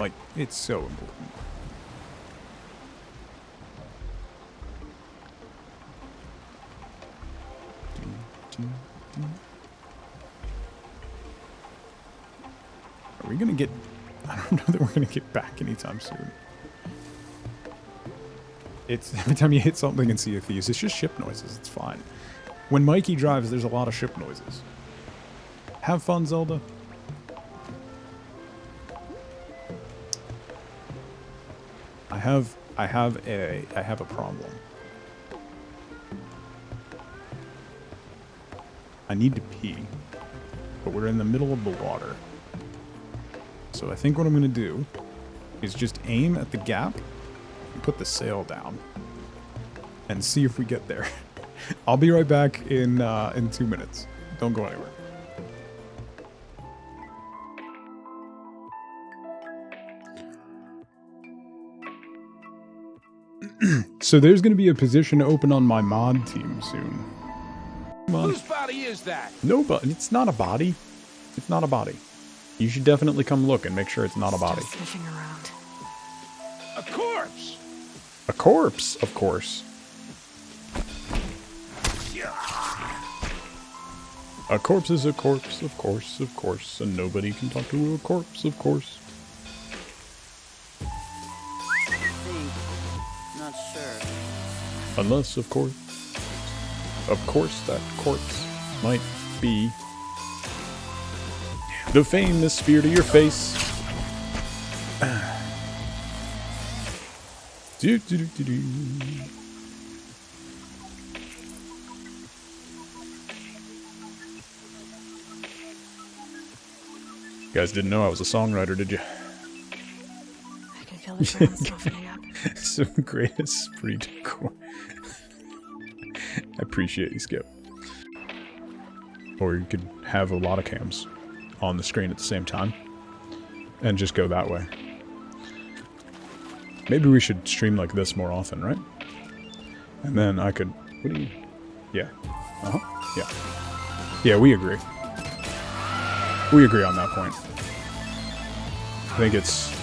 Like, it's so important. Are we gonna get... I don't know that we're gonna get back anytime soon. It's every time you hit something in Sea of Thieves, it's just ship noises. It's fine. When Mikey drives, there's a lot of ship noises. Have fun, Zelda. I have a problem. I need to pee, but we're in the middle of the water. So I think what I'm gonna do is just aim at the gap and put the sail down and see if we get there. I'll be right back in 2 minutes. Don't go anywhere. So there's gonna be a position open on my mod team soon. Come on. Whose body is that? Nobody. It's not a body. It's not a body. You should definitely come look and make sure it's not a body. Sniffing around. A corpse! A corpse, of course. A corpse is a corpse, of course, and nobody can talk to a corpse, of course. Not sure. Unless, of course, that corpse might be the famous spear to your face. Do, do, do, do, do. You guys didn't know I was a songwriter, did you? I can feel the ground softening up. Some great esprit de corps. I appreciate you, Skip. Or you could have a lot of cams on the screen at the same time and just go that way. Maybe we should stream like this more often, right? And then I could... What do you... Yeah. Uh-huh. Yeah. Yeah, we agree. We agree on that point. I think it's...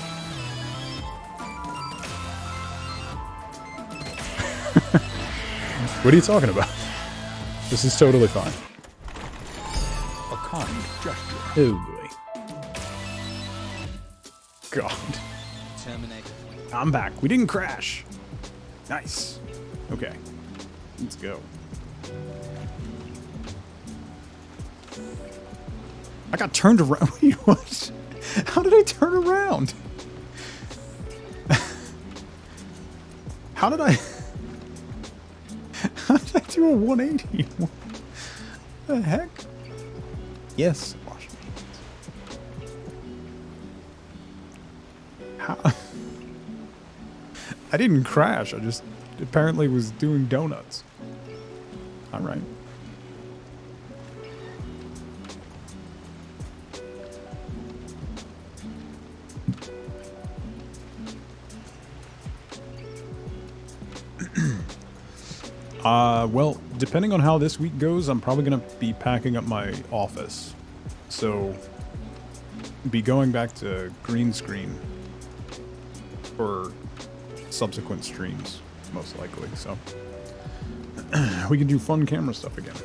What are you talking about? This is totally fine. A kind gesture. Oh boy. God. Terminate. I'm back. We didn't crash. Nice. Okay. Let's go. I got turned around. Wait, what? How did I turn around? How did I... How did I do a 180? What the heck? Yes. Wash my hands. How? I didn't crash. I just apparently was doing donuts. All right. Well, depending on how this week goes, I'm probably going to be packing up my office. So, be going back to green screen for subsequent streams, most likely. So we can do fun camera stuff again.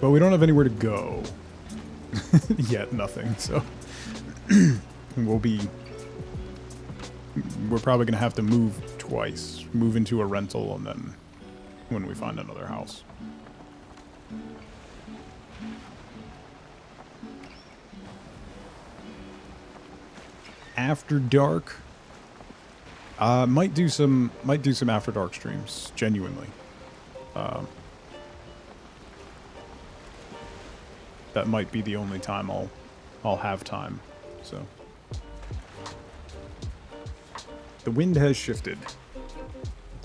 But we don't have anywhere to go. Yet, nothing, so we're probably gonna have to move twice. Move into a rental and then when we find another house. After dark. Might do some after dark streams, genuinely. That might be the only time I'll have time. So the wind has shifted,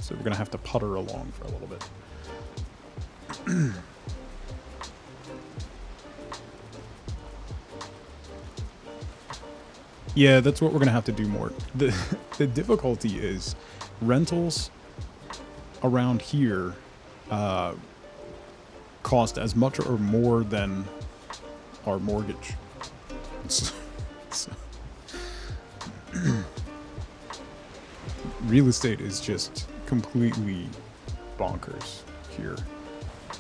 so we're gonna have to putter along for a little bit. Yeah, that's what we're gonna have to do more. The difficulty is rentals around here cost as much or more than our mortgage. So, real estate is just completely bonkers here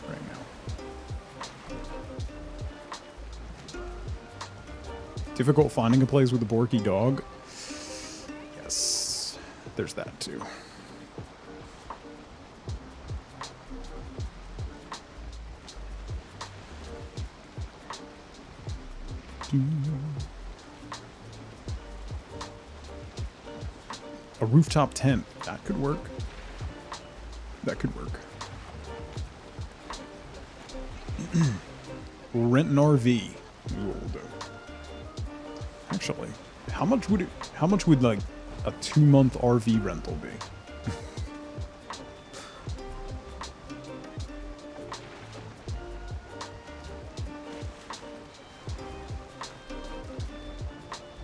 right now. Difficult finding a place with a Borky dog? Yes, there's that too. A rooftop tent. That could work. That could work. We'll rent an RV. We'll do. Actually, how much would like a 2-month RV rental be?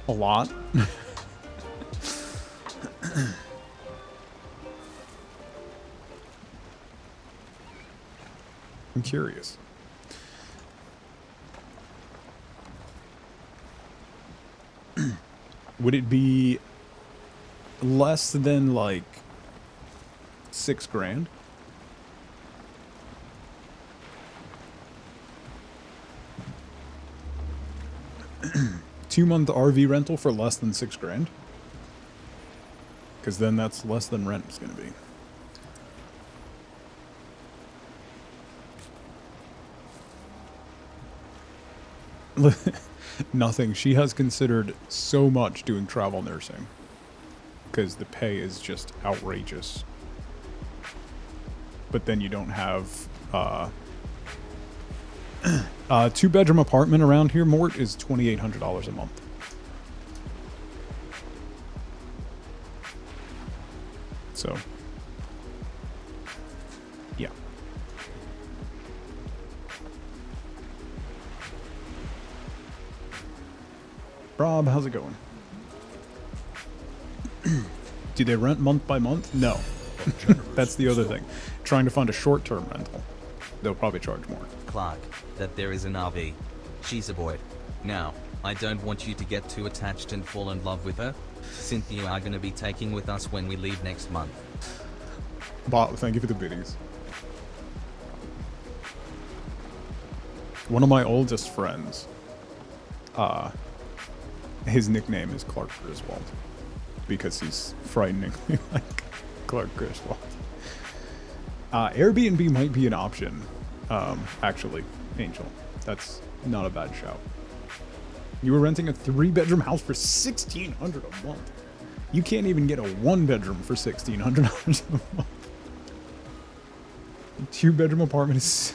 A lot. I'm curious. Would it be less than like $6,000? Two-month RV rental for less than $6,000? Because then that's less than rent is going to be. Nothing. She has considered so much doing travel nursing because the pay is just outrageous. But then you don't have a 2-bedroom apartment around here, Mort, is $2,800 a month. So, yeah. Rob, how's it going? Do they rent month by month? No. That's the other thing. Trying to find a short-term rental. They'll probably charge more. Clark, that there is an RV. She's a boy. Now, I don't want you to get too attached and fall in love with her. Cynthia are going to be taking with us when we leave next month. Bob, thank you for the biddies. One of my oldest friends, his nickname is Clark Griswold because he's frighteningly like Clark Griswold. Airbnb might be an option, actually, Angel. That's not a bad shout. You were renting a 3-bedroom house for $1,600 a month. You can't even get a 1-bedroom for $1,600 a month. A 2-bedroom apartment is...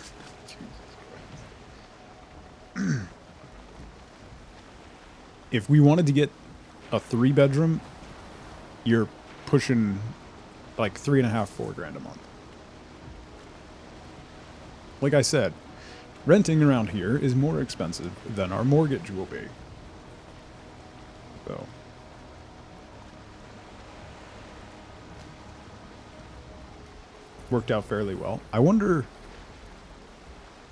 If we wanted to get a 3-bedroom, you're pushing like $3,500, $4,000 a month. Like I said, Renting around here is more expensive than our mortgage will be. So. Worked out fairly well. I wonder...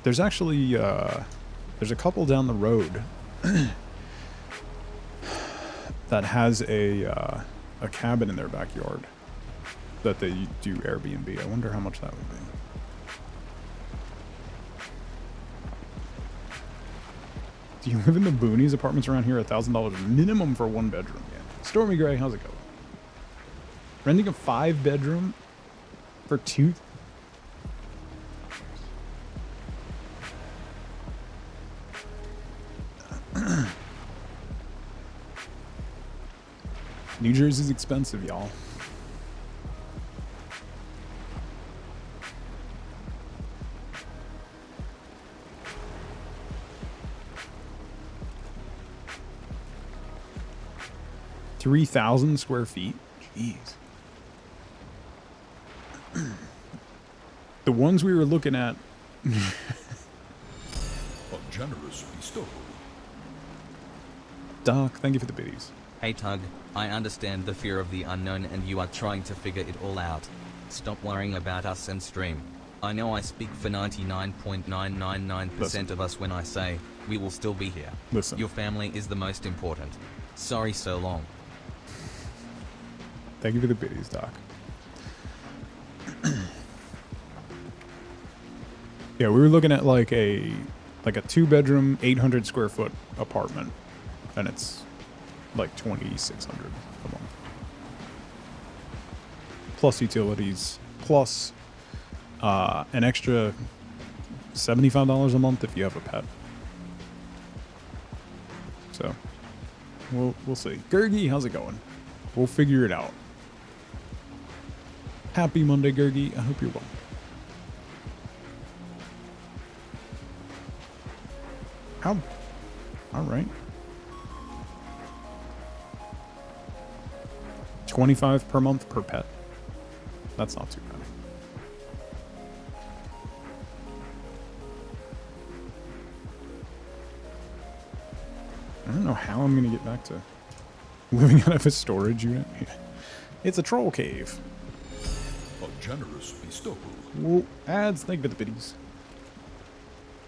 There's actually, there's a couple down the road that has a cabin in their backyard that they do Airbnb. I wonder how much that would be. Do you live in the boonies? Apartments around here are $1,000 minimum for 1 bedroom. Yeah. Stormy Gray, how's it going? Renting a 5-bedroom for 2. New Jersey's expensive, y'all. $3,000 square feet. Jeez. The ones we were looking at. A generous bestowal. Doc, thank you for the biddies. Hey Tug, I understand the fear of the unknown and you are trying to figure it all out. Stop worrying about us and stream. I know I speak for 99.999% of us when I say, we will still be here. Listen. Your family is the most important. Sorry so long. Thank you for the biddies, Doc. Yeah, we were looking at like a 2-bedroom, 800 square foot apartment, and it's like $2,600 a month, plus utilities, plus an extra $75 a month if you have a pet. So we'll see. Gergie, how's it going? We'll figure it out. Happy Monday, Gergie. I hope you're well. How? All right. 25 per month per pet. That's not too bad. I don't know how I'm gonna get back to living out of a storage unit. It's a troll cave. A generous bestowal. Whoa, ads, thank you for the biddies.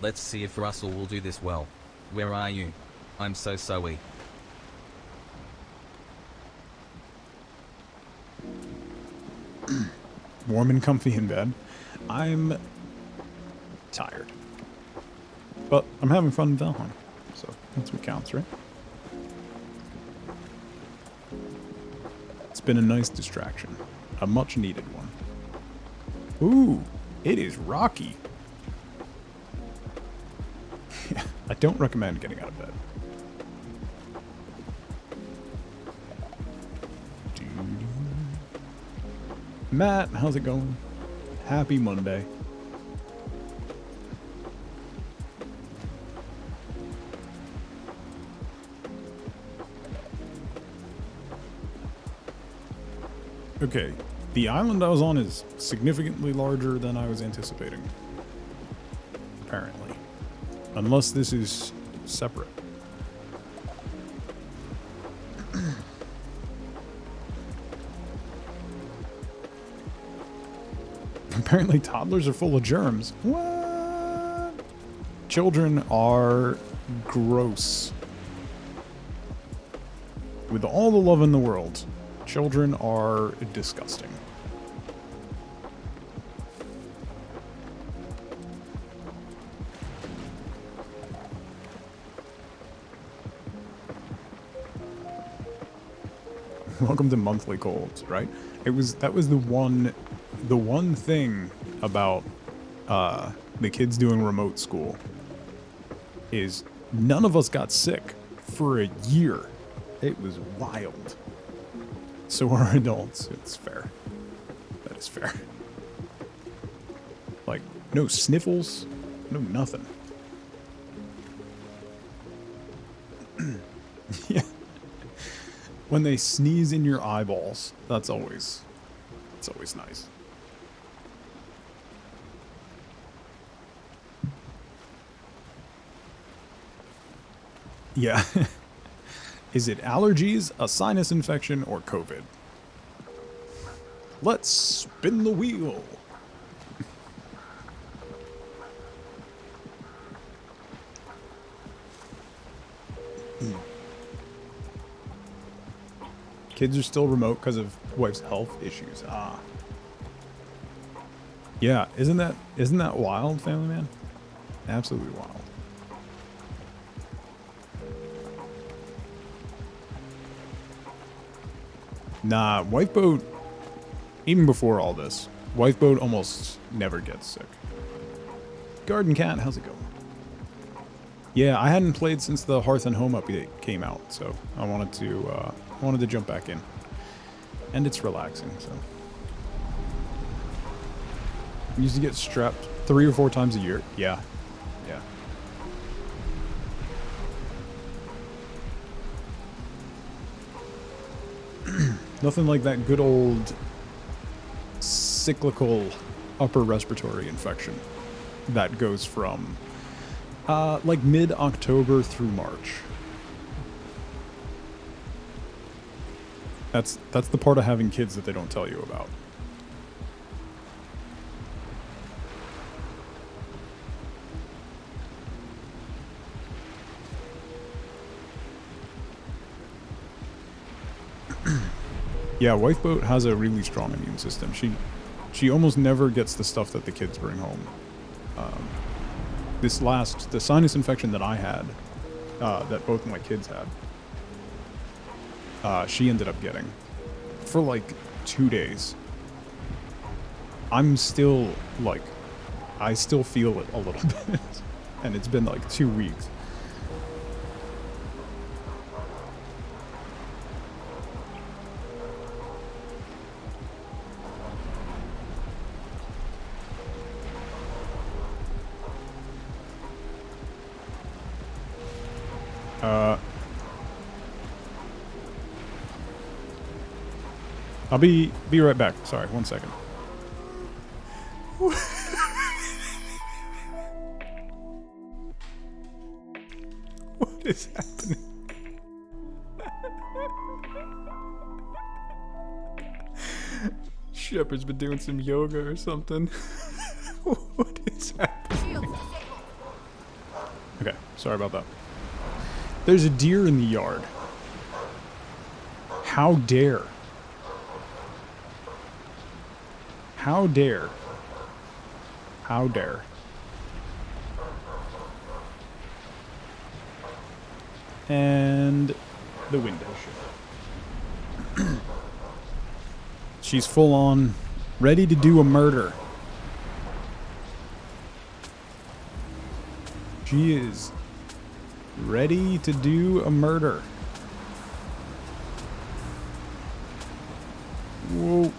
Let's see if Russell will do this well. Where are you? I'm so sorry. Warm and comfy in bed. I'm tired. But I'm having fun in Valheim. So that's what counts, right? It's been a nice distraction. A much needed one. Ooh, it is rocky. I don't recommend getting out of bed. Matt, how's it going? Happy Monday. Okay, the island I was on is significantly larger than I was anticipating. Apparently. Unless this is separate. Apparently toddlers are full of germs. What? Children are gross. With all the love in the world, children are disgusting. Welcome to monthly colds, right? That was the one thing about the kids doing remote school is none of us got sick for a year. It was wild. So are adults. It's fair. That is fair. Like, no sniffles, no nothing. Yeah. When they sneeze in your eyeballs, it's always nice. Yeah. Is it allergies, a sinus infection, or COVID? Let's spin the wheel. Kids are still remote because of wife's health issues. Ah. Yeah, isn't that wild, family man? Absolutely wild. Nah, wife boat, even before all this, wife boat almost never gets sick. Garden Cat, how's it going? Yeah, I hadn't played since the Hearth and Home update came out, so I wanted to jump back in. And it's relaxing, so. I used to get strapped 3 or 4 times a year. Yeah. Yeah. Nothing like that good old cyclical upper respiratory infection that goes from like mid-October through March. That's the part of having kids that they don't tell you about. Yeah, wife boat has a really strong immune system. She almost never gets the stuff that the kids bring home. The sinus infection that I had, that both of my kids had, she ended up getting for like 2 days. I'm still like, I still feel it a little bit, and it's been like 2 weeks. I'll be right back. Sorry, 1 second. What is happening? Shepard's been doing some yoga or something. What is happening? Okay, sorry about that. There's a deer in the yard. How dare? How dare? How dare? And the window shut. She's full on ready to do a murder. She is ready to do a murder. Whoa.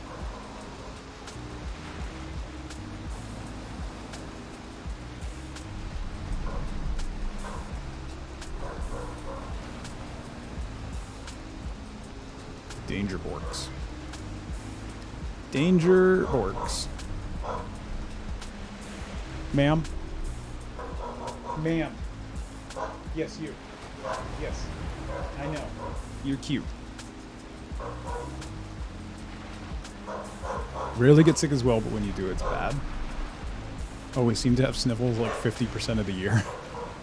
Danger Borks. Danger Borks. Ma'am? Ma'am. Yes, you. Yes. I know. You're cute. Rarely get sick as well, but when you do, it's bad. Oh, we seem to have sniffles like 50% of the year.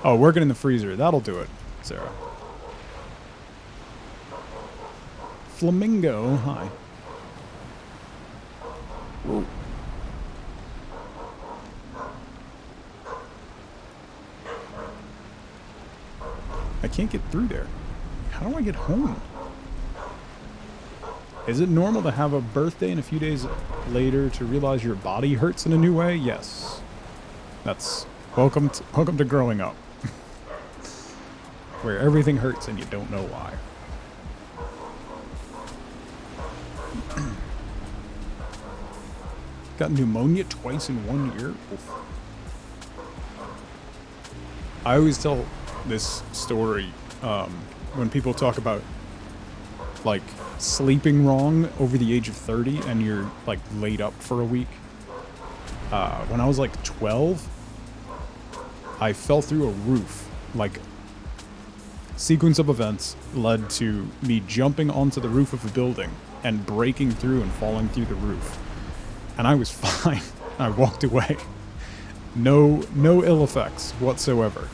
Oh, working in the freezer. That'll do it, Sarah. Flamingo, hi. Whoa. I can't get through there. How do I get home? Is it normal to have a birthday and a few days later to realize your body hurts in a new way? Yes. That's welcome to growing up. Where everything hurts and you don't know why. Got pneumonia twice in 1 year? Oof. I always tell this story when people talk about like sleeping wrong over the age of 30 and you're like laid up for a week. When I was like 12, I fell through a roof like sequence of events led to me jumping onto the roof of a building and breaking through and falling through the roof. And I was fine. I walked away. No ill effects whatsoever.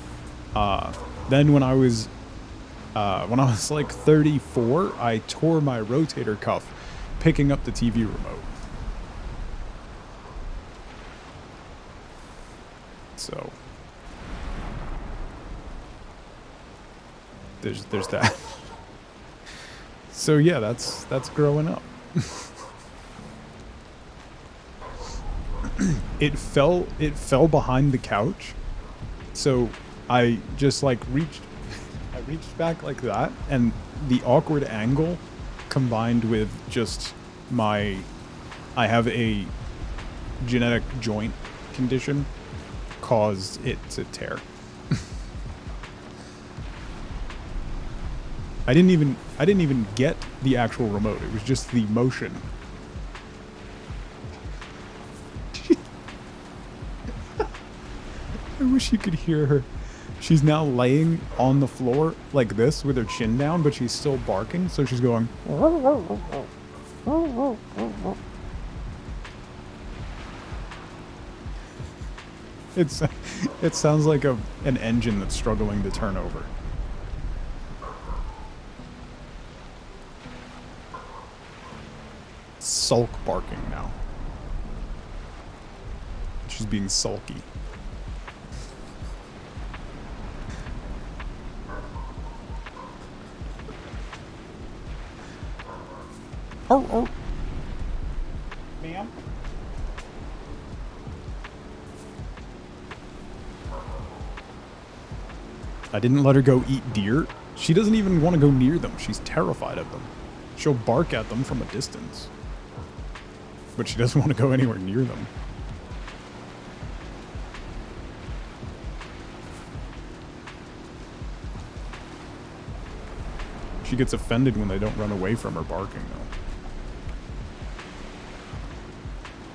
Then when I was like 34, I tore my rotator cuff picking up the TV remote. So there's that. So yeah, that's growing up. It fell behind the couch. So I just like reached back like that, and the awkward angle combined with just I have a genetic joint condition caused it to tear. I didn't even get the actual remote. It was just the motion. I wish you could hear her. She's now laying on the floor like this with her chin down, but she's still barking, so she's going. It sounds like an engine that's struggling to turn over. Sulk barking now. She's being sulky. Oh. Ma'am? I didn't let her go eat deer. She doesn't even want to go near them. She's terrified of them. She'll bark at them from a distance. But she doesn't want to go anywhere near them. She gets offended when they don't run away from her barking, though.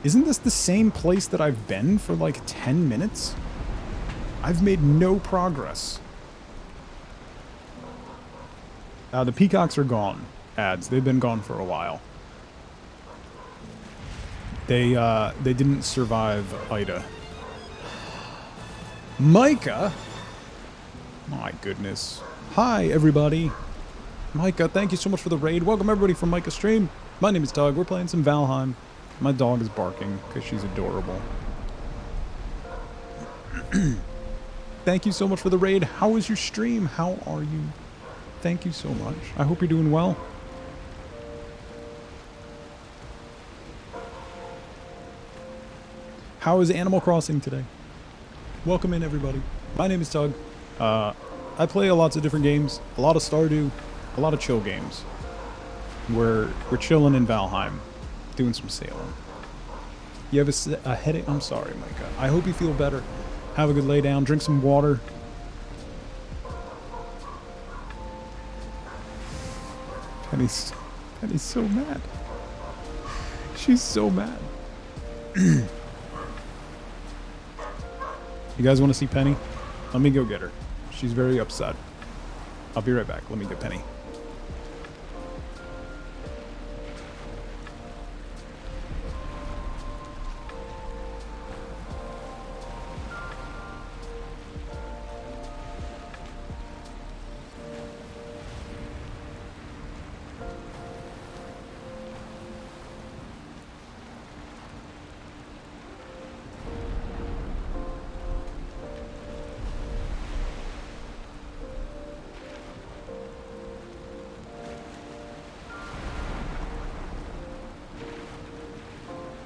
Isn't this the same place that I've been for like 10 minutes? I've made no progress. The peacocks are gone. Ads. They've been gone for a while. They didn't survive Ida. Micah? My goodness. Hi, everybody. Micah, thank you so much for the raid. Welcome, everybody, from Micah's stream. My name is Doug. We're playing some Valheim. My dog is barking because she's adorable. Thank you so much for the raid. How was your stream? How are you? Thank you so much. I hope you're doing well. How is Animal Crossing today? Welcome in, everybody. My name is Doug. I play lots of different games. A lot of Stardew. A lot of chill games. We're chilling in Valheim. Doing some sailing. You have a headache? I'm sorry, Micah. I hope you feel better. Have a good lay down. Drink some water. Penny's so mad. She's so mad. You guys want to see Penny? Let me go get her. She's very upset. I'll be right back. Let me get Penny.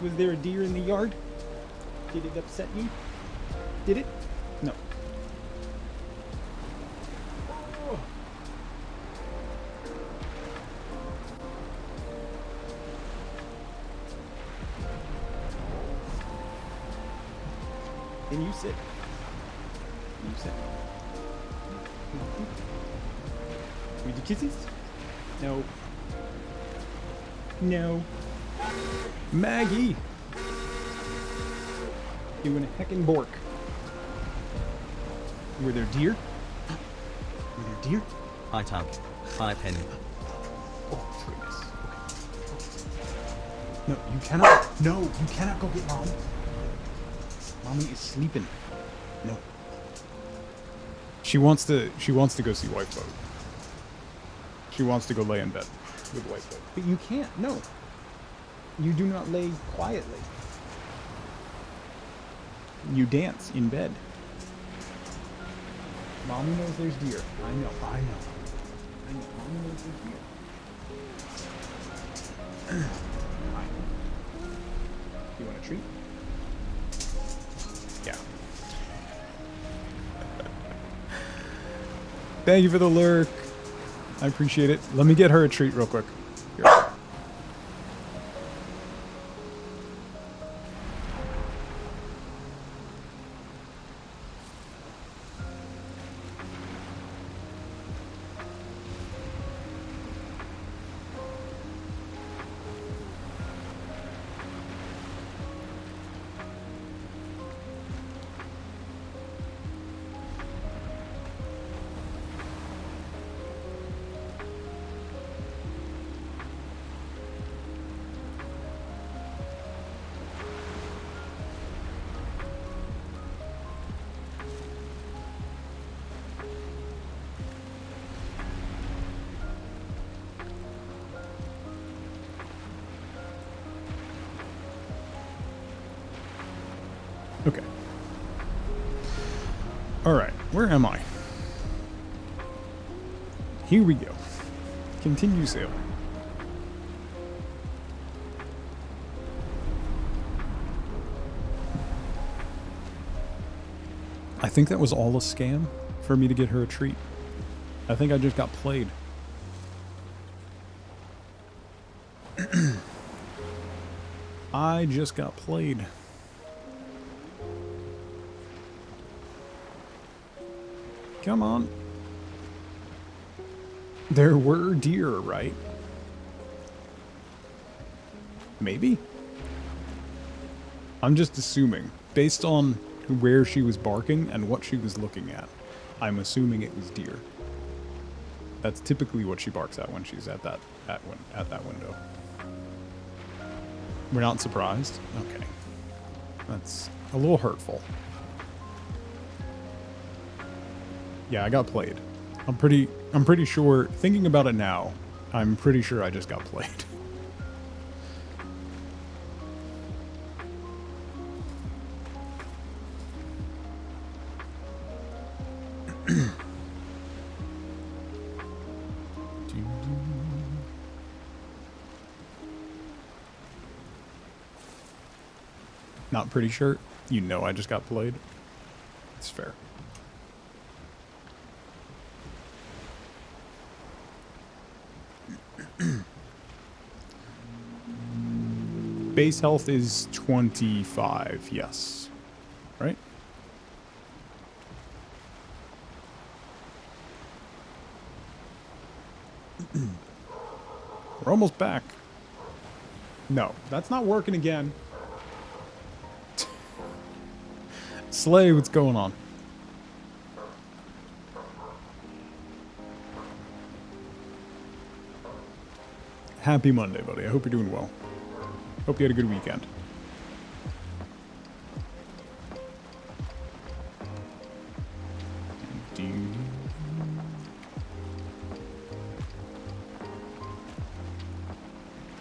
Was there a deer in the yard? Did it upset you? Did it? No. Oh. Can you sit? Can you sit? Would you kisses? No. No. Maggie! Doing a heckin' bork. Were there deer? Were there deer? Hi Tug. Hi Penny. Oh, goodness. Okay. No, you cannot. No, you cannot go get Mom. Mommy is sleeping. No. She wants to go see White Boat. She wants to go lay in bed with White Boat. But you can't. No. You do not lay quietly. You dance in bed. Mommy knows there's deer. I know. Mommy knows there's deer. You want a treat? Yeah. Thank you for the lurk. I appreciate it. Let me get her a treat real quick. Here. Okay. Alright, where am I? Here we go. Continue sailing. I think that was all a scam for me to get her a treat. I think I just got played. I just got played. Come on. There were deer, right? Maybe? I'm just assuming. Based on where she was barking and what she was looking at, I'm assuming it was deer. That's typically what she barks at when she's at that window. We're not surprised? Okay. That's a little hurtful. Yeah, I got played. I'm pretty sure, thinking about it now, I'm pretty sure I just got played. Not pretty sure. You know I just got played. It's fair. Base health is 25, yes. Right? We're almost back. No, that's not working again. Slay, what's going on? Happy Monday, buddy. I hope you're doing well. Hope you had a good weekend.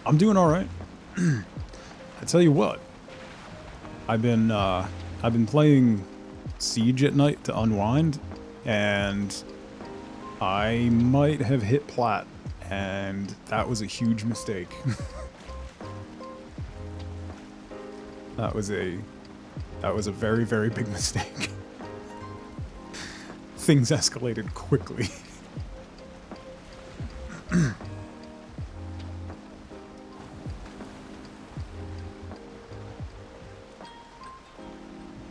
I'm doing all right. I tell you what, I've been playing Siege at night to unwind, and I might have hit plat, and that was a huge mistake. That was a very, very big mistake. Things escalated quickly.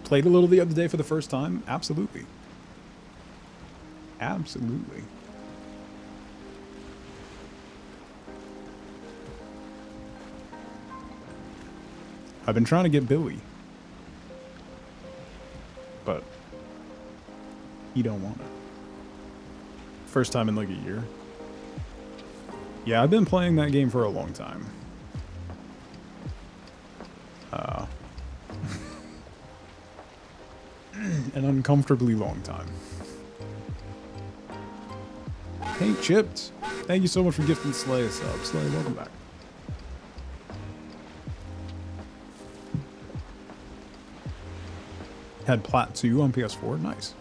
Played a little the other day for the first time? Absolutely. Absolutely. I've been trying to get Billy, but he don't want it. First time in like a year. Yeah, I've been playing that game for a long time. An uncomfortably long time. Hey, Chipped. Thank you so much for gifting Slay a sub. Slay, welcome back. Had Plat 2 on PS4. Nice.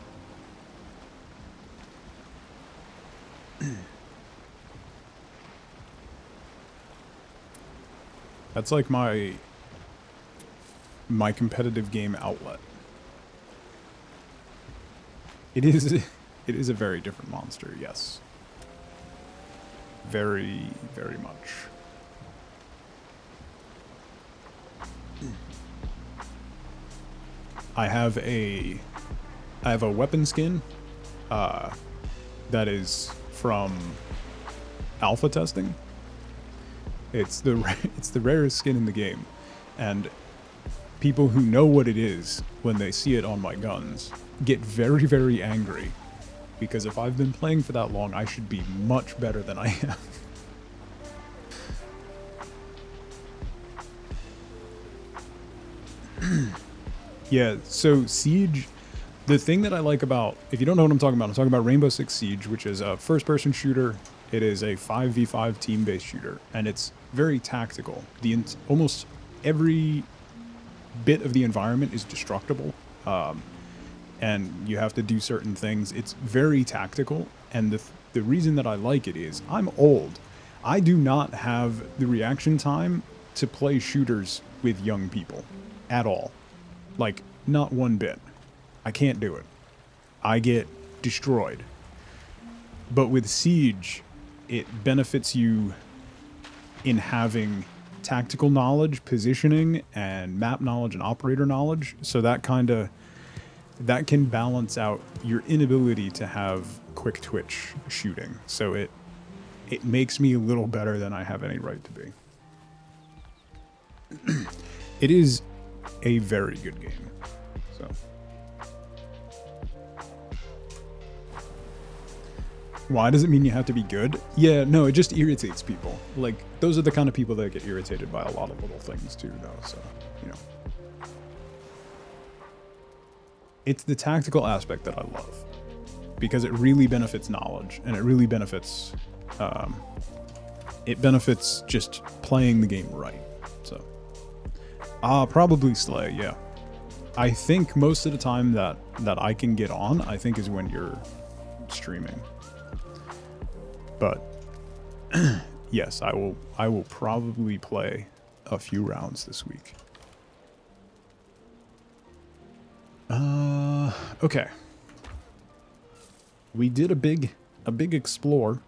That's like my competitive game outlet. It is a very different monster, yes. Very, very much. I have a weapon skin that is from alpha testing. It's the rarest skin in the game, and people who know what it is when they see it on my guns get very, very angry, because if I've been playing for that long, I should be much better than I am. Yeah, so Siege, the thing that I like about, if you don't know what I'm talking about Rainbow Six Siege, which is a first-person shooter. It is a 5v5 team-based shooter, and it's very tactical. Almost every bit of the environment is destructible, and you have to do certain things. It's very tactical, and the reason that I like it is I'm old. I do not have the reaction time to play shooters with young people at all. Like, not one bit. I can't do it. I get destroyed. But with Siege, it benefits you in having tactical knowledge, positioning, and map knowledge and operator knowledge. So that can balance out your inability to have quick twitch shooting. So it makes me a little better than I have any right to be. It is a very good game. So why does it mean you have to be good? Yeah, no, it just irritates people. Like, those are the kind of people that get irritated by a lot of little things too, though, so, you know. It's the tactical aspect that I love, because it really benefits knowledge, and it really benefits, just playing the game right, so. Probably Slay, yeah. I think most of the time that I can get on, I think, is when you're streaming. But yes, I will probably play a few rounds this week. Okay. We did a big explore.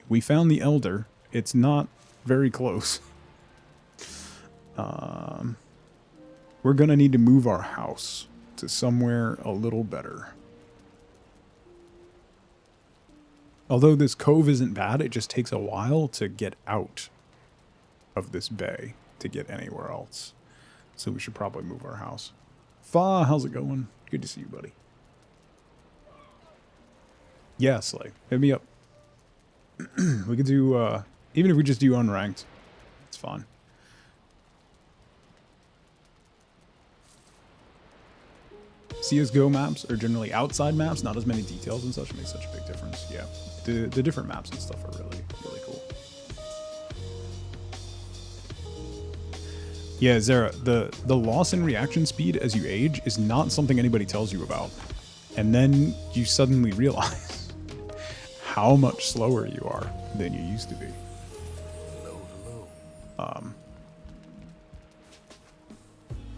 We found the Elder. It's not very close. We're gonna need to move our house to somewhere a little better. Although this cove isn't bad, it just takes a while to get out of this bay to get anywhere else. So we should probably move our house. Fa, how's it going? Good to see you, buddy. Yeah, Slay, hit me up. We could do, even if we just do unranked, it's fine. CSGO maps are generally outside maps, not as many details and such, makes such a big difference. Yeah, the different maps and stuff are really, really cool. Yeah, Zara, the loss in reaction speed as you age is not something anybody tells you about. And then you suddenly realize how much slower you are than you used to be.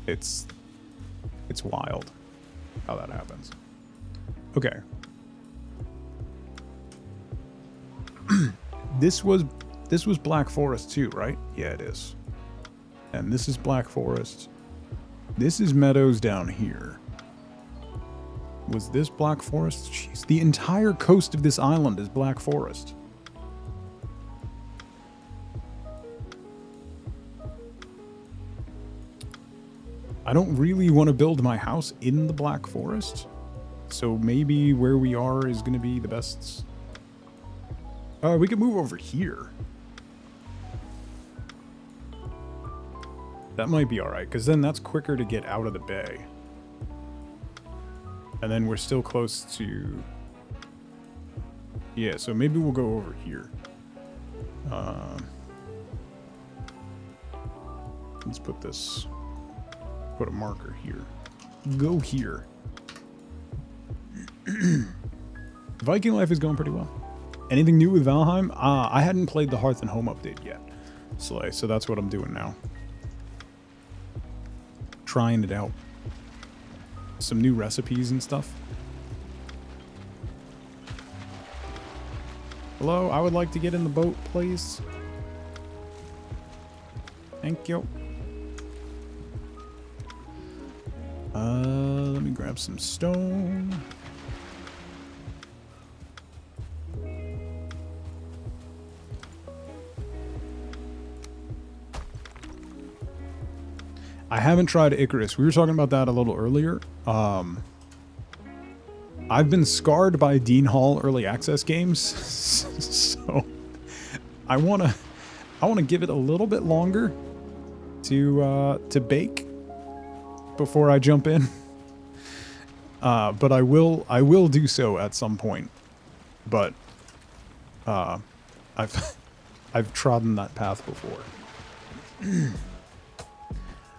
It's wild how that happens. Okay. This was Black Forest too, right? Yeah, it is. And this is Black Forest. This is Meadows down here. Was this Black Forest? Jeez, the entire coast of this island is Black Forest. I don't really want to build my house in the Black Forest, so maybe where we are is going to be the best We could move over here. That might be alright, because then that's quicker to get out of the bay. And then we're still close to... Yeah, so maybe we'll go over here. Let's put this... Put a marker here. Go here. Viking life is going pretty well. Anything new with Valheim? I hadn't played the Hearth and Home update yet, Slay, so that's what I'm doing now. Trying it out. Some new recipes and stuff. Hello, I would like to get in the boat, please. Thank you. Let me grab some stone. I haven't tried Icarus. We were talking about that a little earlier. I've been scarred by Dean Hall early access games, so I wanna give it a little bit longer to bake before I jump in. But I will do so at some point. But I've trodden that path before.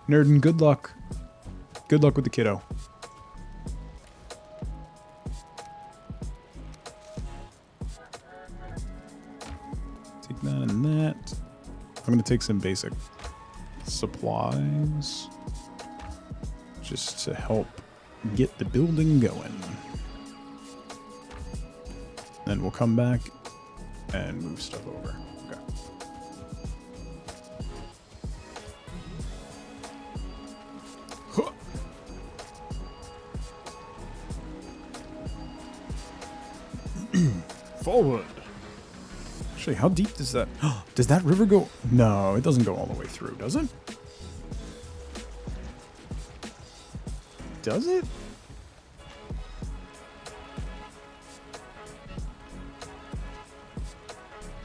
Nerdin, good luck. Good luck with the kiddo. Take that and that. I'm going to take some basic supplies just to help get the building going. Then we'll come back and move stuff over. Okay. Forward. Actually, how deep does that... Does that river go... No, it doesn't go all the way through, does it? Does it?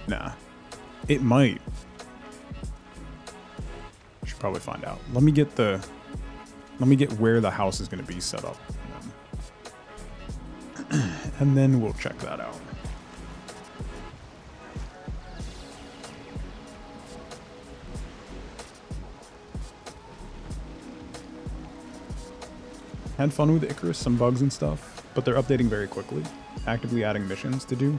Nah. It might. Should probably find out. Let me get where the house is going to be set up. And then we'll check that out. Had fun with Icarus, some bugs and stuff, but they're updating very quickly, actively adding missions to do.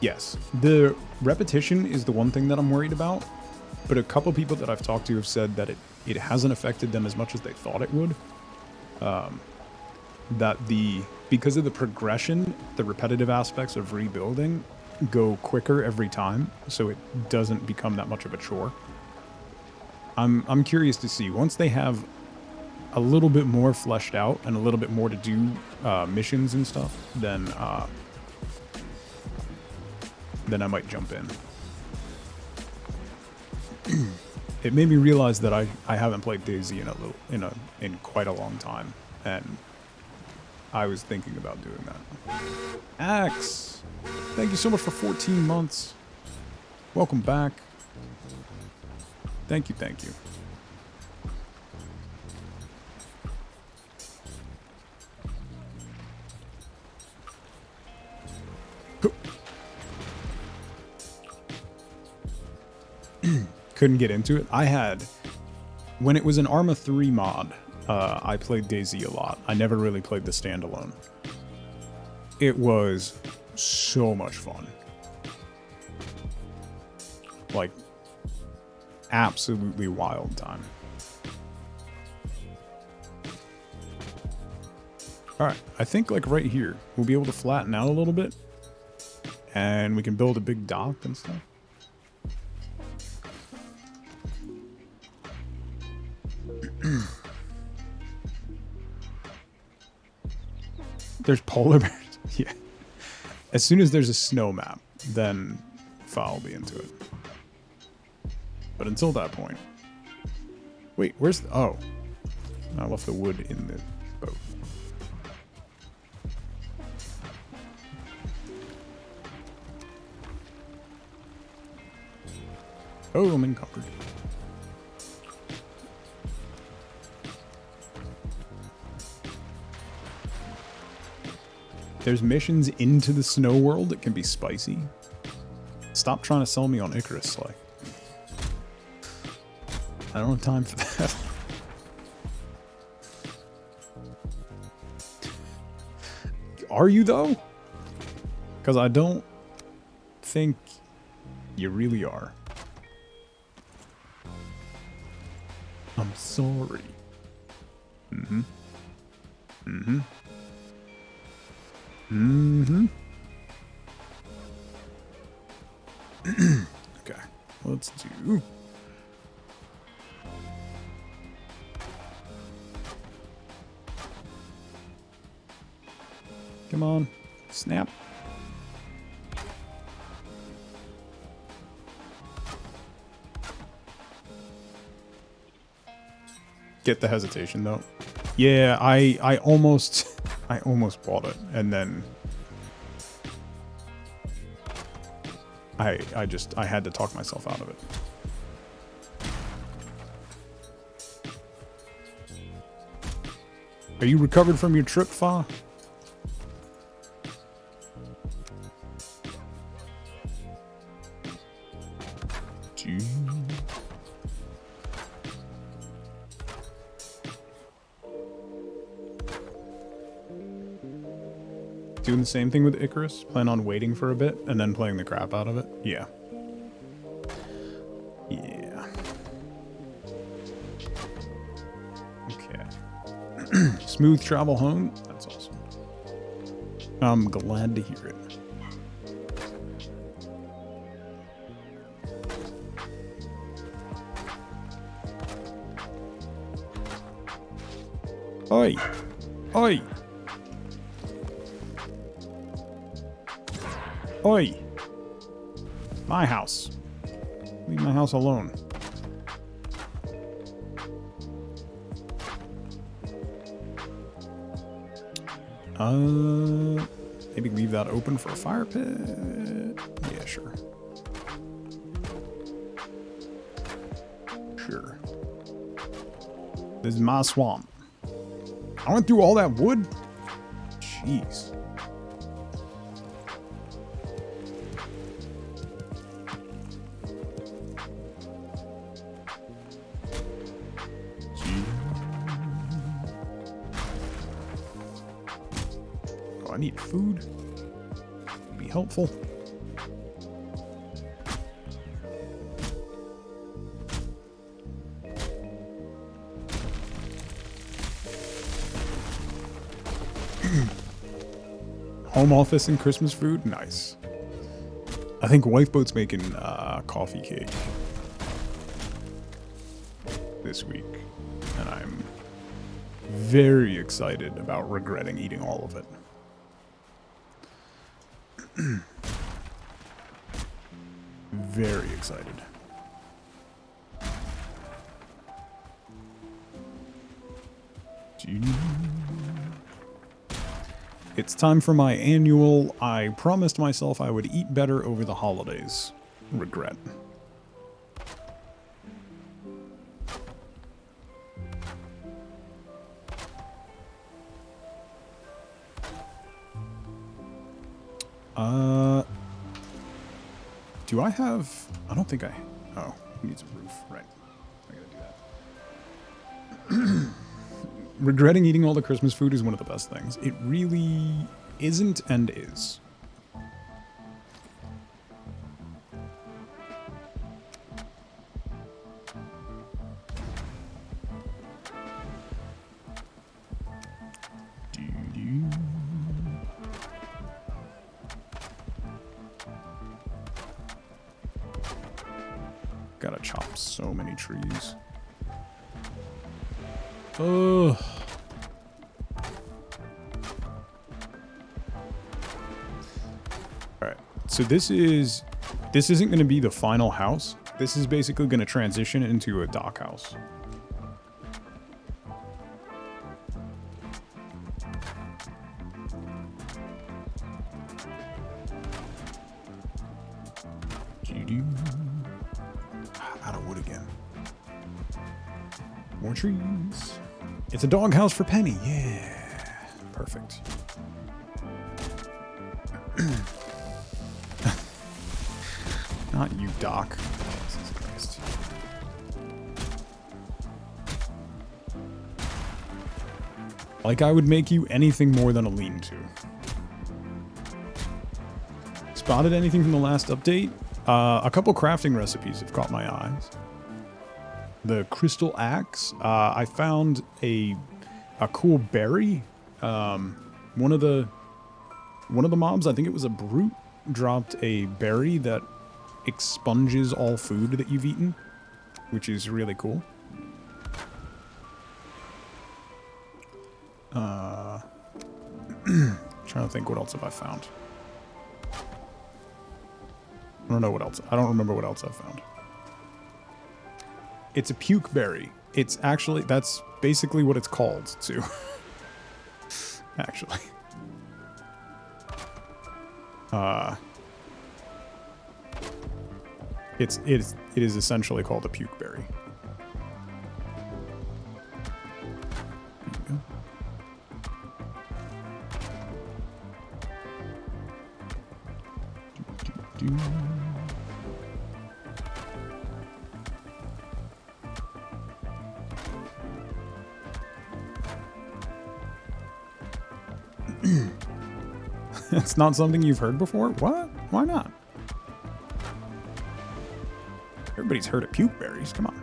Yes, the repetition is the one thing that I'm worried about, but a couple people that I've talked to have said that it hasn't affected them as much as they thought it would. Because of the progression, the repetitive aspects of rebuilding go quicker every time, so it doesn't become that much of a chore. I'm curious to see, once they have a little bit more fleshed out and a little bit more to do missions and stuff, then I might jump in. It made me realize that I haven't played DayZ in quite a long time, and I was thinking about doing that. Axe, thank you so much for 14 months. Welcome back. Thank you, thank you. Couldn't get into it. When it was an Arma 3 mod, I played DayZ a lot. I never really played the standalone. It was so much fun. Like, absolutely wild time. Alright, I think like right here, we'll be able to flatten out a little bit. And we can build a big dock and stuff. There's polar bears. Yeah. As soon as there's a snow map, then I'll be into it. But until that point... Wait, where's the... Oh. I left the wood in the boat. Oh, I'm encumbered. There's missions into the snow world that can be spicy. Stop trying to sell me on Icarus, Sly. I don't have time for that. Are you, though? Because I don't think you really are. I'm sorry. Mm-hmm. Mm-hmm. Mm-hmm. Okay, let's do... Come on, snap. Get the hesitation though. Yeah, I almost bought it, and then I had to talk myself out of it. Are you recovered from your trip, Fa? Doing the same thing with Icarus? Plan on waiting for a bit and then playing the crap out of it? Yeah. Yeah. Okay. Smooth travel home? That's awesome. I'm glad to hear it. Oi! Oi! Oi! My house. Leave my house alone. Maybe leave that open for a fire pit? Yeah, sure. Sure. This is my swamp. I went through all that wood? Jeez. I need food. Would be helpful. Home office and Christmas food? Nice. I think Wifeboat's making coffee cake this week. And I'm very excited about regretting eating all of it. Very excited. It's time for my annual I promised myself I would eat better over the holidays regret. Do I have... I don't think I... Oh, it needs a roof. Right. I gotta do that. Regretting eating all the Christmas food is one of the best things. It really isn't and is. Gotta chop so many trees. Ugh. Alright, so this isn't going to be the final house. This is basically going to transition into a dock house. again. More trees. It's a doghouse for Penny. Yeah. Perfect. Not you, Doc. Jesus Christ. Like I would make you anything more than a lean-to. Spotted anything from the last update? A couple crafting recipes have caught my eyes. The crystal axe. I found a cool berry. One of the mobs, I think it was a brute, dropped a berry that expunges all food that you've eaten, which is really cool. Trying to think, what else have I found? I don't know what else. I don't remember what else I found. It's a puke berry. It's actually, that's basically what it's called too. Actually. It is essentially called a puke berry. There you go. That's not something you've heard before? What? Why not? Everybody's heard of puke berries. Come on.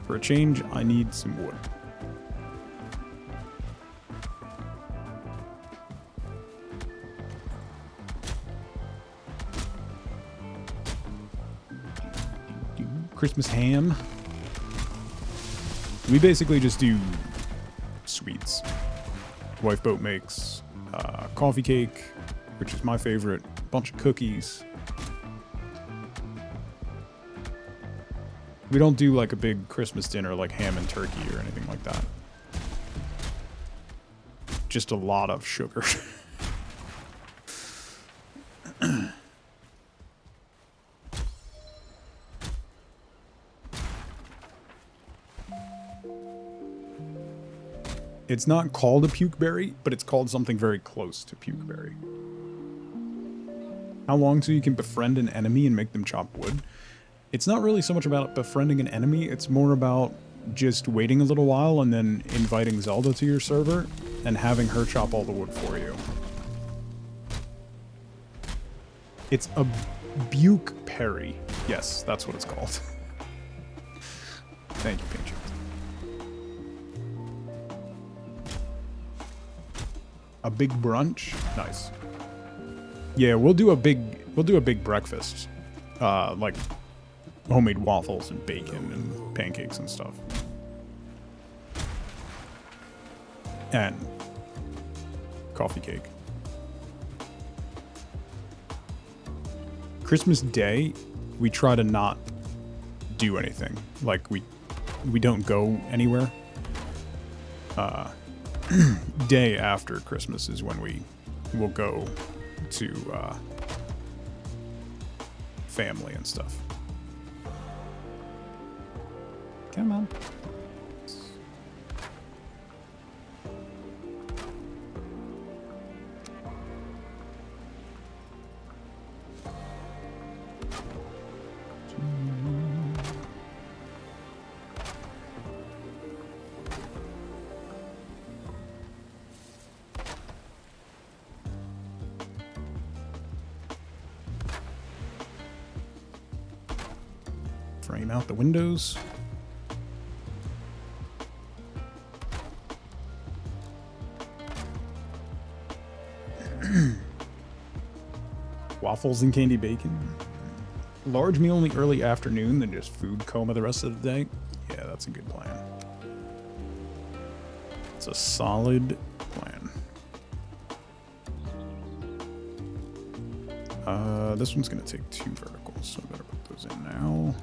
For a change, I need some wood. Christmas ham. We basically just do sweets. Wife Boat makes coffee cake, which is my favorite. A bunch of cookies. We don't do like a big Christmas dinner like ham and turkey or anything like that. Just a lot of sugar. It's not called a pukeberry, but it's called something very close to pukeberry. How long till you can befriend an enemy and make them chop wood? It's not really so much about befriending an enemy, it's more about just waiting a little while and then inviting Zelda to your server and having her chop all the wood for you. It's a bukeberry. Yes, that's what it's called. Thank you, Pinch. A big brunch? Nice. Yeah, we'll do a big breakfast. Like homemade waffles and bacon and pancakes and stuff. And coffee cake. Christmas Day, we try to not do anything. Like we don't go anywhere. Day after Christmas is when we will go to family and stuff. Come on. Frame out the windows. Waffles and candy bacon. Large meal in the early afternoon, then just food coma the rest of the day. Yeah, that's a good plan. It's a solid plan. This one's gonna take 2 verticals, so I better put those in now.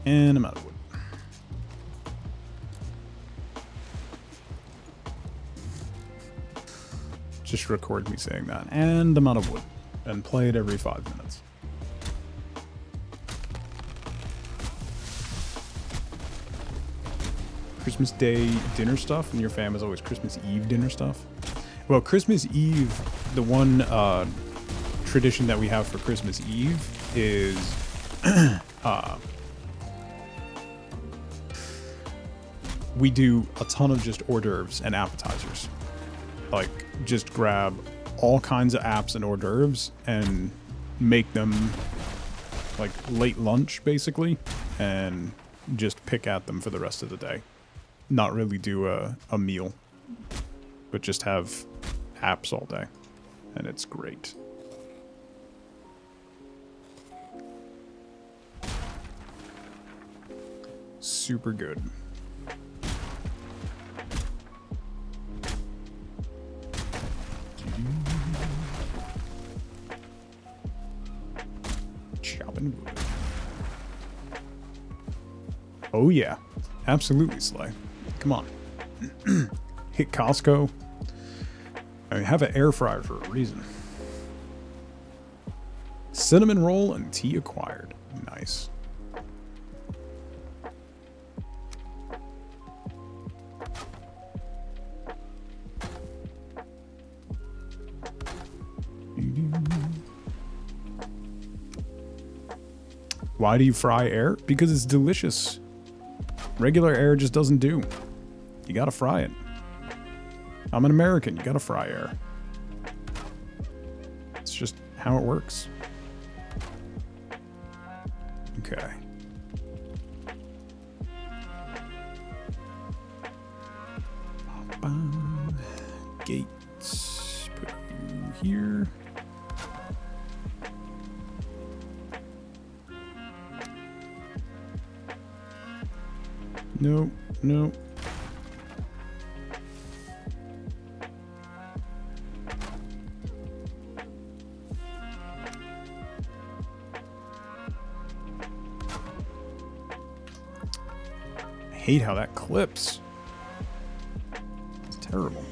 And I'm out of wood. Just record me saying that. And I'm out of wood. And play it every 5 minutes. Christmas Day dinner stuff, and your fam is always Christmas Eve dinner stuff. Well, Christmas Eve, the one tradition that we have for Christmas Eve is we do a ton of just hors d'oeuvres and appetizers. Like, just grab all kinds of apps and hors d'oeuvres and make them like late lunch, basically, and just pick at them for the rest of the day. Not really do a meal, but just have apps all day, and it's great. Super good. Chopping wood. Oh yeah, absolutely, Sly. Come on. Hit Costco. I mean, have an air fryer for a reason. Cinnamon roll and tea acquired. Nice. Why do you fry air? Because it's delicious. Regular air just doesn't do. You gotta fry it. I'm an American. You gotta fry air. It's just how it works. Okay. Gates. Put you here. No, no. I hate how that clips. It's terrible.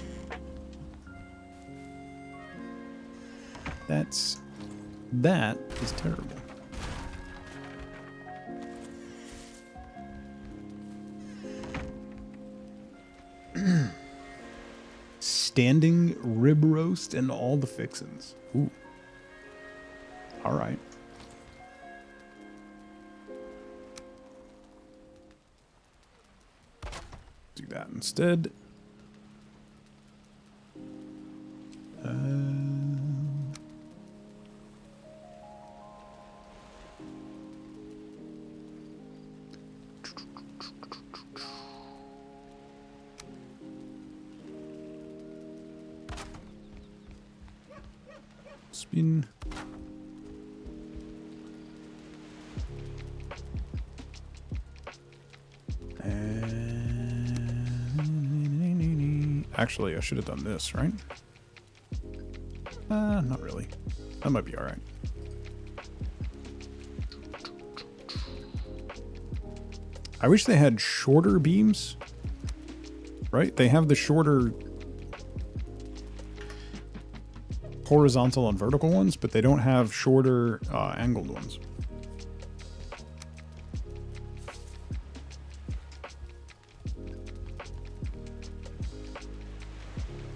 That is terrible. Standing rib roast and all the fixins. Ooh. All right. Do that instead. Spin. Actually, I should have done this, right? Not really. That might be all right. I wish they had shorter beams, right? They have the shorter horizontal and vertical ones, but they don't have shorter angled ones.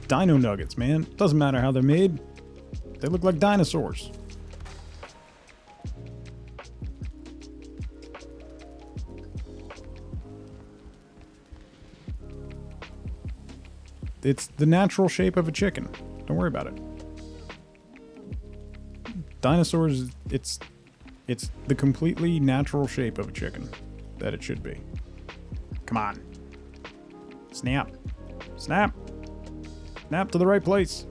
Dino nuggets, man. Doesn't matter how they're made. They look like dinosaurs. It's the natural shape of a chicken. Don't worry about it. Dinosaurs, it's the completely natural shape of a chicken that it should be. Come on. Snap. Snap. Snap to the right place.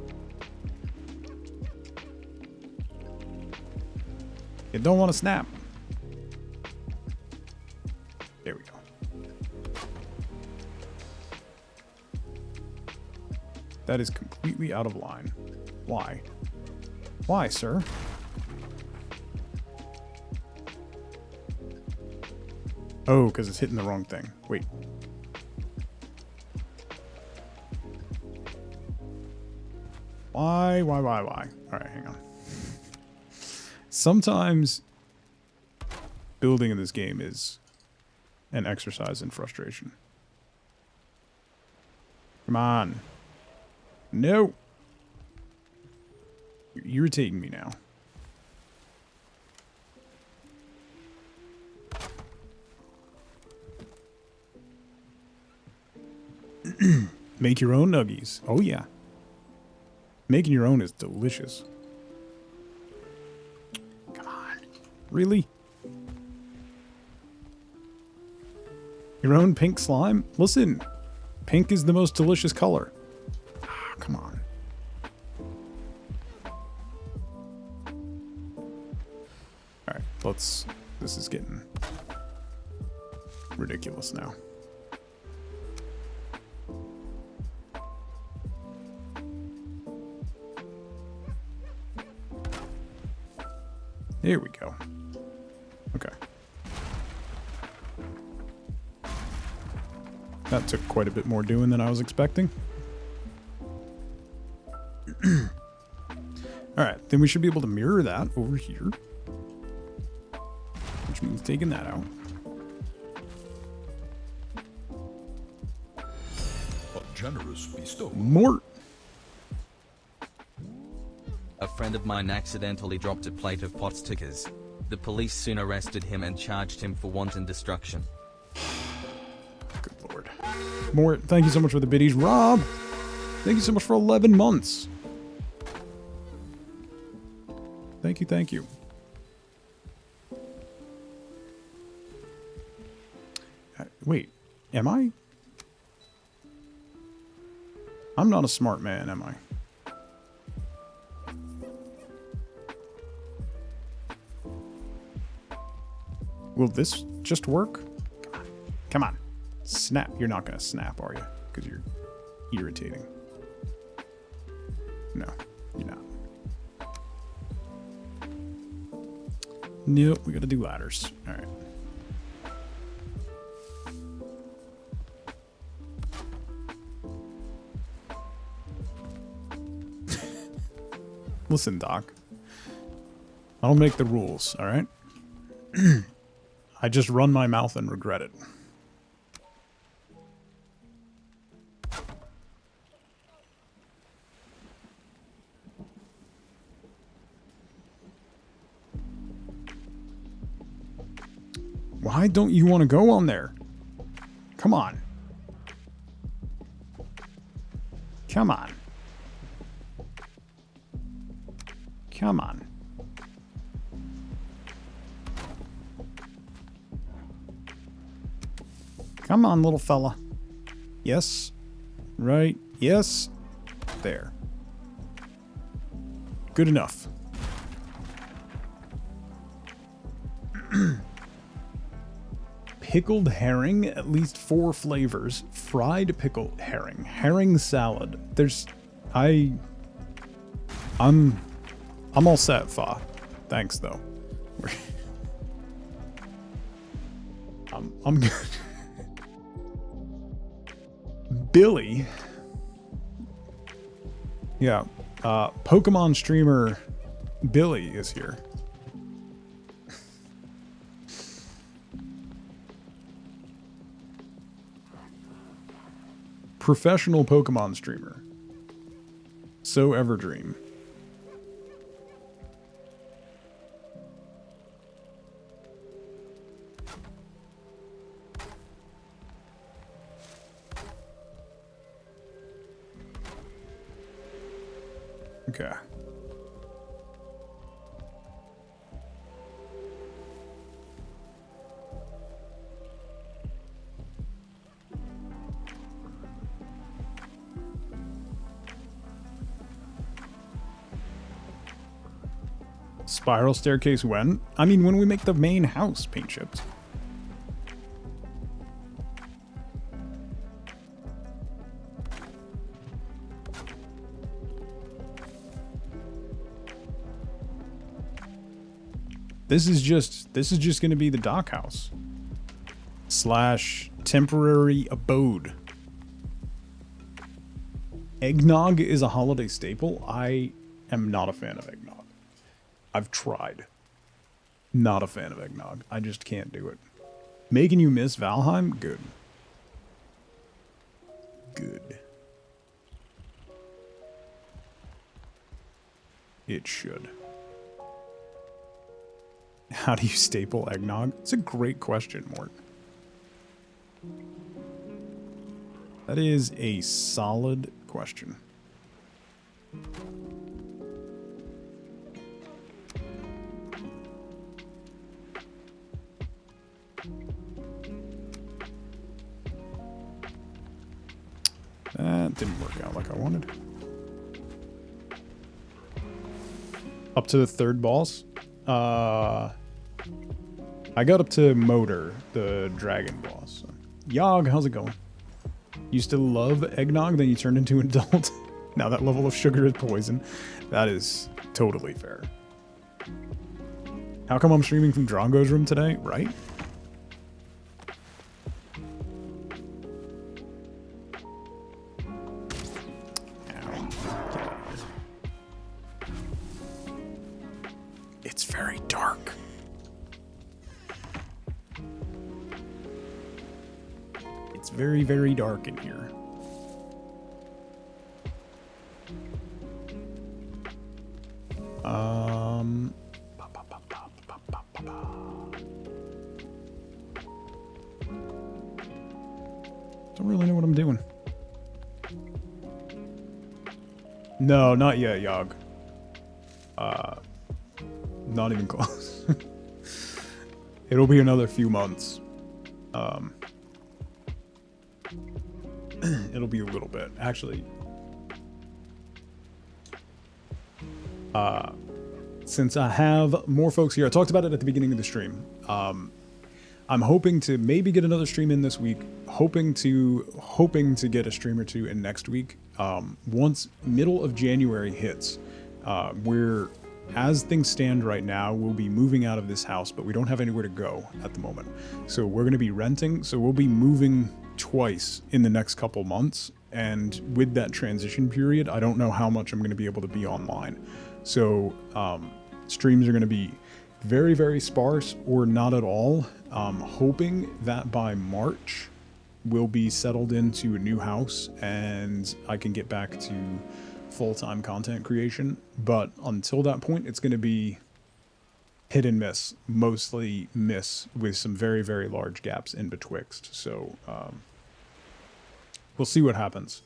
You don't want to snap. There we go. That is completely out of line. Why? Why, sir? Oh, because it's hitting the wrong thing. Wait. Why? All right, hang on. Sometimes building in this game is an exercise in frustration. Come on. No. You're irritating me now. Make your own nuggies. Oh, yeah. Making your own is delicious. Come on. Really? Your own pink slime? Listen, pink is the most delicious color. Ah, come on. Alright, let's... This is getting ridiculous now. Here we go. Okay. That took quite a bit more doing than I was expecting. Alright, then we should be able to mirror that over here. Which means taking that out. A generous bestower. Mort! A friend of mine accidentally dropped a plate of pot stickers. The police soon arrested him and charged him for wanton destruction. Good lord. Mort, thank you so much for the biddies. Rob! Thank you so much for 11 months. Thank you, thank you. Wait, am I? I'm not a smart man, am I? Will this just work? Come on. Come on. Snap. You're not going to snap, are you? Because you're irritating. No, you're not. Nope, we got to do ladders. All right. Listen, Doc. I don't make the rules, all right? I just run my mouth and regret it. Why don't you want to go on there? Come on. Come on. Come on. Come on, little fella. Yes. Right. Yes. There. Good enough. Pickled herring, at least 4 flavors. Fried pickled herring. Herring salad. I'm all set, Fa. Thanks, though. I'm good. Billy. Yeah. Pokemon streamer Billy is here. Professional Pokemon streamer. So Everdream. Okay. Spiral staircase when? I mean, when we make the main house paint chipped. This is just going to be the dock house. / temporary abode. Eggnog is a holiday staple. I am not a fan of eggnog. I've tried. Not a fan of eggnog. I just can't do it. Making you miss Valheim? Good. Good. It should. How do you staple eggnog? It's a great question, Mort. That is a solid question. That didn't work out like I wanted. Up to the third boss. I got up to Motor, the dragon boss. Yog, how's it going? You still love eggnog, then you turned into an adult? Now that level of sugar is poison. That is totally fair. How come I'm streaming from Drongo's room today? Right? It's very dark. It's very, very dark in here. Don't really know what I'm doing. No, not yet, Yog. Not even close. It'll be another few months. It'll be a little bit. Actually, since I have more folks here, I talked about it at the beginning of the stream. I'm hoping to maybe get another stream in this week. Hoping to get a stream or two in next week. Once middle of January hits, as things stand right now, we'll be moving out of this house, but we don't have anywhere to go at the moment. So we're going to be renting. So we'll be moving twice in the next couple months. And with that transition period, I don't know how much I'm going to be able to be online. So streams are going to be very, very sparse or not at all. Hoping that by March, we'll be settled into a new house and I can get back to full-time content creation, but until that point it's going to be hit and miss, mostly miss, with some very, very large gaps in betwixt. So we'll see what happens.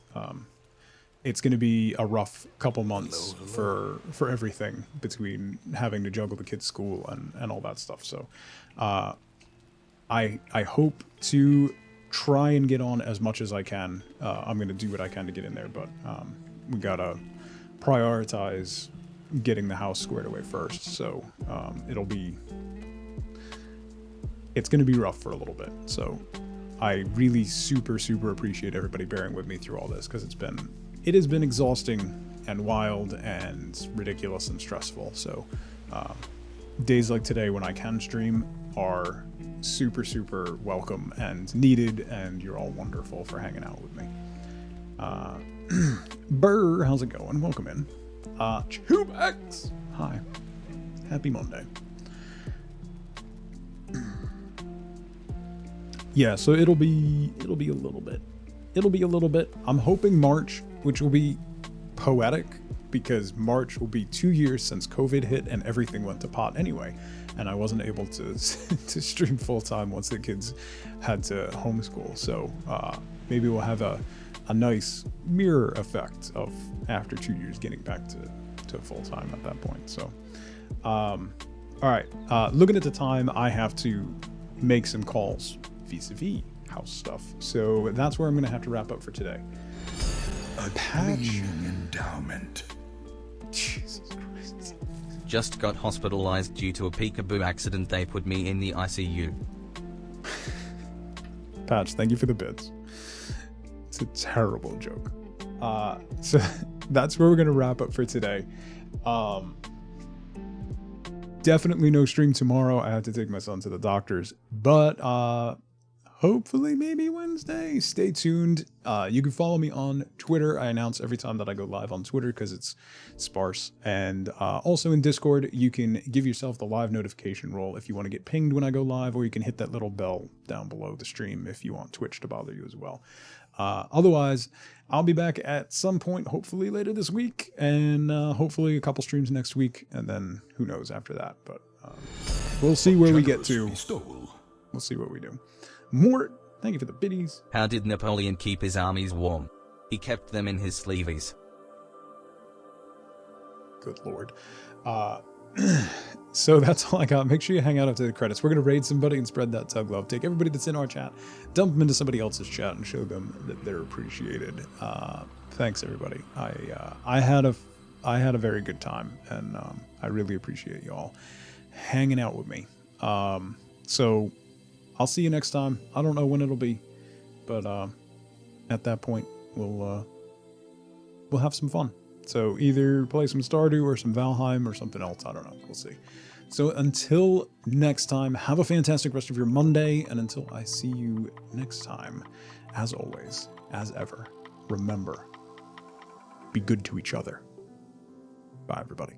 It's going to be a rough couple months for everything, between having to juggle the kids' school and all that stuff. So I hope to try and get on as much as I can. I'm going to do what I can to get in there, but we gotta prioritize getting the house squared away first. So it's gonna be rough for a little bit. So I really super appreciate everybody bearing with me through all this, because it has been exhausting and wild and ridiculous and stressful. So days like today when I can stream are super welcome and needed, and you're all wonderful for hanging out with me. Burr, how's it going? Welcome in. Chubex, hi. Happy Monday. Yeah, so it'll be a little bit. I'm hoping March, which will be poetic, because March will be 2 years since COVID hit and everything went to pot anyway, and I wasn't able to stream full time once the kids had to homeschool. So maybe we'll have a nice mirror effect of after 2 years getting back to full time at that point. So all right, looking at the time, I have to make some calls vis-a-vis house stuff, so that's where I'm gonna have to wrap up for today. A patch endowment. Jesus Christ. Just got hospitalized due to a peekaboo accident. They put me in the ICU. Patch, thank you for the bits. It's a terrible joke. So that's where we're gonna wrap up for today. Definitely no stream tomorrow. I have to take my son to the doctor's, but hopefully maybe Wednesday. Stay tuned. You can follow me on Twitter. I announce every time that I go live on Twitter because it's sparse. And also in Discord, you can give yourself the live notification role if you want to get pinged when I go live, or you can hit that little bell down below the stream if you want Twitch to bother you as well. Otherwise, I'll be back at some point, hopefully later this week, and hopefully a couple streams next week, and then who knows after that. But we'll see where we get to. We'll see what we do. Mort, thank you for the biddies. How did Napoleon keep his armies warm? He kept them in his sleeveys. Good lord. So that's all I got. Make sure you hang out after the credits. We're going to raid somebody and spread that tug love. Take everybody that's in our chat, dump them into somebody else's chat, and show them that they're appreciated. Thanks, everybody. I had a very good time, and I really appreciate y'all hanging out with me. So I'll see you next time. I don't know when it'll be, but at that point, we'll have some fun. So either play some Stardew or some Valheim or something else. I don't know. We'll see. So until next time, have a fantastic rest of your Monday. And until I see you next time, as always, as ever, remember, be good to each other. Bye, everybody.